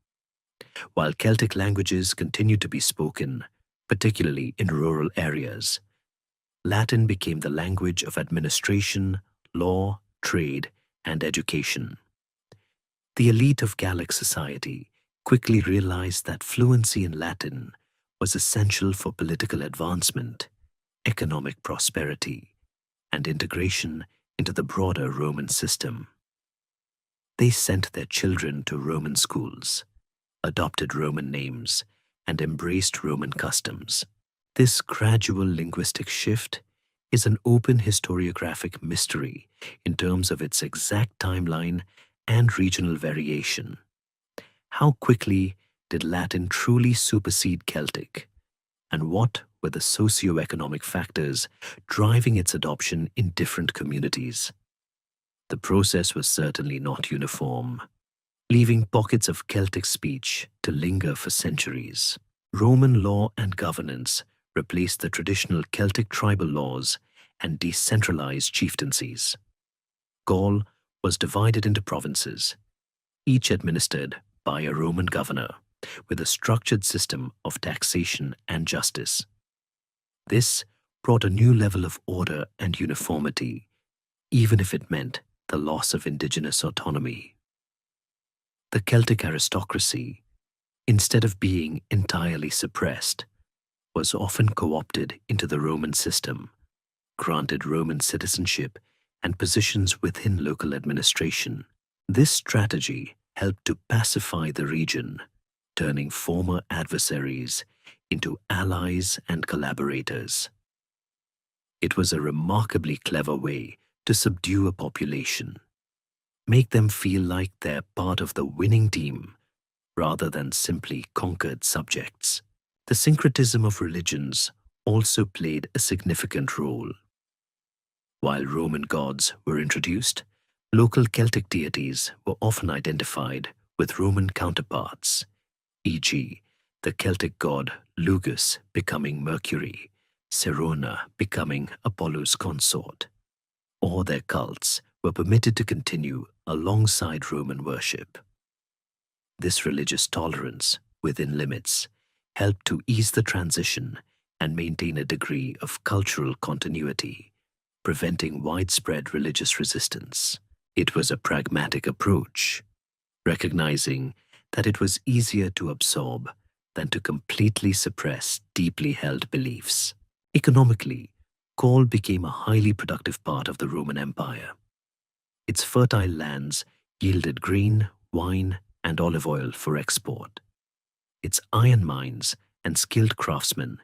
While Celtic languages continued to be spoken, particularly in rural areas, Latin became the language of administration, law, trade, and education. The elite of Gallic society quickly realized that fluency in Latin was essential for political advancement, economic prosperity, and integration into the broader Roman system. They sent their children to Roman schools, adopted Roman names, and embraced Roman customs. This gradual linguistic shift is an open historiographic mystery in terms of its exact timeline and regional variation. How quickly did Latin truly supersede Celtic, and what were the socio-economic factors driving its adoption in different communities? The process was certainly not uniform, leaving pockets of Celtic speech to linger for centuries. Roman law and governance replaced the traditional Celtic tribal laws and decentralized chieftaincies. Gaul was divided into provinces, each administered by a Roman governor, with a structured system of taxation and justice. This brought a new level of order and uniformity, even if it meant the loss of indigenous autonomy. The Celtic aristocracy, instead of being entirely suppressed, was often co-opted into the Roman system, granted Roman citizenship and positions within local administration. This strategy helped to pacify the region, turning former adversaries into allies and collaborators. It was a remarkably clever way to subdue a population, make them feel like they're part of the winning team rather than simply conquered subjects. The syncretism of religions also played a significant role. While Roman gods were introduced, local Celtic deities were often identified with Roman counterparts, e.g., the Celtic god Lugus becoming Mercury, Serona becoming Apollo's consort, or their cults were permitted to continue alongside Roman worship. This religious tolerance, within limits, helped to ease the transition and maintain a degree of cultural continuity, preventing widespread religious resistance. It was a pragmatic approach, recognizing that it was easier to absorb than to completely suppress deeply held beliefs. Economically, Gaul became a highly productive part of the Roman Empire. Its fertile lands yielded grain, wine, and olive oil for export. Its iron mines and skilled craftsmen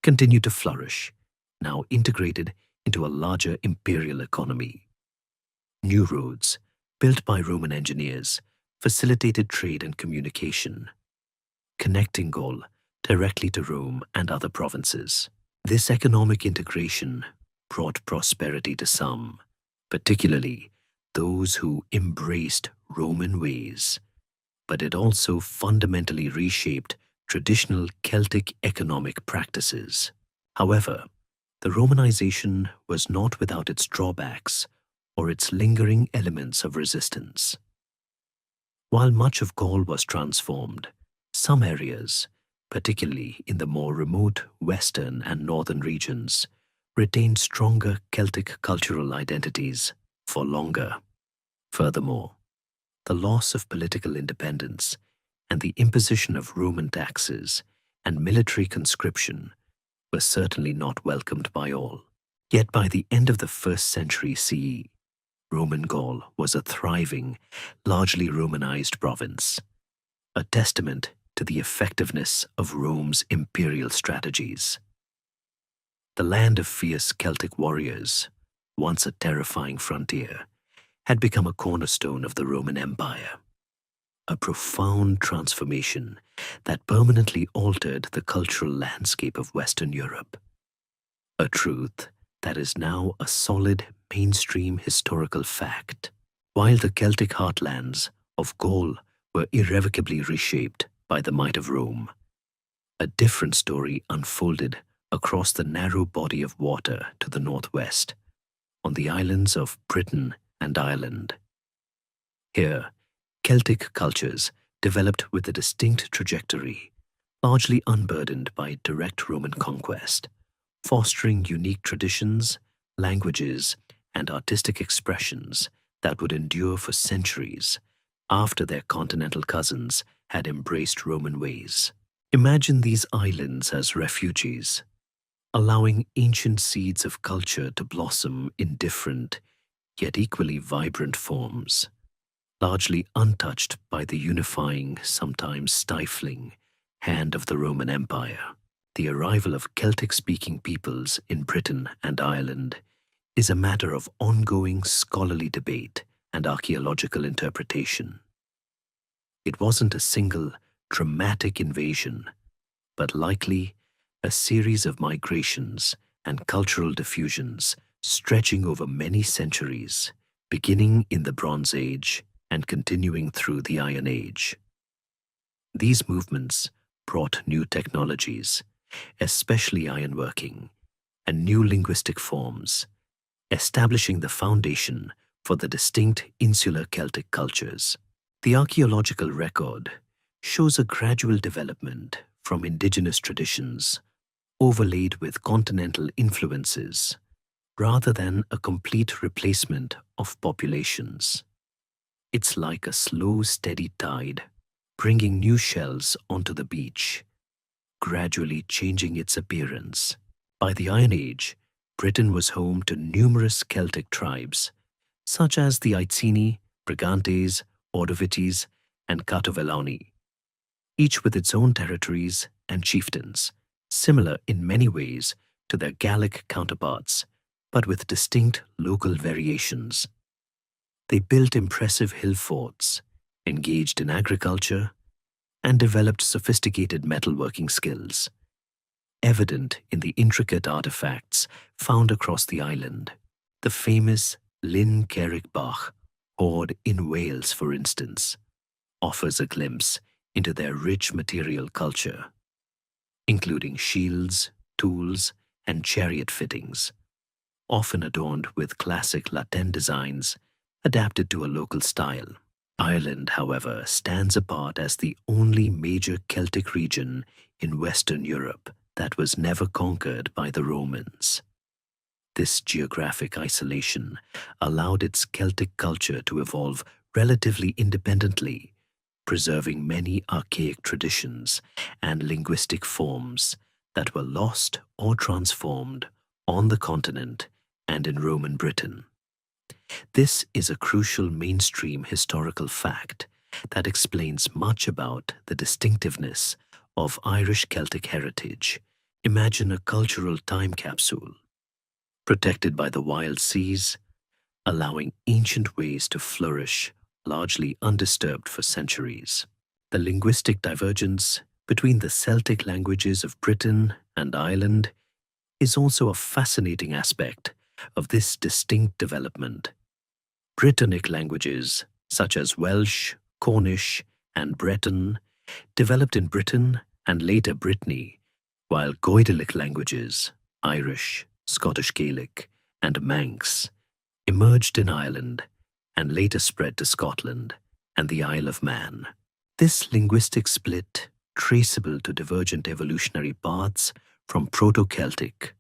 continued to flourish, now integrated into a larger imperial economy. New roads, built by Roman engineers, facilitated trade and communication, connecting Gaul directly to Rome and other provinces. This economic integration brought prosperity to some, particularly those who embraced Roman ways, but it also fundamentally reshaped traditional Celtic economic practices. However, the Romanization was not without its drawbacks or its lingering elements of resistance. While much of Gaul was transformed, some areas, particularly in the more remote western and northern regions, retained stronger Celtic cultural identities for longer. Furthermore, the loss of political independence and the imposition of Roman taxes and military conscription were certainly not welcomed by all. Yet by the end of the 1st century CE, Roman Gaul was a thriving, largely Romanized province, a testament to the effectiveness of Rome's imperial strategies. The land of fierce Celtic warriors, once a terrifying frontier, had become a cornerstone of the Roman Empire, a profound transformation that permanently altered the cultural landscape of Western Europe, a truth that is now a solid mainstream historical fact. While the Celtic heartlands of Gaul were irrevocably reshaped by the might of Rome, a different story unfolded across the narrow body of water to the northwest, on the islands of Britain and Ireland. Here, Celtic cultures developed with a distinct trajectory, largely unburdened by direct Roman conquest, fostering unique traditions, languages, and artistic expressions that would endure for centuries after their continental cousins had embraced Roman ways. Imagine these islands as refugees, allowing ancient seeds of culture to blossom in different, yet equally vibrant forms, largely untouched by the unifying, sometimes stifling, hand of the Roman Empire. The arrival of Celtic-speaking peoples in Britain and Ireland is a matter of ongoing scholarly debate and archaeological interpretation. It wasn't a single, dramatic invasion, but likely a series of migrations and cultural diffusions stretching over many centuries, beginning in the Bronze Age and continuing through the Iron Age. These movements brought new technologies, especially ironworking, and new linguistic forms, establishing the foundation for the distinct insular Celtic cultures. The archaeological record shows a gradual development from indigenous traditions overlaid with continental influences, rather than a complete replacement of populations. It's like a slow, steady tide, bringing new shells onto the beach, gradually changing its appearance. By the Iron Age, Britain was home to numerous Celtic tribes, such as the Iceni, Brigantes, Ordovites, and Catovellani, each with its own territories and chieftains, similar in many ways to their Gallic counterparts, but with distinct local variations. They built impressive hill forts, engaged in agriculture, and developed sophisticated metalworking skills, evident in the intricate artifacts found across the island. The famous Llyn Cerrig Bach hoard in Wales, for instance, offers a glimpse into their rich material culture, including shields, tools, and chariot fittings, often adorned with classic Latin designs adapted to a local style. Ireland, however, stands apart as the only major Celtic region in Western Europe that was never conquered by the Romans. This geographic isolation allowed its Celtic culture to evolve relatively independently, preserving many archaic traditions and linguistic forms that were lost or transformed on the continent and in Roman Britain. This is a crucial mainstream historical fact that explains much about the distinctiveness of Irish Celtic heritage. Imagine a cultural time capsule, protected by the wild seas, allowing ancient ways to flourish, largely undisturbed for centuries. The linguistic divergence between the Celtic languages of Britain and Ireland is also a fascinating aspect of this distinct development. Brittonic languages, such as Welsh, Cornish, and Breton, developed in Britain and later Brittany, while Goidelic languages, Irish, Scottish Gaelic, and Manx, emerged in Ireland and later spread to Scotland and the Isle of Man. This linguistic split, traceable to divergent evolutionary paths from Proto-Celtic,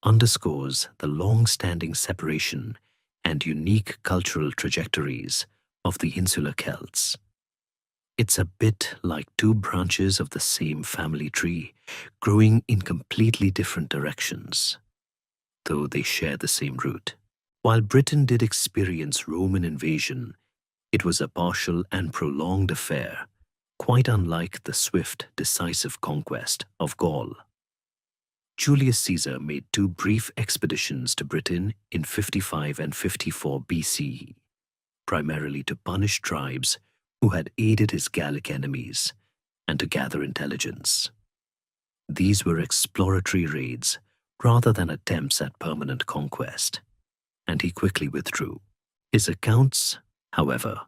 underscores the long-standing separation and unique cultural trajectories of the insular Celts. It's a bit like two branches of the same family tree growing in completely different directions, though they share the same root. While Britain did experience Roman invasion, it was a partial and prolonged affair, quite unlike the swift, decisive conquest of Gaul. Julius Caesar made two brief expeditions to Britain in 55 and 54 BCE, primarily to punish tribes who had aided his Gallic enemies and to gather intelligence. These were exploratory raids rather than attempts at permanent conquest, and he quickly withdrew. His accounts, however,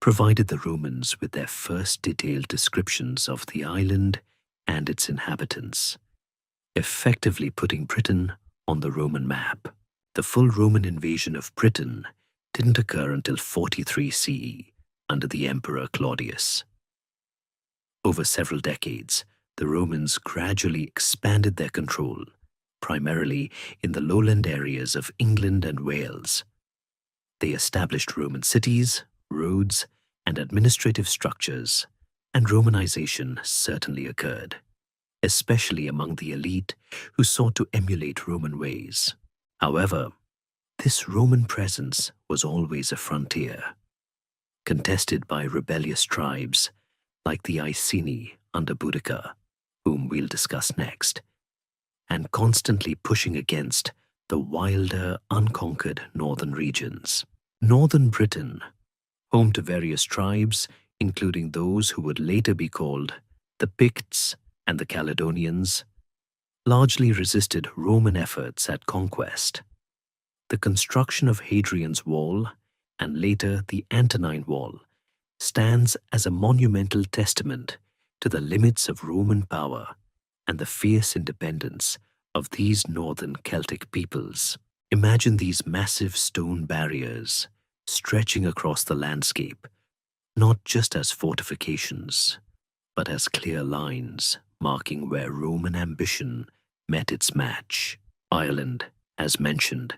provided the Romans with their first detailed descriptions of the island and its inhabitants, effectively putting Britain on the Roman map. The full Roman invasion of Britain didn't occur until 43 CE under the Emperor Claudius. Over several decades, the Romans gradually expanded their control, primarily in the lowland areas of England and Wales. They established Roman cities, roads, and administrative structures, and Romanization certainly occurred, especially among the elite who sought to emulate Roman ways. However, this Roman presence was always a frontier, contested by rebellious tribes like the Iceni under Boudicca, whom we'll discuss next, and constantly pushing against the wilder, unconquered northern regions. Northern Britain, home to various tribes, including those who would later be called the Picts and the Caledonians, largely resisted Roman efforts at conquest. The construction of Hadrian's Wall and later the Antonine Wall stands as a monumental testament to the limits of Roman power and the fierce independence of these northern Celtic peoples. Imagine these massive stone barriers stretching across the landscape, not just as fortifications, but as clear lines marking where Roman ambition met its match. Ireland, as mentioned,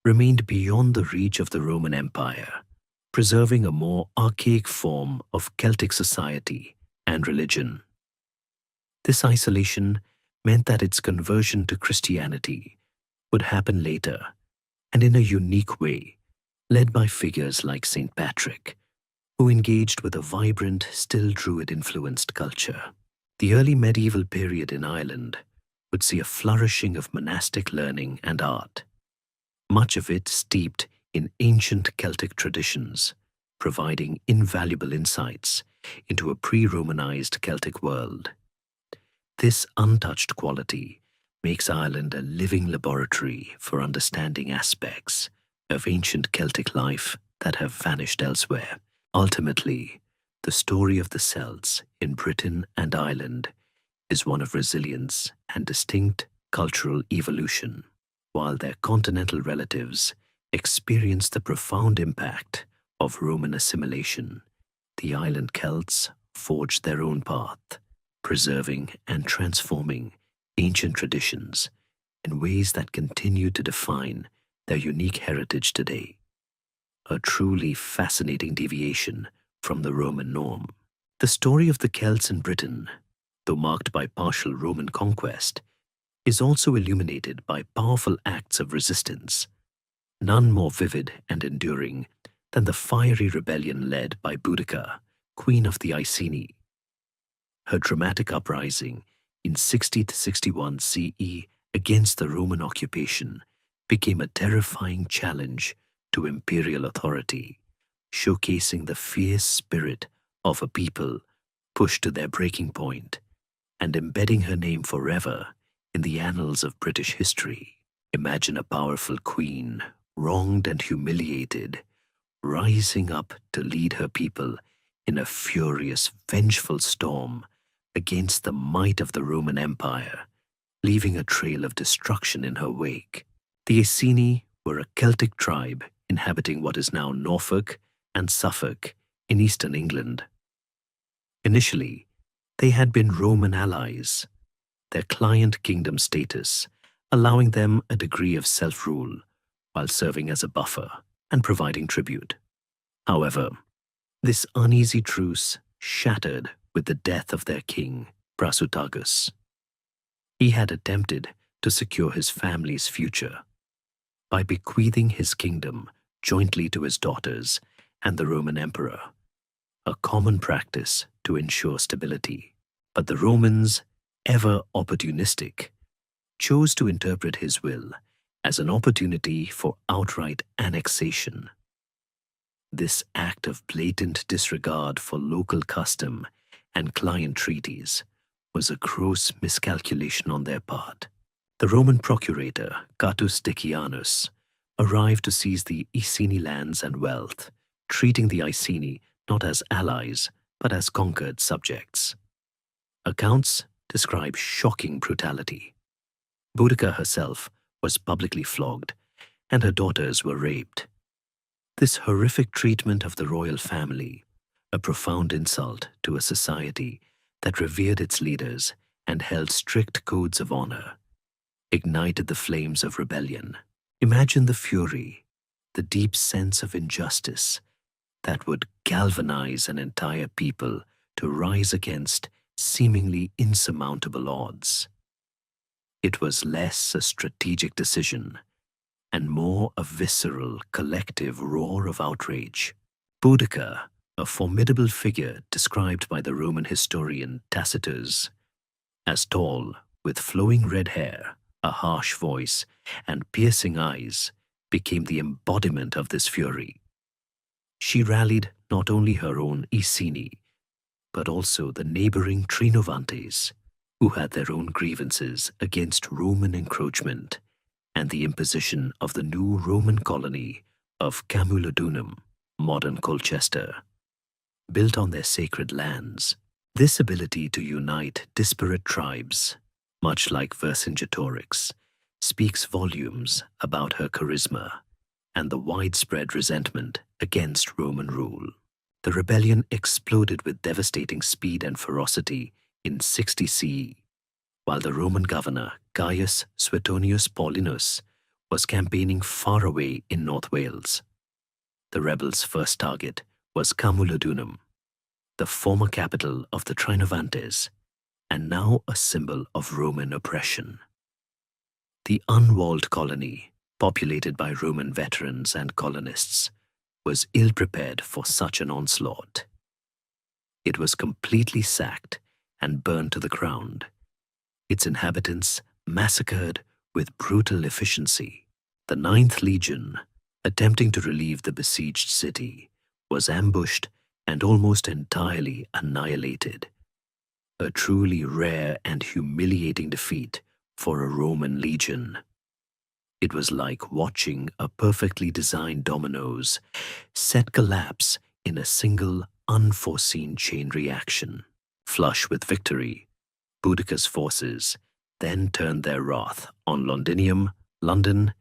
remained beyond the reach of the Roman Empire, preserving a more archaic form of Celtic society and religion. This isolation meant that its conversion to Christianity would happen later and in a unique way, led by figures like St. Patrick, who engaged with a vibrant, still Druid-influenced culture. The early medieval period in Ireland would see a flourishing of monastic learning and art, much of it steeped in ancient Celtic traditions, providing invaluable insights into a pre-Romanized Celtic world. This untouched quality makes Ireland a living laboratory for understanding aspects of ancient Celtic life that have vanished elsewhere. Ultimately, the story of the Celts in Britain and Ireland is one of resilience and distinct cultural evolution. While their continental relatives experienced the profound impact of Roman assimilation, the island Celts forged their own path, preserving and transforming ancient traditions in ways that continue to define their unique heritage today. A truly fascinating deviation from the Roman norm. The story of the Celts in Britain, though marked by partial Roman conquest, is also illuminated by powerful acts of resistance, none more vivid and enduring than the fiery rebellion led by Boudicca, queen of the Iceni. Her dramatic uprising in 60 to 61 CE against the Roman occupation became a terrifying challenge to imperial authority, showcasing the fierce spirit of a people pushed to their breaking point and embedding her name forever in the annals of British history. Imagine a powerful queen, wronged and humiliated, rising up to lead her people in a furious, vengeful storm against the might of the Roman Empire, leaving a trail of destruction in her wake. The Iceni were a Celtic tribe inhabiting what is now Norfolk and Suffolk in eastern England. Initially, they had been Roman allies, their client kingdom status allowing them a degree of self-rule while serving as a buffer and providing tribute. However, this uneasy truce shattered with the death of their king, Prasutagus. He had attempted to secure his family's future by bequeathing his kingdom jointly to his daughters and the Roman emperor, a common practice to ensure stability. But the Romans, ever opportunistic, chose to interpret his will as an opportunity for outright annexation. This act of blatant disregard for local custom and client treaties was a gross miscalculation on their part. The Roman procurator, Catus Decianus, arrived to seize the Iceni lands and wealth, treating the Iceni not as allies, but as conquered subjects. Accounts describe shocking brutality. Boudica herself was publicly flogged, and her daughters were raped. This horrific treatment of the royal family, a profound insult to a society that revered its leaders and held strict codes of honor, ignited the flames of rebellion. Imagine the fury, the deep sense of injustice that would galvanize an entire people to rise against seemingly insurmountable odds. It was less a strategic decision and more a visceral, collective roar of outrage. Boudica, a formidable figure described by the Roman historian Tacitus as tall, with flowing red hair, a harsh voice, and piercing eyes, became the embodiment of this fury. She rallied not only her own Iceni, but also the neighboring Trinovantes, who had their own grievances against Roman encroachment and the imposition of the new Roman colony of Camulodunum, modern Colchester, built on their sacred lands. This ability to unite disparate tribes, much like Vercingetorix, speaks volumes about her charisma and the widespread resentment against Roman rule. The rebellion exploded with devastating speed and ferocity in 60 CE, while the Roman governor Gaius Suetonius Paulinus was campaigning far away in North Wales. The rebels' first target was Camulodunum, the former capital of the Trinovantes, and now a symbol of Roman oppression. The unwalled colony, populated by Roman veterans and colonists, was ill-prepared for such an onslaught. It was completely sacked and burned to the ground, its inhabitants massacred with brutal efficiency. The 9th Legion, attempting to relieve the besieged city, was ambushed and almost entirely annihilated. A truly rare and humiliating defeat for a Roman legion. It was like watching a perfectly designed dominoes set collapse in a single unforeseen chain reaction. Flush with victory, Boudica's forces then turned their wrath on Londinium, London,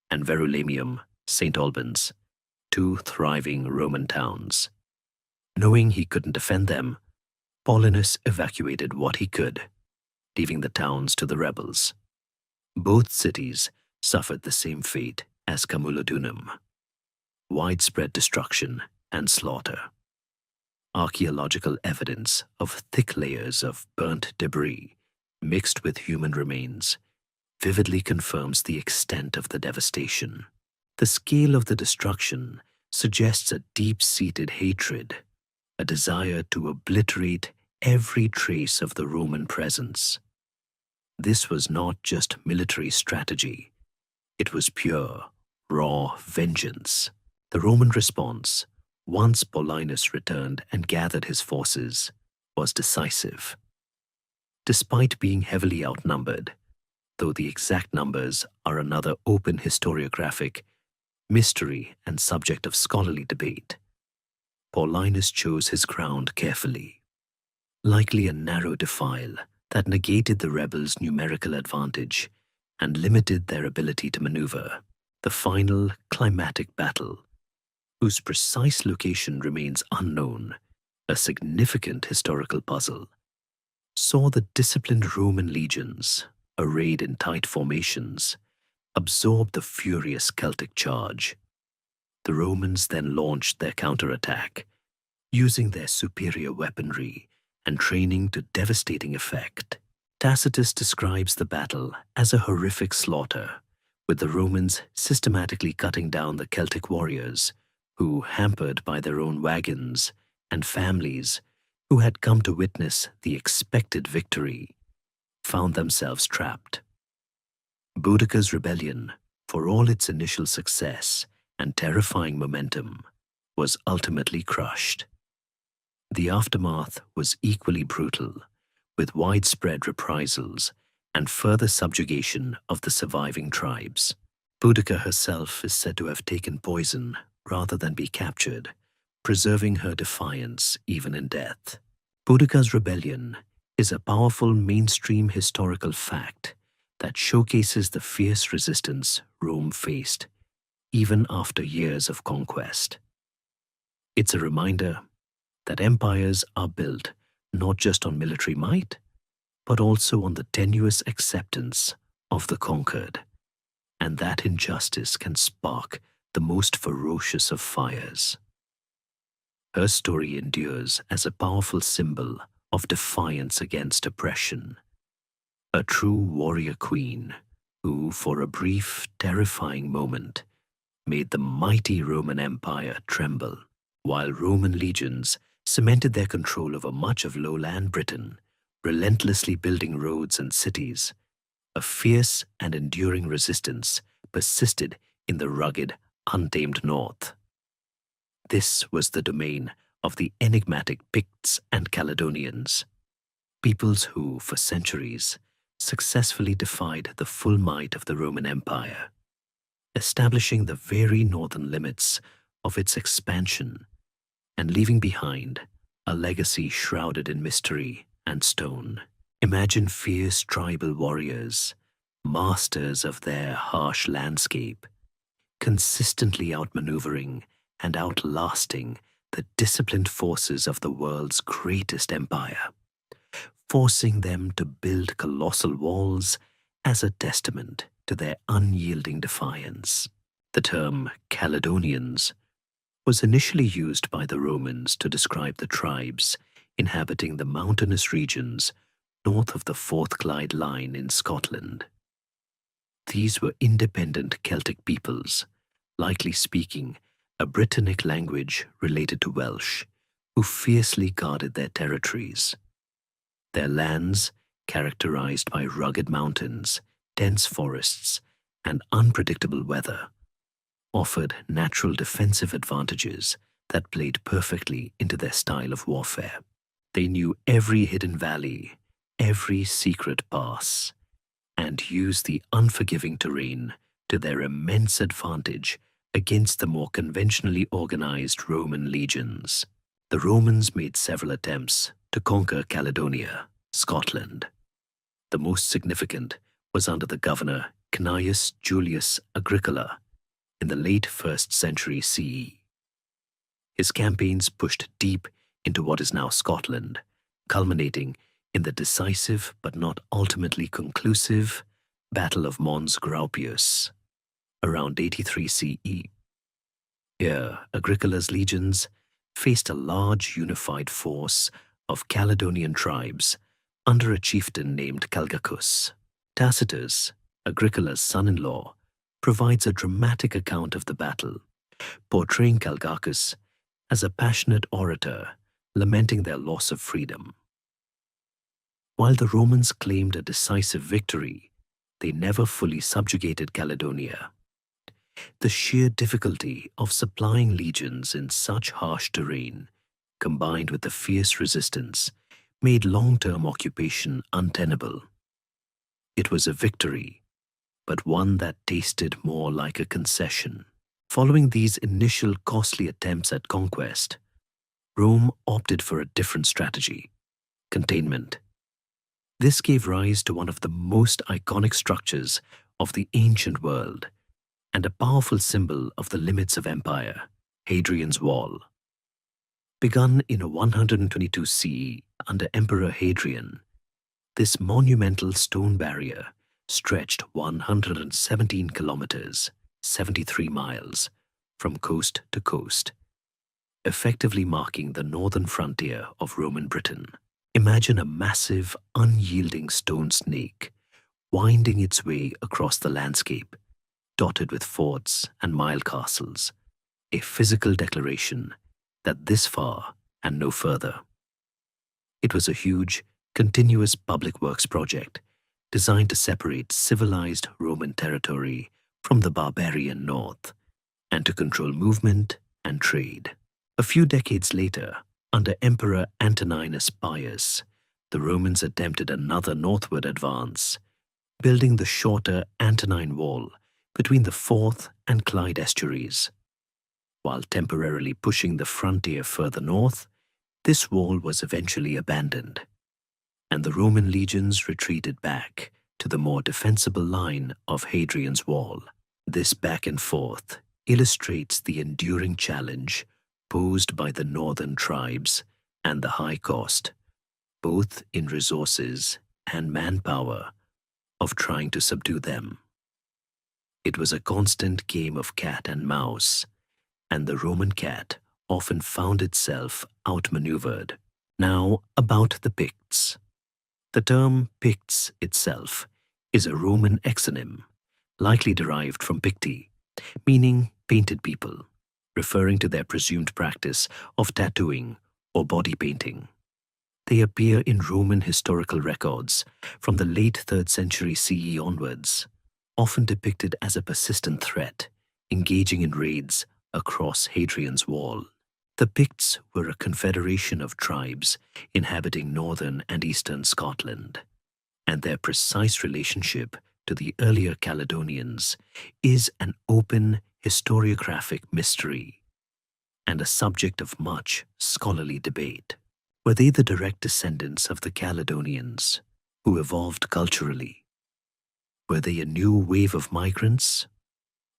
and Verulamium, St. Albans, 2 thriving Roman towns. Knowing he couldn't defend them, Paulinus evacuated what he could, leaving the towns to the rebels. Both cities suffered the same fate as Camulodunum: widespread destruction and slaughter. Archaeological evidence of thick layers of burnt debris mixed with human remains vividly confirms the extent of the devastation. The scale of the destruction suggests a deep-seated hatred, a desire to obliterate every trace of the Roman presence. This was not just military strategy. It was pure, raw vengeance. The Roman response, once Paulinus returned and gathered his forces, was decisive. Despite being heavily outnumbered, though the exact numbers are another open historiographic mystery and subject of scholarly debate, Paulinus chose his ground carefully. Likely a narrow defile that negated the rebels' numerical advantage and limited their ability to maneuver, the final climatic battle, whose precise location remains unknown, a significant historical puzzle, saw the disciplined Roman legions, arrayed in tight formations, absorb the furious Celtic charge. The Romans then launched their counterattack, using their superior weaponry and training to devastating effect. Tacitus describes the battle as a horrific slaughter, with the Romans systematically cutting down the Celtic warriors who, hampered by their own wagons and families who had come to witness the expected victory, found themselves trapped. Boudicca's rebellion, for all its initial success and terrifying momentum, was ultimately crushed. The aftermath was equally brutal, with widespread reprisals and further subjugation of the surviving tribes. Boudica herself is said to have taken poison rather than be captured, preserving her defiance even in death. Boudica's rebellion is a powerful mainstream historical fact that showcases the fierce resistance Rome faced even after years of conquest. It's a reminder that empires are built not just on military might, but also on the tenuous acceptance of the conquered, and that injustice can spark the most ferocious of fires. Her story endures as a powerful symbol of defiance against oppression, a true warrior queen who, for a brief, terrifying moment, made the mighty Roman Empire tremble, while Roman legions cemented their control over much of lowland Britain, relentlessly building roads and cities. A fierce and enduring resistance persisted in the rugged, untamed north. This was the domain of the enigmatic Picts and Caledonians, peoples who, for centuries, successfully defied the full might of the Roman Empire, establishing the very northern limits of its expansion and leaving behind a legacy shrouded in mystery and stone. Imagine fierce tribal warriors, masters of their harsh landscape, consistently outmaneuvering and outlasting the disciplined forces of the world's greatest empire, forcing them to build colossal walls as a testament to their unyielding defiance. The term Caledonians was initially used by the Romans to describe the tribes inhabiting the mountainous regions north of the Fourth Clyde Line in Scotland. These were independent Celtic peoples, likely speaking a Brittonic language related to Welsh, who fiercely guarded their territories. Their lands, characterized by rugged mountains, dense forests, and unpredictable weather, offered natural defensive advantages that played perfectly into their style of warfare. They knew every hidden valley, every secret pass, and used the unforgiving terrain to their immense advantage against the more conventionally organized Roman legions. The Romans made several attempts to conquer Caledonia, Scotland. The most significant was under the governor Cneius Julius Agricola in the late 1st century CE. His campaigns pushed deep into what is now Scotland, culminating in the decisive but not ultimately conclusive Battle of Mons Graupius, around 83 CE. Here, Agricola's legions faced a large unified force of Caledonian tribes under a chieftain named Calgacus. Tacitus, Agricola's son-in-law, provides a dramatic account of the battle, portraying Calgacus as a passionate orator lamenting their loss of freedom. While the Romans claimed a decisive victory, they never fully subjugated Caledonia. The sheer difficulty of supplying legions in such harsh terrain, combined with the fierce resistance, made long-term occupation untenable. It was a victory, but one that tasted more like a concession. Following these initial costly attempts at conquest, Rome opted for a different strategy: containment. This gave rise to one of the most iconic structures of the ancient world and a powerful symbol of the limits of empire, Hadrian's Wall. Begun in 122 CE under Emperor Hadrian, this monumental stone barrier stretched 117 kilometers, 73 miles, from coast to coast, effectively marking the northern frontier of Roman Britain. Imagine a massive, unyielding stone snake winding its way across the landscape, dotted with forts and mile castles, a physical declaration that this far and no further. It was a huge, continuous public works project designed to separate civilized Roman territory from the barbarian north and to control movement and trade. A few decades later, under Emperor Antoninus Pius, the Romans attempted another northward advance, building the shorter Antonine Wall between the Forth and Clyde estuaries. While temporarily pushing the frontier further north, this wall was eventually abandoned, and the Roman legions retreated back to the more defensible line of Hadrian's Wall. This back and forth illustrates the enduring challenge posed by the northern tribes and the high cost, both in resources and manpower, of trying to subdue them. It was a constant game of cat and mouse, and the Roman cat often found itself outmaneuvered. Now, about the Picts. The term Picts itself is a Roman exonym, likely derived from Picti, meaning painted people, referring to their presumed practice of tattooing or body painting. They appear in Roman historical records from the late 3rd century CE onwards, often depicted as a persistent threat, engaging in raids across Hadrian's Wall. The Picts were a confederation of tribes inhabiting northern and eastern Scotland, and their precise relationship to the earlier Caledonians is an open historiographic mystery and a subject of much scholarly debate. Were they the direct descendants of the Caledonians, who evolved culturally? Were they a new wave of migrants?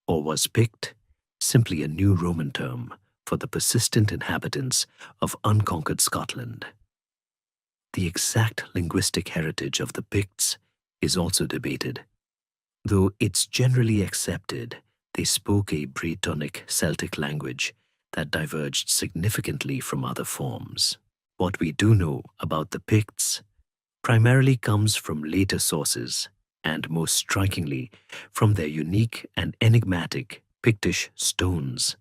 Or was Pict simply a new Roman term for the persistent inhabitants of unconquered Scotland? The exact linguistic heritage of the Picts is also debated, though it's generally accepted they spoke a Bretonic Celtic language that diverged significantly from other forms. What we do know about the Picts primarily comes from later sources, and most strikingly from their unique and enigmatic Pictish stones.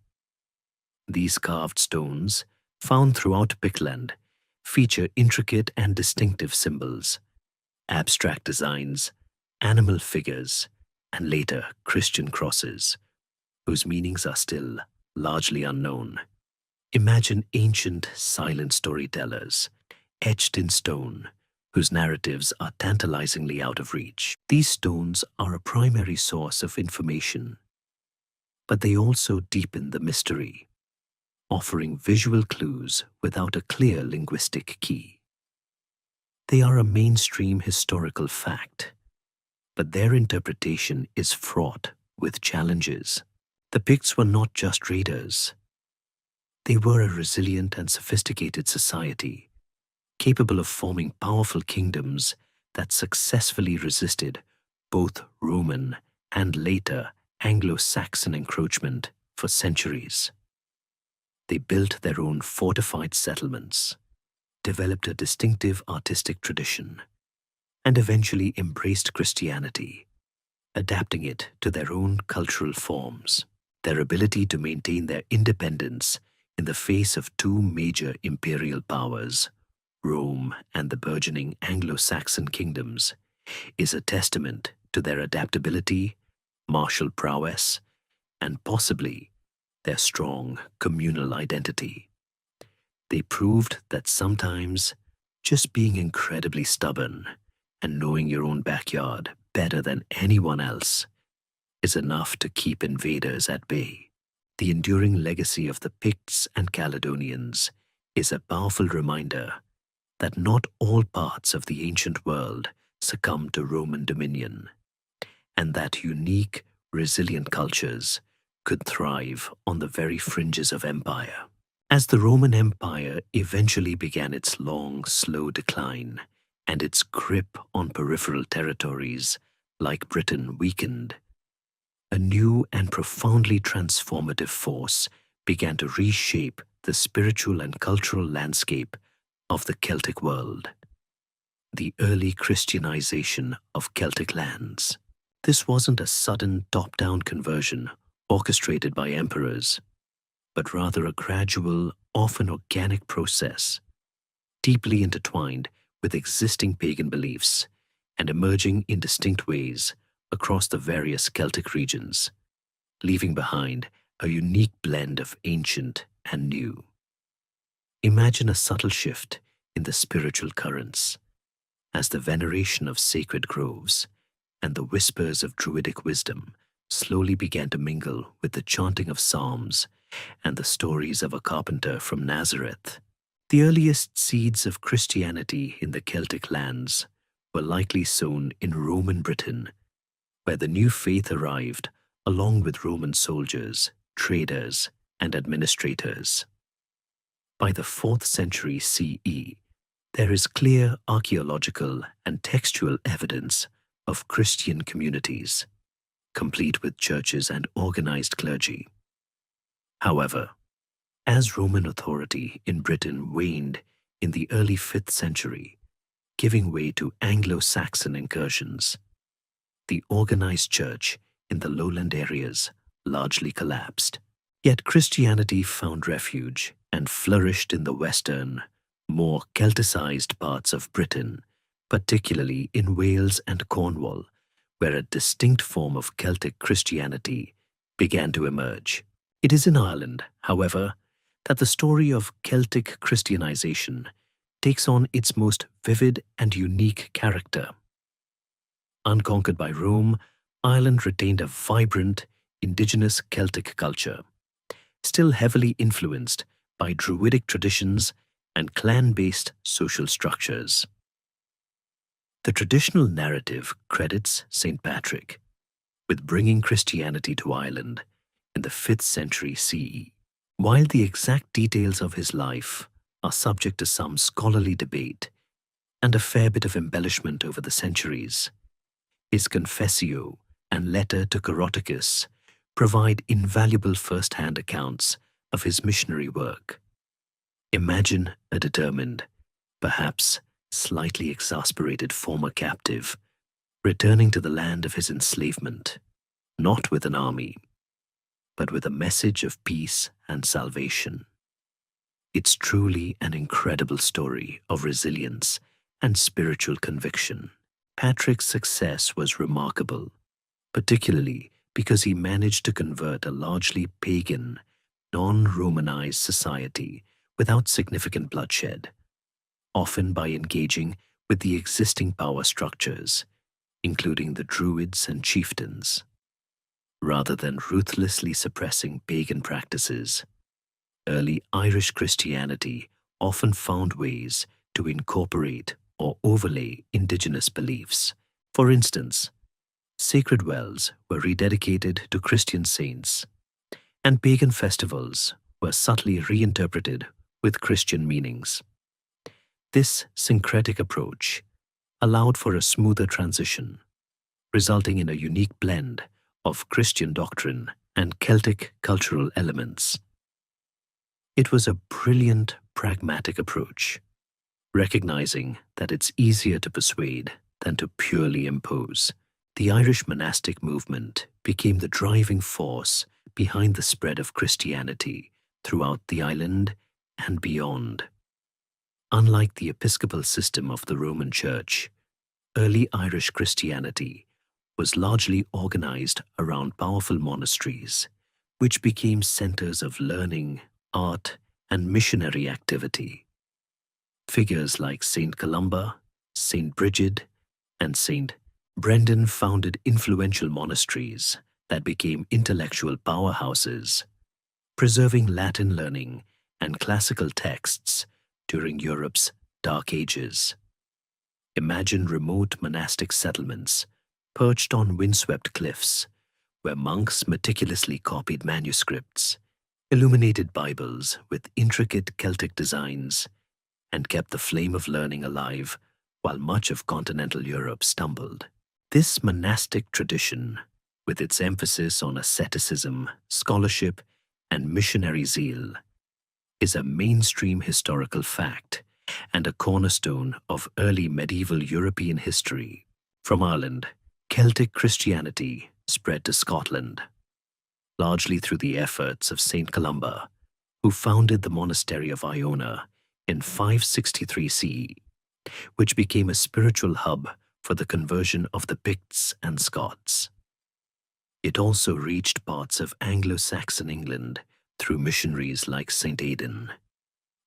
These carved stones, found throughout Pictland, feature intricate and distinctive symbols, abstract designs, animal figures, and later Christian crosses, whose meanings are still largely unknown. Imagine ancient silent storytellers, etched in stone, whose narratives are tantalizingly out of reach. These stones are a primary source of information, but they also deepen the mystery, offering visual clues without a clear linguistic key. They are a mainstream historical fact, but their interpretation is fraught with challenges. The Picts were not just raiders. They were a resilient and sophisticated society, capable of forming powerful kingdoms that successfully resisted both Roman and later Anglo-Saxon encroachment for centuries. They built their own fortified settlements, developed a distinctive artistic tradition, and eventually embraced Christianity, adapting it to their own cultural forms. Their ability to maintain their independence in the face of two major imperial powers, Rome and the burgeoning Anglo-Saxon kingdoms, is a testament to their adaptability, martial prowess, and possibly their strong communal identity. They proved that sometimes just being incredibly stubborn and knowing your own backyard better than anyone else is enough to keep invaders at bay. The enduring legacy of the Picts and Caledonians is a powerful reminder that not all parts of the ancient world succumbed to Roman dominion, and that unique, resilient cultures could thrive on the very fringes of empire. As the Roman Empire eventually began its long, slow decline, and its grip on peripheral territories like Britain weakened, a new and profoundly transformative force began to reshape the spiritual and cultural landscape of the Celtic world: the early Christianization of Celtic lands. This wasn't a sudden top-down conversion orchestrated by emperors, but rather a gradual, often organic process, deeply intertwined with existing pagan beliefs and emerging in distinct ways across the various Celtic regions, leaving behind a unique blend of ancient and new. Imagine a subtle shift in the spiritual currents as the veneration of sacred groves and the whispers of druidic wisdom slowly began to mingle with the chanting of psalms and the stories of a carpenter from Nazareth. The earliest seeds of Christianity in the Celtic lands were likely sown in Roman Britain, where the new faith arrived along with Roman soldiers, traders, and administrators. By the 4th century CE, there is clear archaeological and textual evidence of Christian communities, complete with churches and organized clergy. However, as Roman authority in Britain waned in the early 5th century, giving way to Anglo-Saxon incursions, the organized church in the lowland areas largely collapsed. Yet Christianity found refuge and flourished in the western, more Celticized parts of Britain, particularly in Wales and Cornwall, where a distinct form of Celtic Christianity began to emerge. It is in Ireland, however, that the story of Celtic Christianization takes on its most vivid and unique character. Unconquered by Rome, Ireland retained a vibrant, indigenous Celtic culture, still heavily influenced by druidic traditions and clan-based social structures. The traditional narrative credits St. Patrick with bringing Christianity to Ireland in the 5th century CE. While the exact details of his life are subject to some scholarly debate and a fair bit of embellishment over the centuries, his Confessio and letter to Coroticus provide invaluable first-hand accounts of his missionary work. Imagine a determined, perhaps slightly exasperated former captive returning to the land of his enslavement, not with an army, but with a message of peace and salvation. It's truly an incredible story of resilience and spiritual conviction. Patrick's success was remarkable, particularly because he managed to convert a largely pagan, non-Romanized society without significant bloodshed, often by engaging with the existing power structures, including the druids and chieftains. Rather than ruthlessly suppressing pagan practices, early Irish Christianity often found ways to incorporate or overlay indigenous beliefs. For instance, sacred wells were rededicated to Christian saints, and pagan festivals were subtly reinterpreted with Christian meanings. This syncretic approach allowed for a smoother transition, resulting in a unique blend of Christian doctrine and Celtic cultural elements. It was a brilliant, pragmatic approach, recognizing that it's easier to persuade than to purely impose. The Irish monastic movement became the driving force behind the spread of Christianity throughout the island and beyond. Unlike the episcopal system of the Roman Church, early Irish Christianity was largely organized around powerful monasteries, which became centers of learning, art, and missionary activity. Figures like Saint Columba, Saint Brigid, and Saint Brendan founded influential monasteries that became intellectual powerhouses, preserving Latin learning and classical texts during Europe's Dark Ages. Imagine remote monastic settlements perched on windswept cliffs, where monks meticulously copied manuscripts, illuminated Bibles with intricate Celtic designs, and kept the flame of learning alive while much of continental Europe stumbled. This monastic tradition, with its emphasis on asceticism, scholarship, and missionary zeal, is a mainstream historical fact and a cornerstone of early medieval European history. From Ireland, Celtic Christianity spread to Scotland, largely through the efforts of Saint Columba, who founded the monastery of Iona in 563 CE, which became a spiritual hub for the conversion of the Picts and Scots. It also reached parts of Anglo-Saxon England through missionaries like St. Aidan,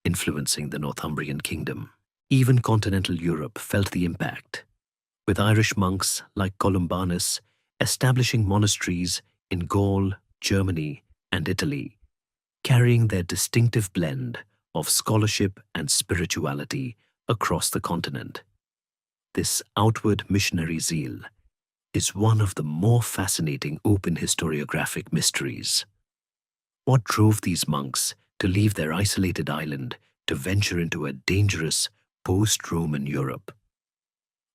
influencing the Northumbrian kingdom. Even continental Europe felt the impact, with Irish monks like Columbanus establishing monasteries in Gaul, Germany, and Italy, carrying their distinctive blend of scholarship and spirituality across the continent. This outward missionary zeal is one of the more fascinating open historiographic mysteries. What drove these monks to leave their isolated island to venture into a dangerous post-Roman Europe?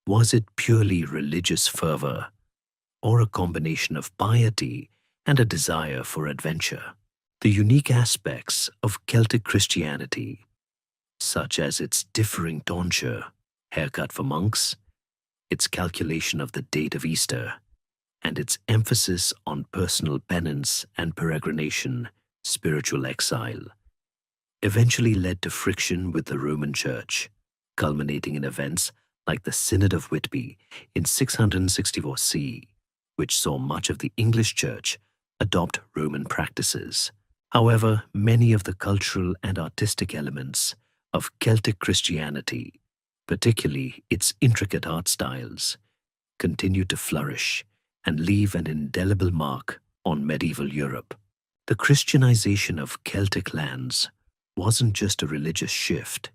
Was it purely religious fervor, or a combination of piety and a desire for adventure? The unique aspects of Celtic Christianity, such as its differing tonsure, haircut for monks, its calculation of the date of Easter, and its emphasis on personal penance and peregrination, spiritual exile, eventually led to friction with the Roman Church, culminating in events like the Synod of Whitby in 664 CE, which saw much of the English Church adopt Roman practices. However, many of the cultural and artistic elements of Celtic Christianity, particularly its intricate art styles, continue to flourish and leave an indelible mark on medieval Europe. The Christianization of Celtic lands wasn't just a religious shift,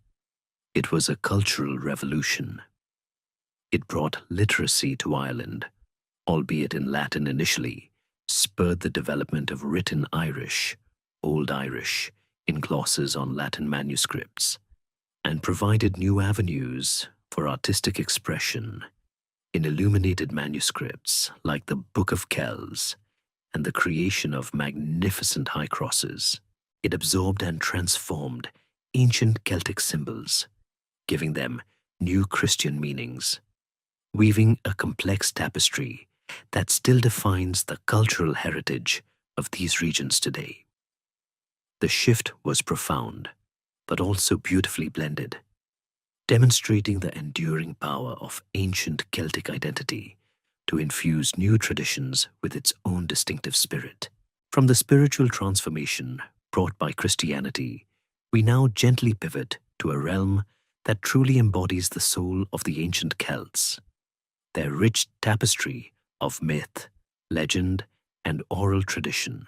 it was a cultural revolution. It brought literacy to Ireland, albeit in Latin initially, spurred the development of written Irish, Old Irish, in glosses on Latin manuscripts, and provided new avenues for artistic expression in illuminated manuscripts like the Book of Kells and the creation of magnificent high crosses. It absorbed and transformed ancient Celtic symbols, giving them new Christian meanings, weaving a complex tapestry that still defines the cultural heritage of these regions today. The shift was profound, but also beautifully blended, demonstrating the enduring power of ancient Celtic identity to infuse new traditions with its own distinctive spirit. From the spiritual transformation brought by Christianity, we now gently pivot to a realm that truly embodies the soul of the ancient Celts, their rich tapestry of myth, legend, and oral tradition.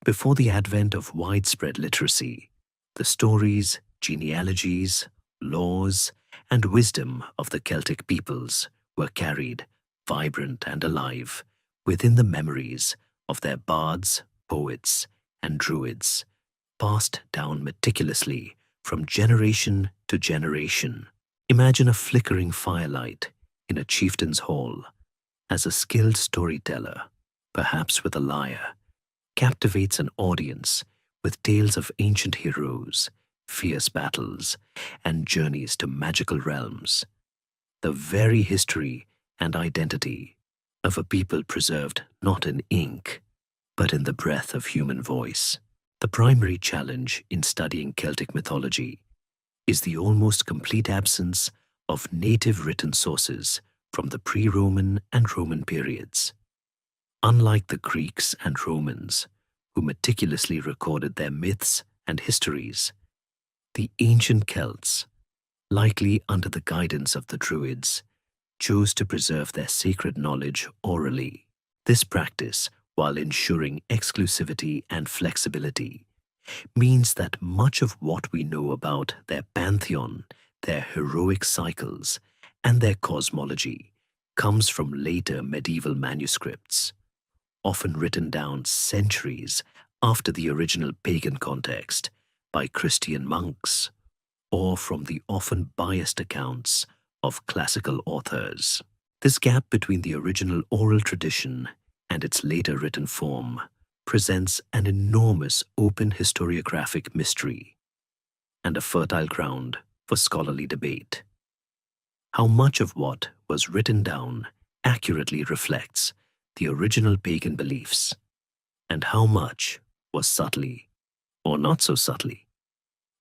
Before the advent of widespread literacy, the stories, genealogies, laws, and wisdom of the Celtic peoples were carried, vibrant and alive, within the memories of their bards, poets, and druids, passed down meticulously from generation to generation. Imagine a flickering firelight in a chieftain's hall as a skilled storyteller, perhaps with a lyre, captivates an audience with tales of ancient heroes, fierce battles, and journeys to magical realms. The very history and identity of a people preserved not in ink, but in the breath of human voice. The primary challenge in studying Celtic mythology is the almost complete absence of native written sources from the pre-Roman and Roman periods. Unlike the Greeks and Romans, who meticulously recorded their myths and histories, the ancient Celts, likely under the guidance of the Druids, chose to preserve their sacred knowledge orally. This practice, while ensuring exclusivity and flexibility, means that much of what we know about their pantheon, their heroic cycles, and their cosmology comes from later medieval manuscripts, often written down centuries after the original pagan context by Christian monks, or from the often biased accounts of classical authors. This gap between the original oral tradition and its later written form presents an enormous open historiographic mystery and a fertile ground for scholarly debate. How much of what was written down accurately reflects the original pagan beliefs, and how much was subtly, or not so subtly,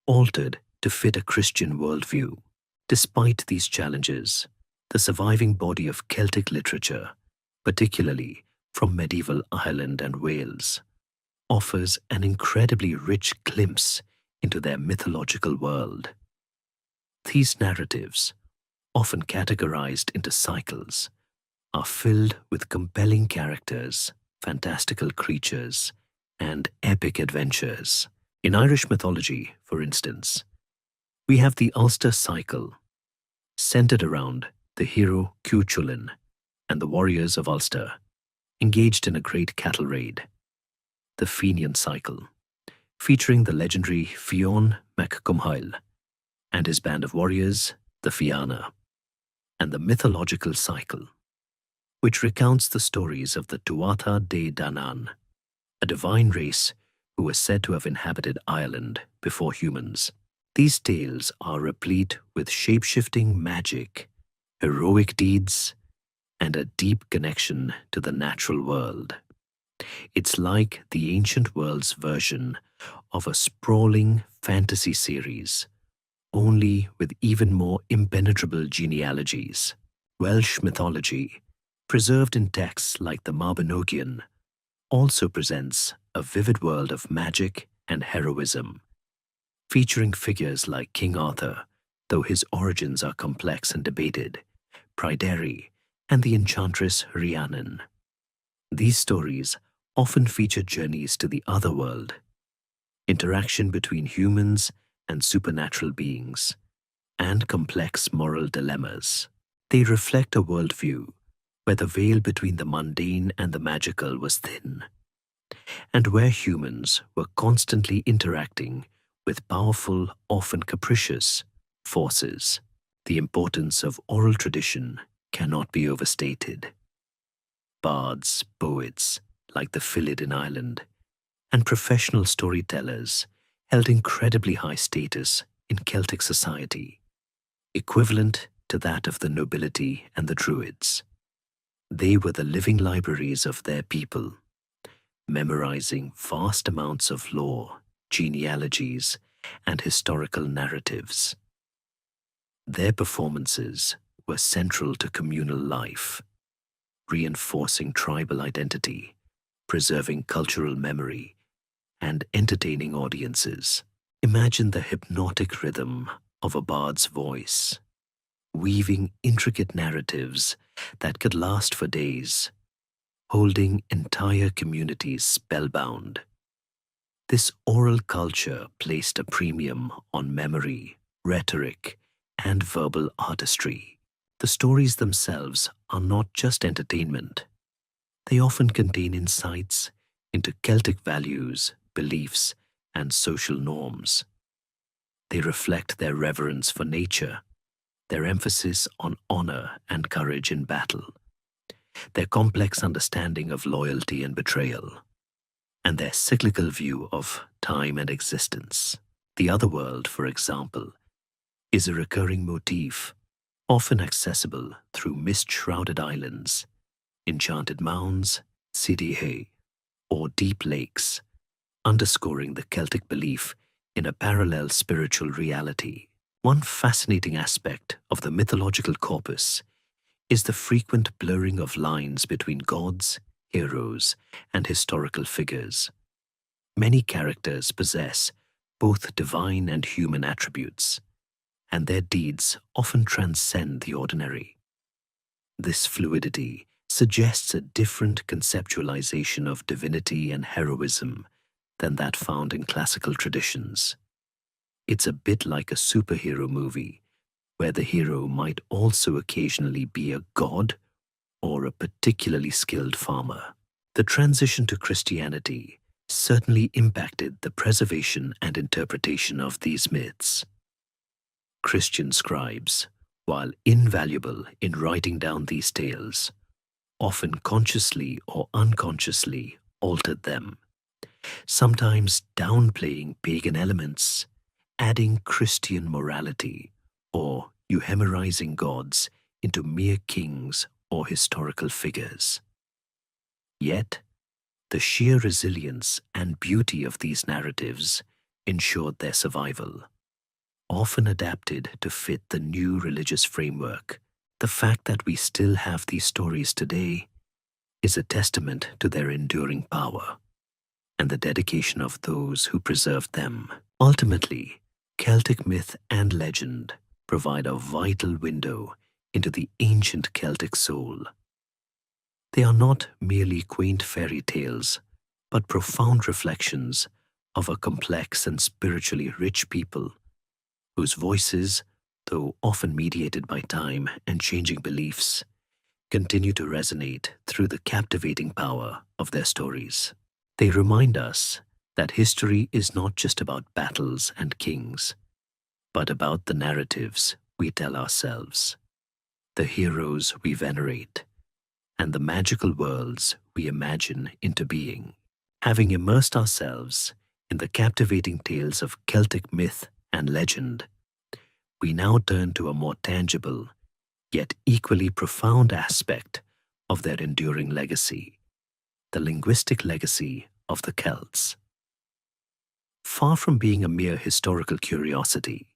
altered to fit a Christian worldview? Despite these challenges, the surviving body of Celtic literature, particularly from medieval Ireland and Wales, offers an incredibly rich glimpse into their mythological world. These narratives, often categorized into cycles, are filled with compelling characters, fantastical creatures, and epic adventures. In Irish mythology, for instance, we have the Ulster cycle, centered around the hero Cuchulainn and the warriors of Ulster, engaged in a great cattle raid. The Fenian cycle, featuring the legendary Fionn mac Cumhail and his band of warriors, the Fianna, and the mythological cycle, which recounts the stories of the Tuatha De Danann, a divine race who was said to have inhabited Ireland before humans. These tales are replete with shape-shifting magic, heroic deeds, and a deep connection to the natural world. It's like the ancient world's version of a sprawling fantasy series, only with even more impenetrable genealogies. Welsh mythology, preserved in texts like the Mabinogion, also presents a vivid world of magic and heroism, featuring figures like King Arthur, though his origins are complex and debated, Pryderi, and the enchantress Rhiannon. These stories often feature journeys to the other world, interaction between humans and supernatural beings, and complex moral dilemmas. They reflect a worldview where the veil between the mundane and the magical was thin, and where humans were constantly interacting with powerful, often capricious, forces. The importance of oral tradition cannot be overstated. Bards, poets, like the Philid in Ireland, and professional storytellers held incredibly high status in Celtic society, equivalent to that of the nobility and the Druids. They were the living libraries of their people, memorizing vast amounts of lore, genealogies, and historical narratives. Their performances were central to communal life, reinforcing tribal identity, preserving cultural memory, and entertaining audiences. Imagine the hypnotic rhythm of a bard's voice, weaving intricate narratives that could last for days, holding entire communities spellbound. This oral culture placed a premium on memory, rhetoric, and verbal artistry. The stories themselves are not just entertainment. They often contain insights into Celtic values, beliefs, and social norms. They reflect their reverence for nature, their emphasis on honor and courage in battle, their complex understanding of loyalty and betrayal, and their cyclical view of time and existence. The otherworld, for example, is a recurring motif, often accessible through mist-shrouded islands, enchanted mounds, Sidhe, or deep lakes, underscoring the Celtic belief in a parallel spiritual reality. One fascinating aspect of the mythological corpus is the frequent blurring of lines between gods, heroes, and historical figures. Many characters possess both divine and human attributes, and their deeds often transcend the ordinary. This fluidity suggests a different conceptualization of divinity and heroism than that found in classical traditions. It's a bit like a superhero movie, where the hero might also occasionally be a god or a particularly skilled farmer. The transition to Christianity certainly impacted the preservation and interpretation of these myths. Christian scribes, while invaluable in writing down these tales, often consciously or unconsciously altered them, sometimes downplaying pagan elements, adding Christian morality, or euhemerizing gods into mere kings or historical figures. Yet, the sheer resilience and beauty of these narratives ensured their survival, often adapted to fit the new religious framework. The fact that we still have these stories today is a testament to their enduring power and the dedication of those who preserved them. Ultimately, Celtic myth and legend provide a vital window into the ancient Celtic soul. They are not merely quaint fairy tales, but profound reflections of a complex and spiritually rich people whose voices, though often mediated by time and changing beliefs, continue to resonate through the captivating power of their stories. They remind us that history is not just about battles and kings, but about the narratives we tell ourselves, the heroes we venerate, and the magical worlds we imagine into being. Having immersed ourselves in the captivating tales of Celtic myth and legend, we now turn to a more tangible, yet equally profound aspect of their enduring legacy, the linguistic legacy of the Celts. Far from being a mere historical curiosity,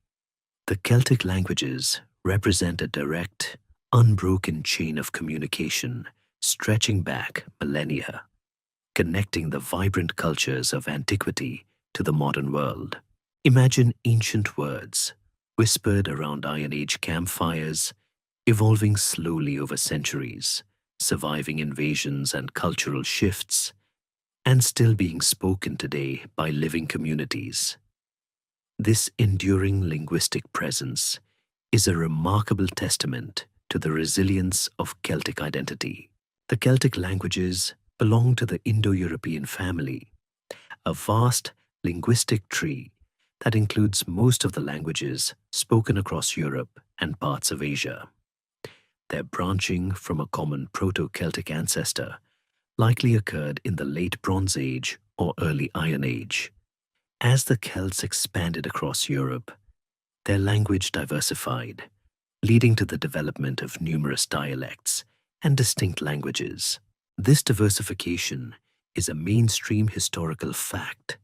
the Celtic languages represent a direct, unbroken chain of communication stretching back millennia, connecting the vibrant cultures of antiquity to the modern world. Imagine ancient words, whispered around Iron Age campfires, evolving slowly over centuries, surviving invasions and cultural shifts, and still being spoken today by living communities. This enduring linguistic presence is a remarkable testament to the resilience of Celtic identity. The Celtic languages belong to the Indo-European family, a vast linguistic tree that includes most of the languages spoken across Europe and parts of Asia. Their branching from a common Proto-Celtic ancestor likely occurred in the late Bronze Age or early Iron Age. As the Celts expanded across Europe, their language diversified, leading to the development of numerous dialects and distinct languages. This diversification is a mainstream historical fact,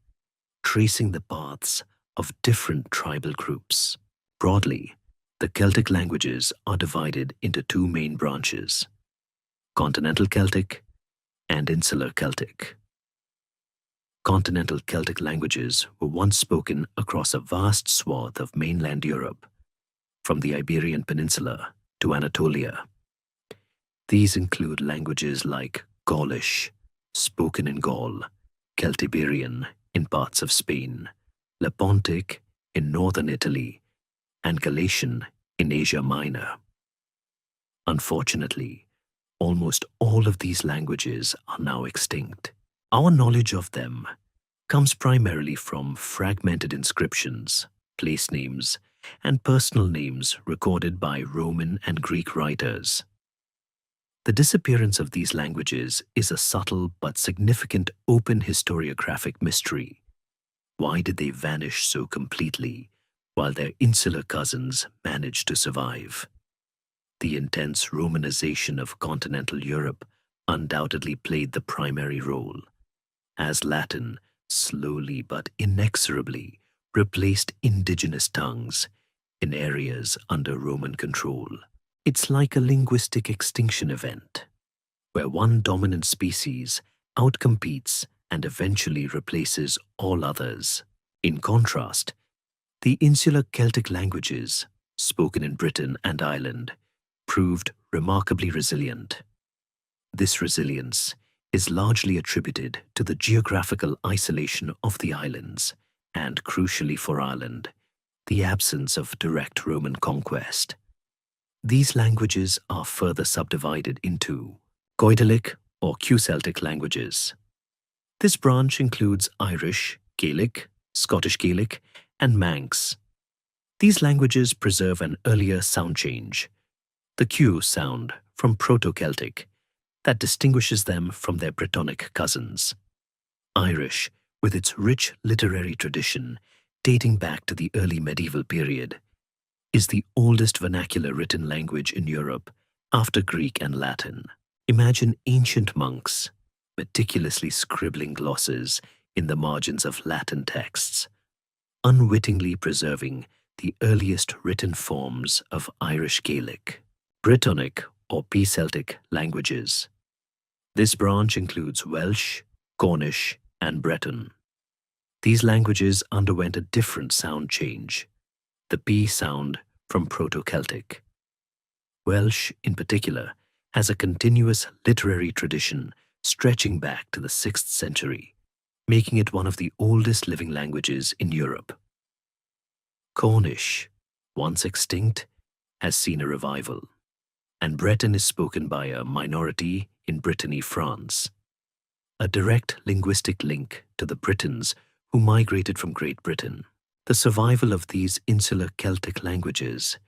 tracing the paths of different tribal groups. Broadly, the Celtic languages are divided into two main branches: Continental Celtic and Insular Celtic. Continental Celtic languages were once spoken across a vast swath of mainland Europe, from the Iberian Peninsula to Anatolia. These include languages like Gaulish, spoken in Gaul, Celtiberian in parts of Spain, Lepontic in northern Italy, and Galatian in Asia Minor. Unfortunately, almost all of these languages are now extinct. Our knowledge of them comes primarily from fragmented inscriptions, place names, and personal names recorded by Roman and Greek writers. The disappearance of these languages is a subtle but significant open historiographic mystery. Why did they vanish so completely, while their insular cousins managed to survive? The intense Romanization of continental Europe undoubtedly played the primary role, as Latin slowly but inexorably replaced indigenous tongues in areas under Roman control. It's like a linguistic extinction event, where one dominant species outcompetes and eventually replaces all others. In contrast, the insular Celtic languages, spoken in Britain and Ireland, proved remarkably resilient. This resilience is largely attributed to the geographical isolation of the islands and, crucially for Ireland, the absence of direct Roman conquest. These languages are further subdivided into Goidelic or Celtic languages. This branch includes Irish, Gaelic, Scottish Gaelic, and Manx. These languages preserve an earlier sound change, the Q sound from Proto-Celtic, that distinguishes them from their Brittonic cousins. Irish, with its rich literary tradition dating back to the early medieval period, is the oldest vernacular written language in Europe after Greek and Latin. Imagine ancient monks meticulously scribbling glosses in the margins of Latin texts, unwittingly preserving the earliest written forms of Irish Gaelic, Brittonic or Celtic languages. This branch includes Welsh, Cornish, and Breton. These languages underwent a different sound change, the P sound from Proto-Celtic. Welsh, in particular, has a continuous literary tradition stretching back to the 6th century, making it one of the oldest living languages in Europe. Cornish, once extinct, has seen a revival, and Breton is spoken by a minority in Brittany, France. A direct linguistic link to the Britons who migrated from Great Britain. The survival of these insular Celtic languages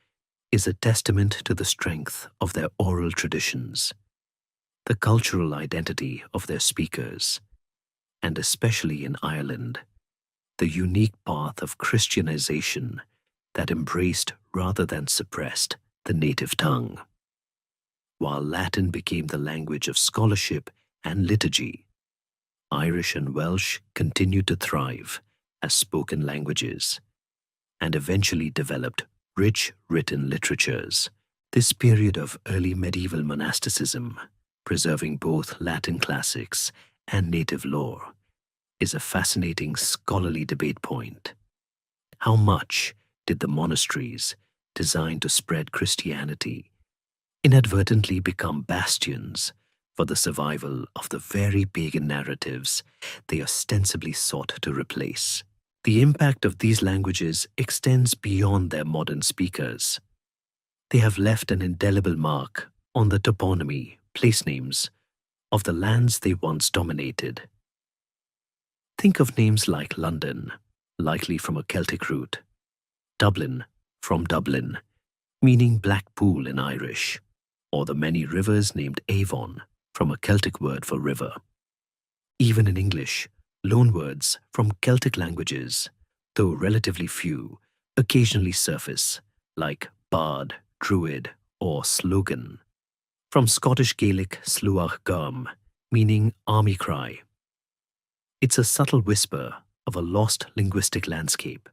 is a testament to the strength of their oral traditions, the cultural identity of their speakers, and especially in Ireland, the unique path of Christianization that embraced rather than suppressed the native tongue. While Latin became the language of scholarship and liturgy, Irish and Welsh continued to thrive as spoken languages and eventually developed rich written literatures. This period of early medieval monasticism, preserving both Latin classics and native lore, is a fascinating scholarly debate point. How much did the monasteries, designed to spread Christianity, inadvertently become bastions for the survival of the very pagan narratives they ostensibly sought to replace? The impact of these languages extends beyond their modern speakers. They have left an indelible mark on the toponymy, place names, of the lands they once dominated. Think of names like London, likely from a Celtic root, Dublin, from Dublin, meaning black pool in Irish, or the many rivers named Avon, from a Celtic word for river. Even in English, loanwords from Celtic languages, though relatively few, occasionally surface, like bard, druid, or slogan. From Scottish Gaelic sluach garm, meaning army cry. It's a subtle whisper of a lost linguistic landscape,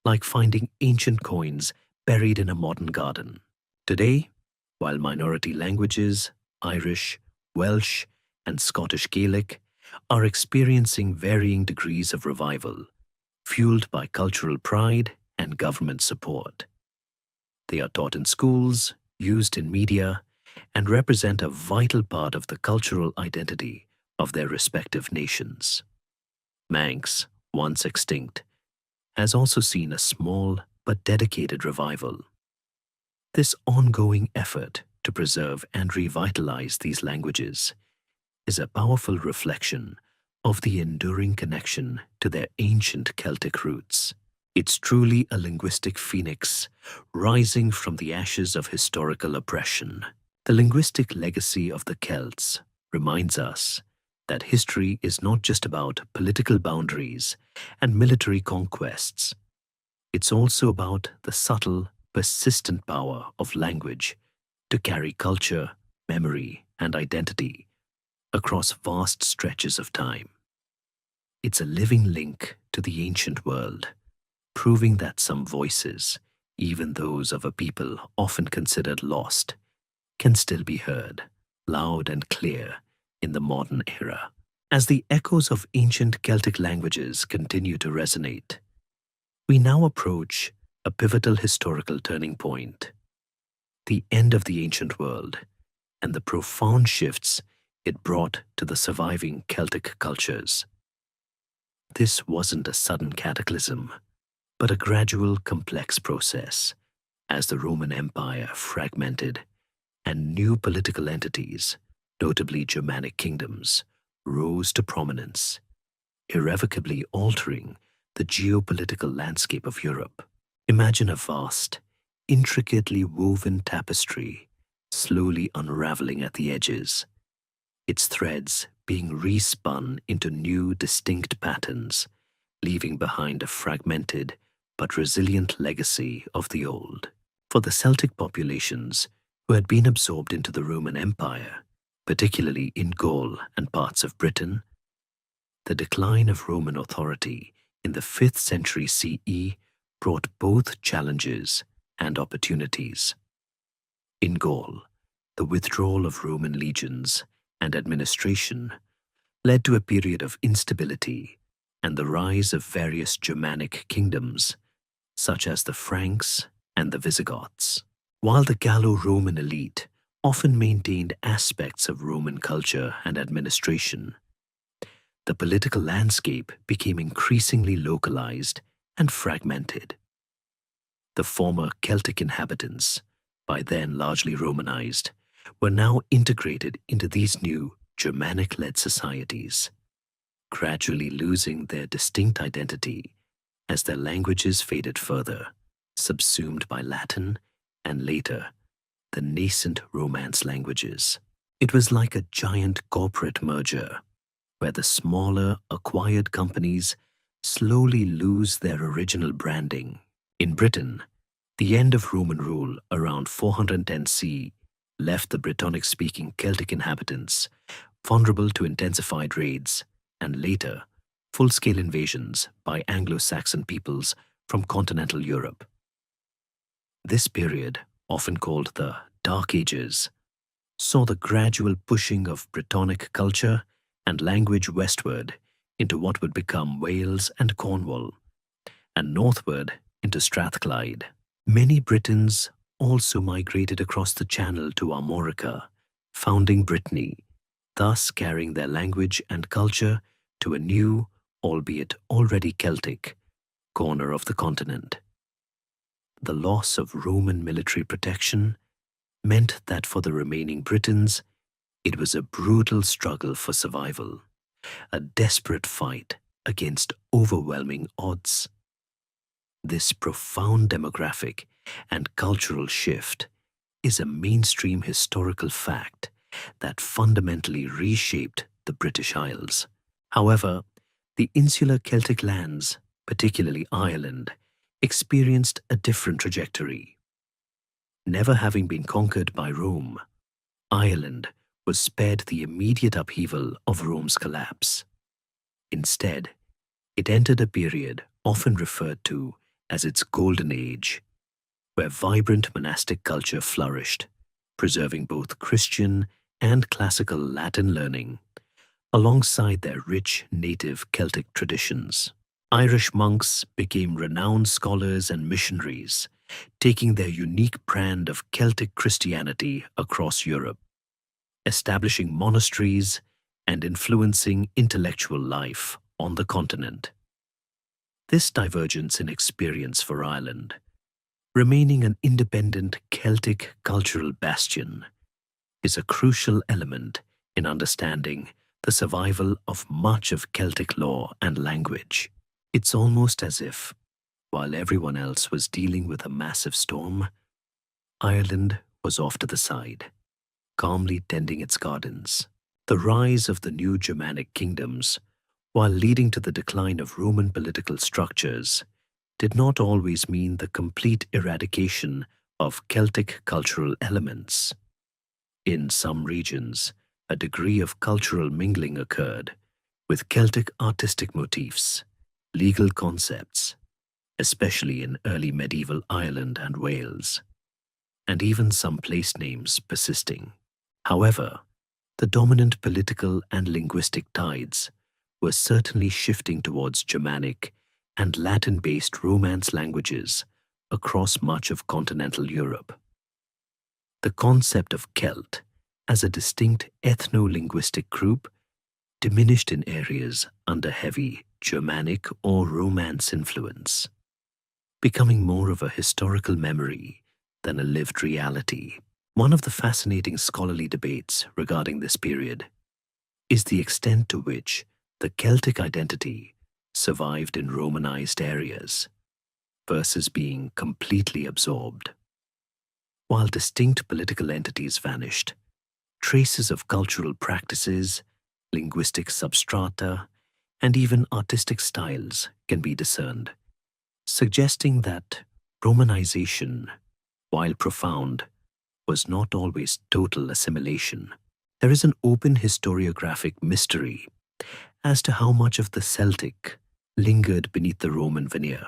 like finding ancient coins buried in a modern garden. Today, while minority languages, Irish, Welsh, and Scottish Gaelic, are experiencing varying degrees of revival, fueled by cultural pride and government support. They are taught in schools, used in media, and represent a vital part of the cultural identity of their respective nations. Manx, once extinct, has also seen a small but dedicated revival. This ongoing effort to preserve and revitalize these languages is a powerful reflection of the enduring connection to their ancient Celtic roots. It's truly a linguistic phoenix rising from the ashes of historical oppression. The linguistic legacy of the Celts reminds us that history is not just about political boundaries and military conquests. It's also about the subtle, persistent power of language to carry culture, memory, and identity across vast stretches of time. It's a living link to the ancient world, proving that some voices, even those of a people often considered lost, can still be heard, loud and clear, in the modern era. As the echoes of ancient Celtic languages continue to resonate, we now approach a pivotal historical turning point, the end of the ancient world, and the profound shifts it brought to the surviving Celtic cultures. This wasn't a sudden cataclysm, but a gradual, complex process as the Roman Empire fragmented and new political entities, notably Germanic kingdoms, rose to prominence, irrevocably altering the geopolitical landscape of Europe. Imagine a vast, intricately woven tapestry slowly unraveling at the edges, its threads being respun into new, distinct patterns, leaving behind a fragmented but resilient legacy of the old. For the Celtic populations who had been absorbed into the Roman Empire, particularly in Gaul and parts of Britain, the decline of Roman authority in the 5th century CE brought both challenges and opportunities. In Gaul, the withdrawal of Roman legions and administration led to a period of instability and the rise of various Germanic kingdoms, such as the Franks and the Visigoths. While the Gallo-Roman elite often maintained aspects of Roman culture and administration, the political landscape became increasingly localized and fragmented. The former Celtic inhabitants, by then largely Romanized, were now integrated into these new Germanic-led societies, gradually losing their distinct identity as their languages faded further, subsumed by Latin and later the nascent Romance languages. It was like a giant corporate merger, where the smaller acquired companies slowly lose their original branding. In Britain, the end of Roman rule around 410 CE left the Brittonic-speaking Celtic inhabitants vulnerable to intensified raids and later full-scale invasions by Anglo-Saxon peoples from continental Europe. This period, often called the Dark Ages, saw the gradual pushing of Brittonic culture and language westward into what would become Wales and Cornwall, and northward into Strathclyde. Many Britons also migrated across the Channel to Armorica, founding Brittany, thus carrying their language and culture to a new, albeit already Celtic, corner of the continent. The loss of Roman military protection meant that for the remaining Britons, it was a brutal struggle for survival, a desperate fight against overwhelming odds. This profound demographic and cultural shift is a mainstream historical fact that fundamentally reshaped the British Isles. However, the insular Celtic lands, particularly Ireland, experienced a different trajectory. Never having been conquered by Rome, Ireland was spared the immediate upheaval of Rome's collapse. Instead, it entered a period often referred to as its Golden Age, where vibrant monastic culture flourished, preserving both Christian and classical Latin learning, alongside their rich native Celtic traditions. Irish monks became renowned scholars and missionaries, taking their unique brand of Celtic Christianity across Europe, establishing monasteries and influencing intellectual life on the continent. This divergence in experience for Ireland, remaining an independent Celtic cultural bastion, is a crucial element in understanding the survival of much of Celtic law and language. It's almost as if, while everyone else was dealing with a massive storm, Ireland was off to the side, calmly tending its gardens. The rise of the new Germanic kingdoms, while leading to the decline of Roman political structures, did not always mean the complete eradication of Celtic cultural elements. In some regions, a degree of cultural mingling occurred, with Celtic artistic motifs, legal concepts, especially in early medieval Ireland and Wales, and even some place names persisting. However, the dominant political and linguistic tides were certainly shifting towards Germanic and Latin-based Romance languages across much of continental Europe. The concept of Celt as a distinct ethno-linguistic group diminished in areas under heavy Germanic or Romance influence, becoming more of a historical memory than a lived reality. One of the fascinating scholarly debates regarding this period is the extent to which the Celtic identity survived in Romanized areas versus being completely absorbed. While distinct political entities vanished, traces of cultural practices, linguistic substrata, and even artistic styles can be discerned, suggesting that Romanization, while profound, was not always total assimilation. There is an open historiographic mystery as to how much of the Celtic lingered beneath the Roman veneer,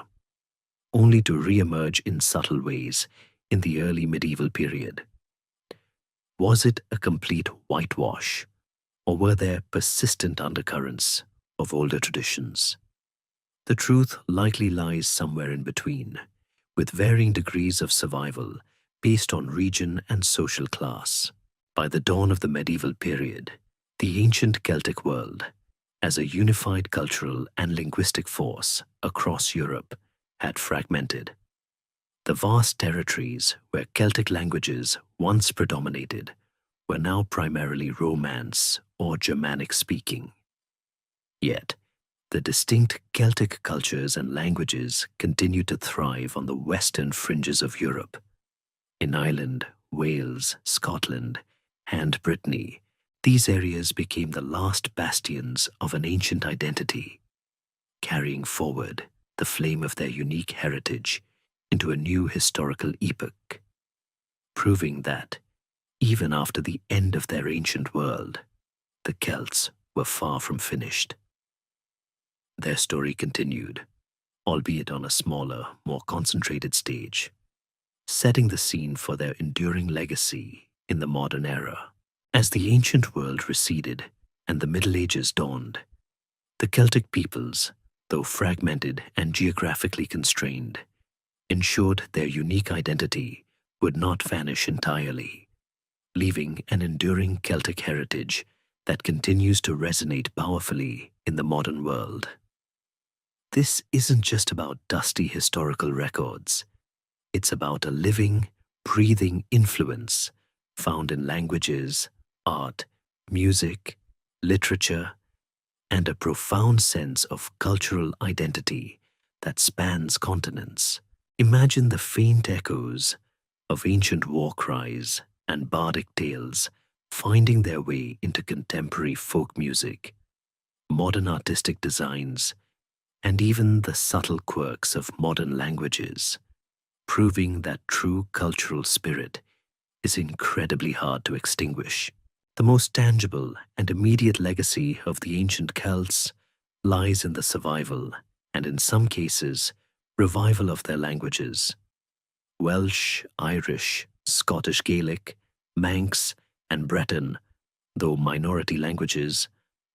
only to re-emerge in subtle ways in the early medieval period. Was it a complete whitewash, or were there persistent undercurrents of older traditions? The truth likely lies somewhere in between, with varying degrees of survival based on region and social class. By the dawn of the medieval period, the ancient Celtic world, as a unified cultural and linguistic force across Europe, had fragmented. The vast territories where Celtic languages once predominated were now primarily Romance or Germanic speaking. Yet, the distinct Celtic cultures and languages continued to thrive on the western fringes of Europe. In Ireland, Wales, Scotland, and Brittany, these areas became the last bastions of an ancient identity, carrying forward the flame of their unique heritage into a new historical epoch, proving that, even after the end of their ancient world, the Celts were far from finished. Their story continued, albeit on a smaller, more concentrated stage, setting the scene for their enduring legacy in the modern era. As the ancient world receded and the Middle Ages dawned, the Celtic peoples, though fragmented and geographically constrained, ensured their unique identity would not vanish entirely, leaving an enduring Celtic heritage that continues to resonate powerfully in the modern world. This isn't just about dusty historical records. It's about a living, breathing influence found in languages, art, music, literature, and a profound sense of cultural identity that spans continents. Imagine the faint echoes of ancient war cries and bardic tales finding their way into contemporary folk music, modern artistic designs, and even the subtle quirks of modern languages, proving that true cultural spirit is incredibly hard to extinguish. The most tangible and immediate legacy of the ancient Celts lies in the survival, and in some cases, revival of their languages. Welsh, Irish, Scottish Gaelic, Manx, and Breton, though minority languages,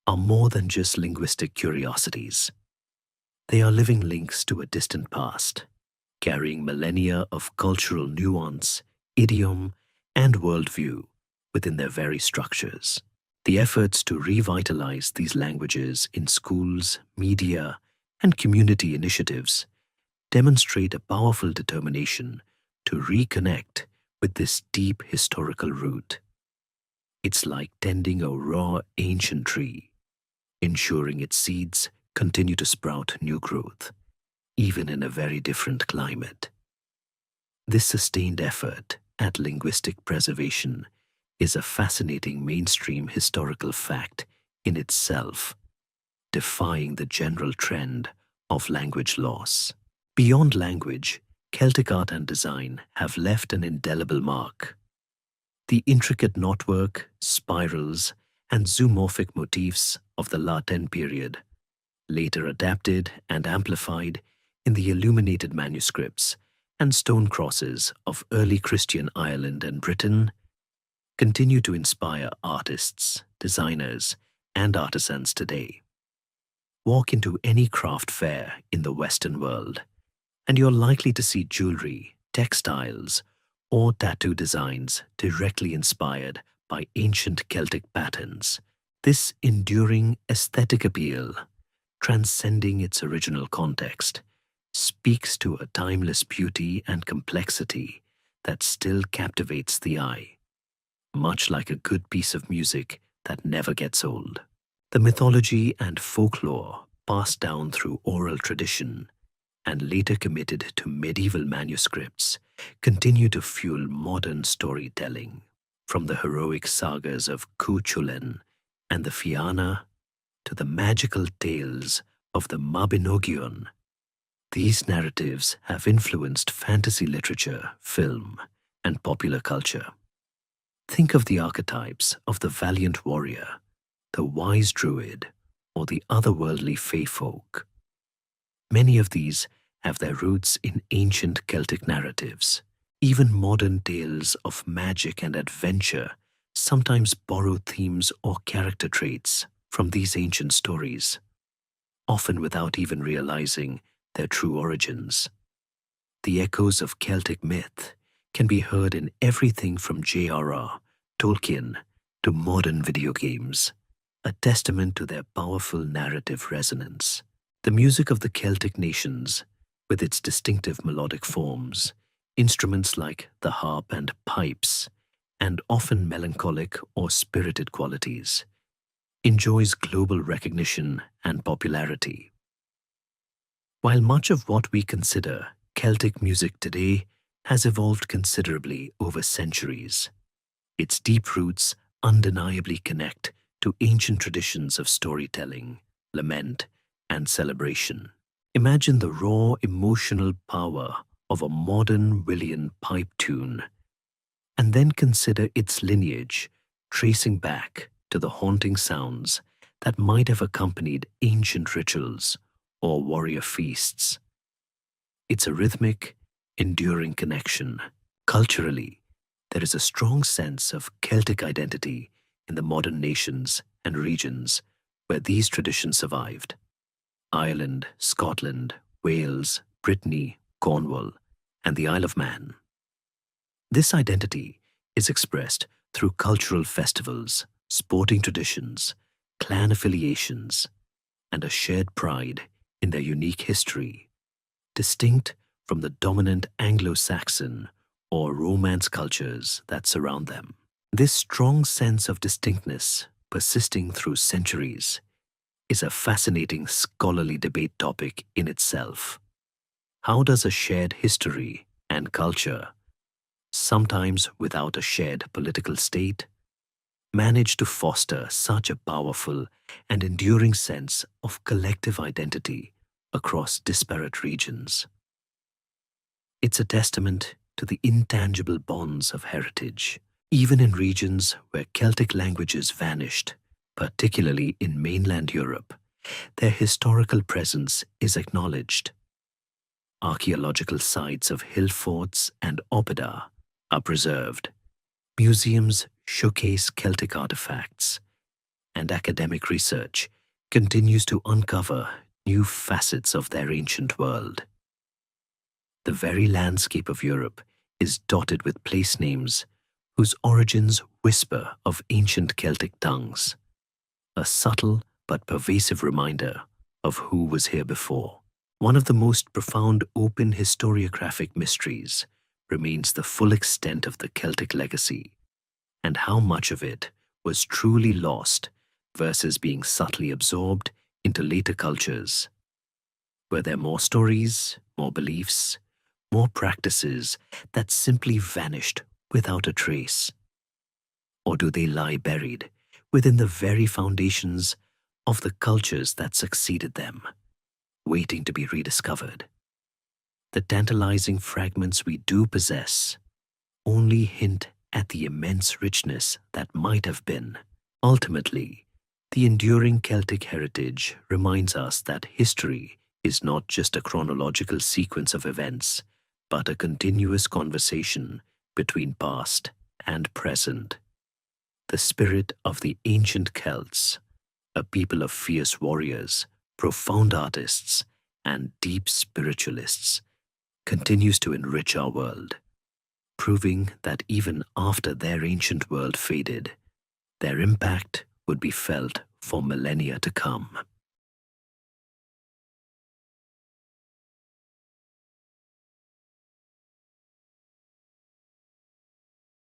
are more than just linguistic curiosities. They are living links to a distant past, carrying millennia of cultural nuance, idiom, and worldview within their very structures. The efforts to revitalize these languages in schools, media, and community initiatives demonstrate a powerful determination to reconnect with this deep historical root. It's like tending a raw ancient tree, ensuring its seeds continue to sprout new growth, even in a very different climate. This sustained effort at linguistic preservation is a fascinating mainstream historical fact in itself, defying the general trend of language loss. Beyond language, Celtic art and design have left an indelible mark. The intricate knotwork, spirals, and zoomorphic motifs of the Latin period, later adapted and amplified in the illuminated manuscripts and stone crosses of early Christian Ireland and Britain continue to inspire artists, designers, and artisans today. Walk into any craft fair in the Western world, and you're likely to see jewelry, textiles, or tattoo designs directly inspired by ancient Celtic patterns. This enduring aesthetic appeal, transcending its original context, speaks to a timeless beauty and complexity that still captivates the eye, much like a good piece of music that never gets old. The mythology and folklore passed down through oral tradition and later committed to medieval manuscripts continue to fuel modern storytelling, from the heroic sagas of Cuchulainn and the Fianna to the magical tales of the Mabinogion. These narratives have influenced fantasy literature, film, and popular culture. Think of the archetypes of the valiant warrior, the wise druid, or the otherworldly fae folk. Many of these have their roots in ancient Celtic narratives. Even modern tales of magic and adventure sometimes borrow themes or character traits from these ancient stories, often without even realizing their true origins. The echoes of Celtic myth can be heard in everything from J.R.R. Tolkien to modern video games, a testament to their powerful narrative resonance. The music of the Celtic nations, with its distinctive melodic forms, instruments like the harp and pipes, and often melancholic or spirited qualities, enjoys global recognition and popularity. While much of what we consider Celtic music today has evolved considerably over centuries, its deep roots undeniably connect to ancient traditions of storytelling, lament, and celebration. Imagine the raw emotional power of a modern Willian pipe tune, and then consider its lineage tracing back to the haunting sounds that might have accompanied ancient rituals or warrior feasts. It's a rhythmic, enduring connection. Culturally, there is a strong sense of Celtic identity in the modern nations and regions where these traditions survived. Ireland, Scotland, Wales, Brittany, Cornwall, and the Isle of Man. This identity is expressed through cultural festivals, sporting traditions, clan affiliations, and a shared pride in their unique history, distinct from the dominant Anglo-Saxon or Romance cultures that surround them. This strong sense of distinctness, persisting through centuries, is a fascinating scholarly debate topic in itself. How does a shared history and culture, sometimes without a shared political state, manage to foster such a powerful and enduring sense of collective identity across disparate regions? It's a testament to the intangible bonds of heritage. Even in regions where Celtic languages vanished, particularly in mainland Europe, their historical presence is acknowledged. Archaeological sites of hill forts and oppida are preserved. Museums showcase Celtic artifacts, and academic research continues to uncover new facets of their ancient world. The very landscape of Europe is dotted with place names whose origins whisper of ancient Celtic tongues, a subtle but pervasive reminder of who was here before. One of the most profound open historiographic mysteries remains the full extent of the Celtic legacy, and how much of it was truly lost versus being subtly absorbed into later cultures. Were there more stories, more beliefs, more practices that simply vanished without a trace? Or do they lie buried within the very foundations of the cultures that succeeded them, waiting to be rediscovered? The tantalizing fragments we do possess only hint at the immense richness that might have been. Ultimately, the enduring Celtic heritage reminds us that history is not just a chronological sequence of events, but a continuous conversation between past and present. The spirit of the ancient Celts, a people of fierce warriors, profound artists, and deep spiritualists, continues to enrich our world, proving that even after their ancient world faded, their impact would be felt for millennia to come.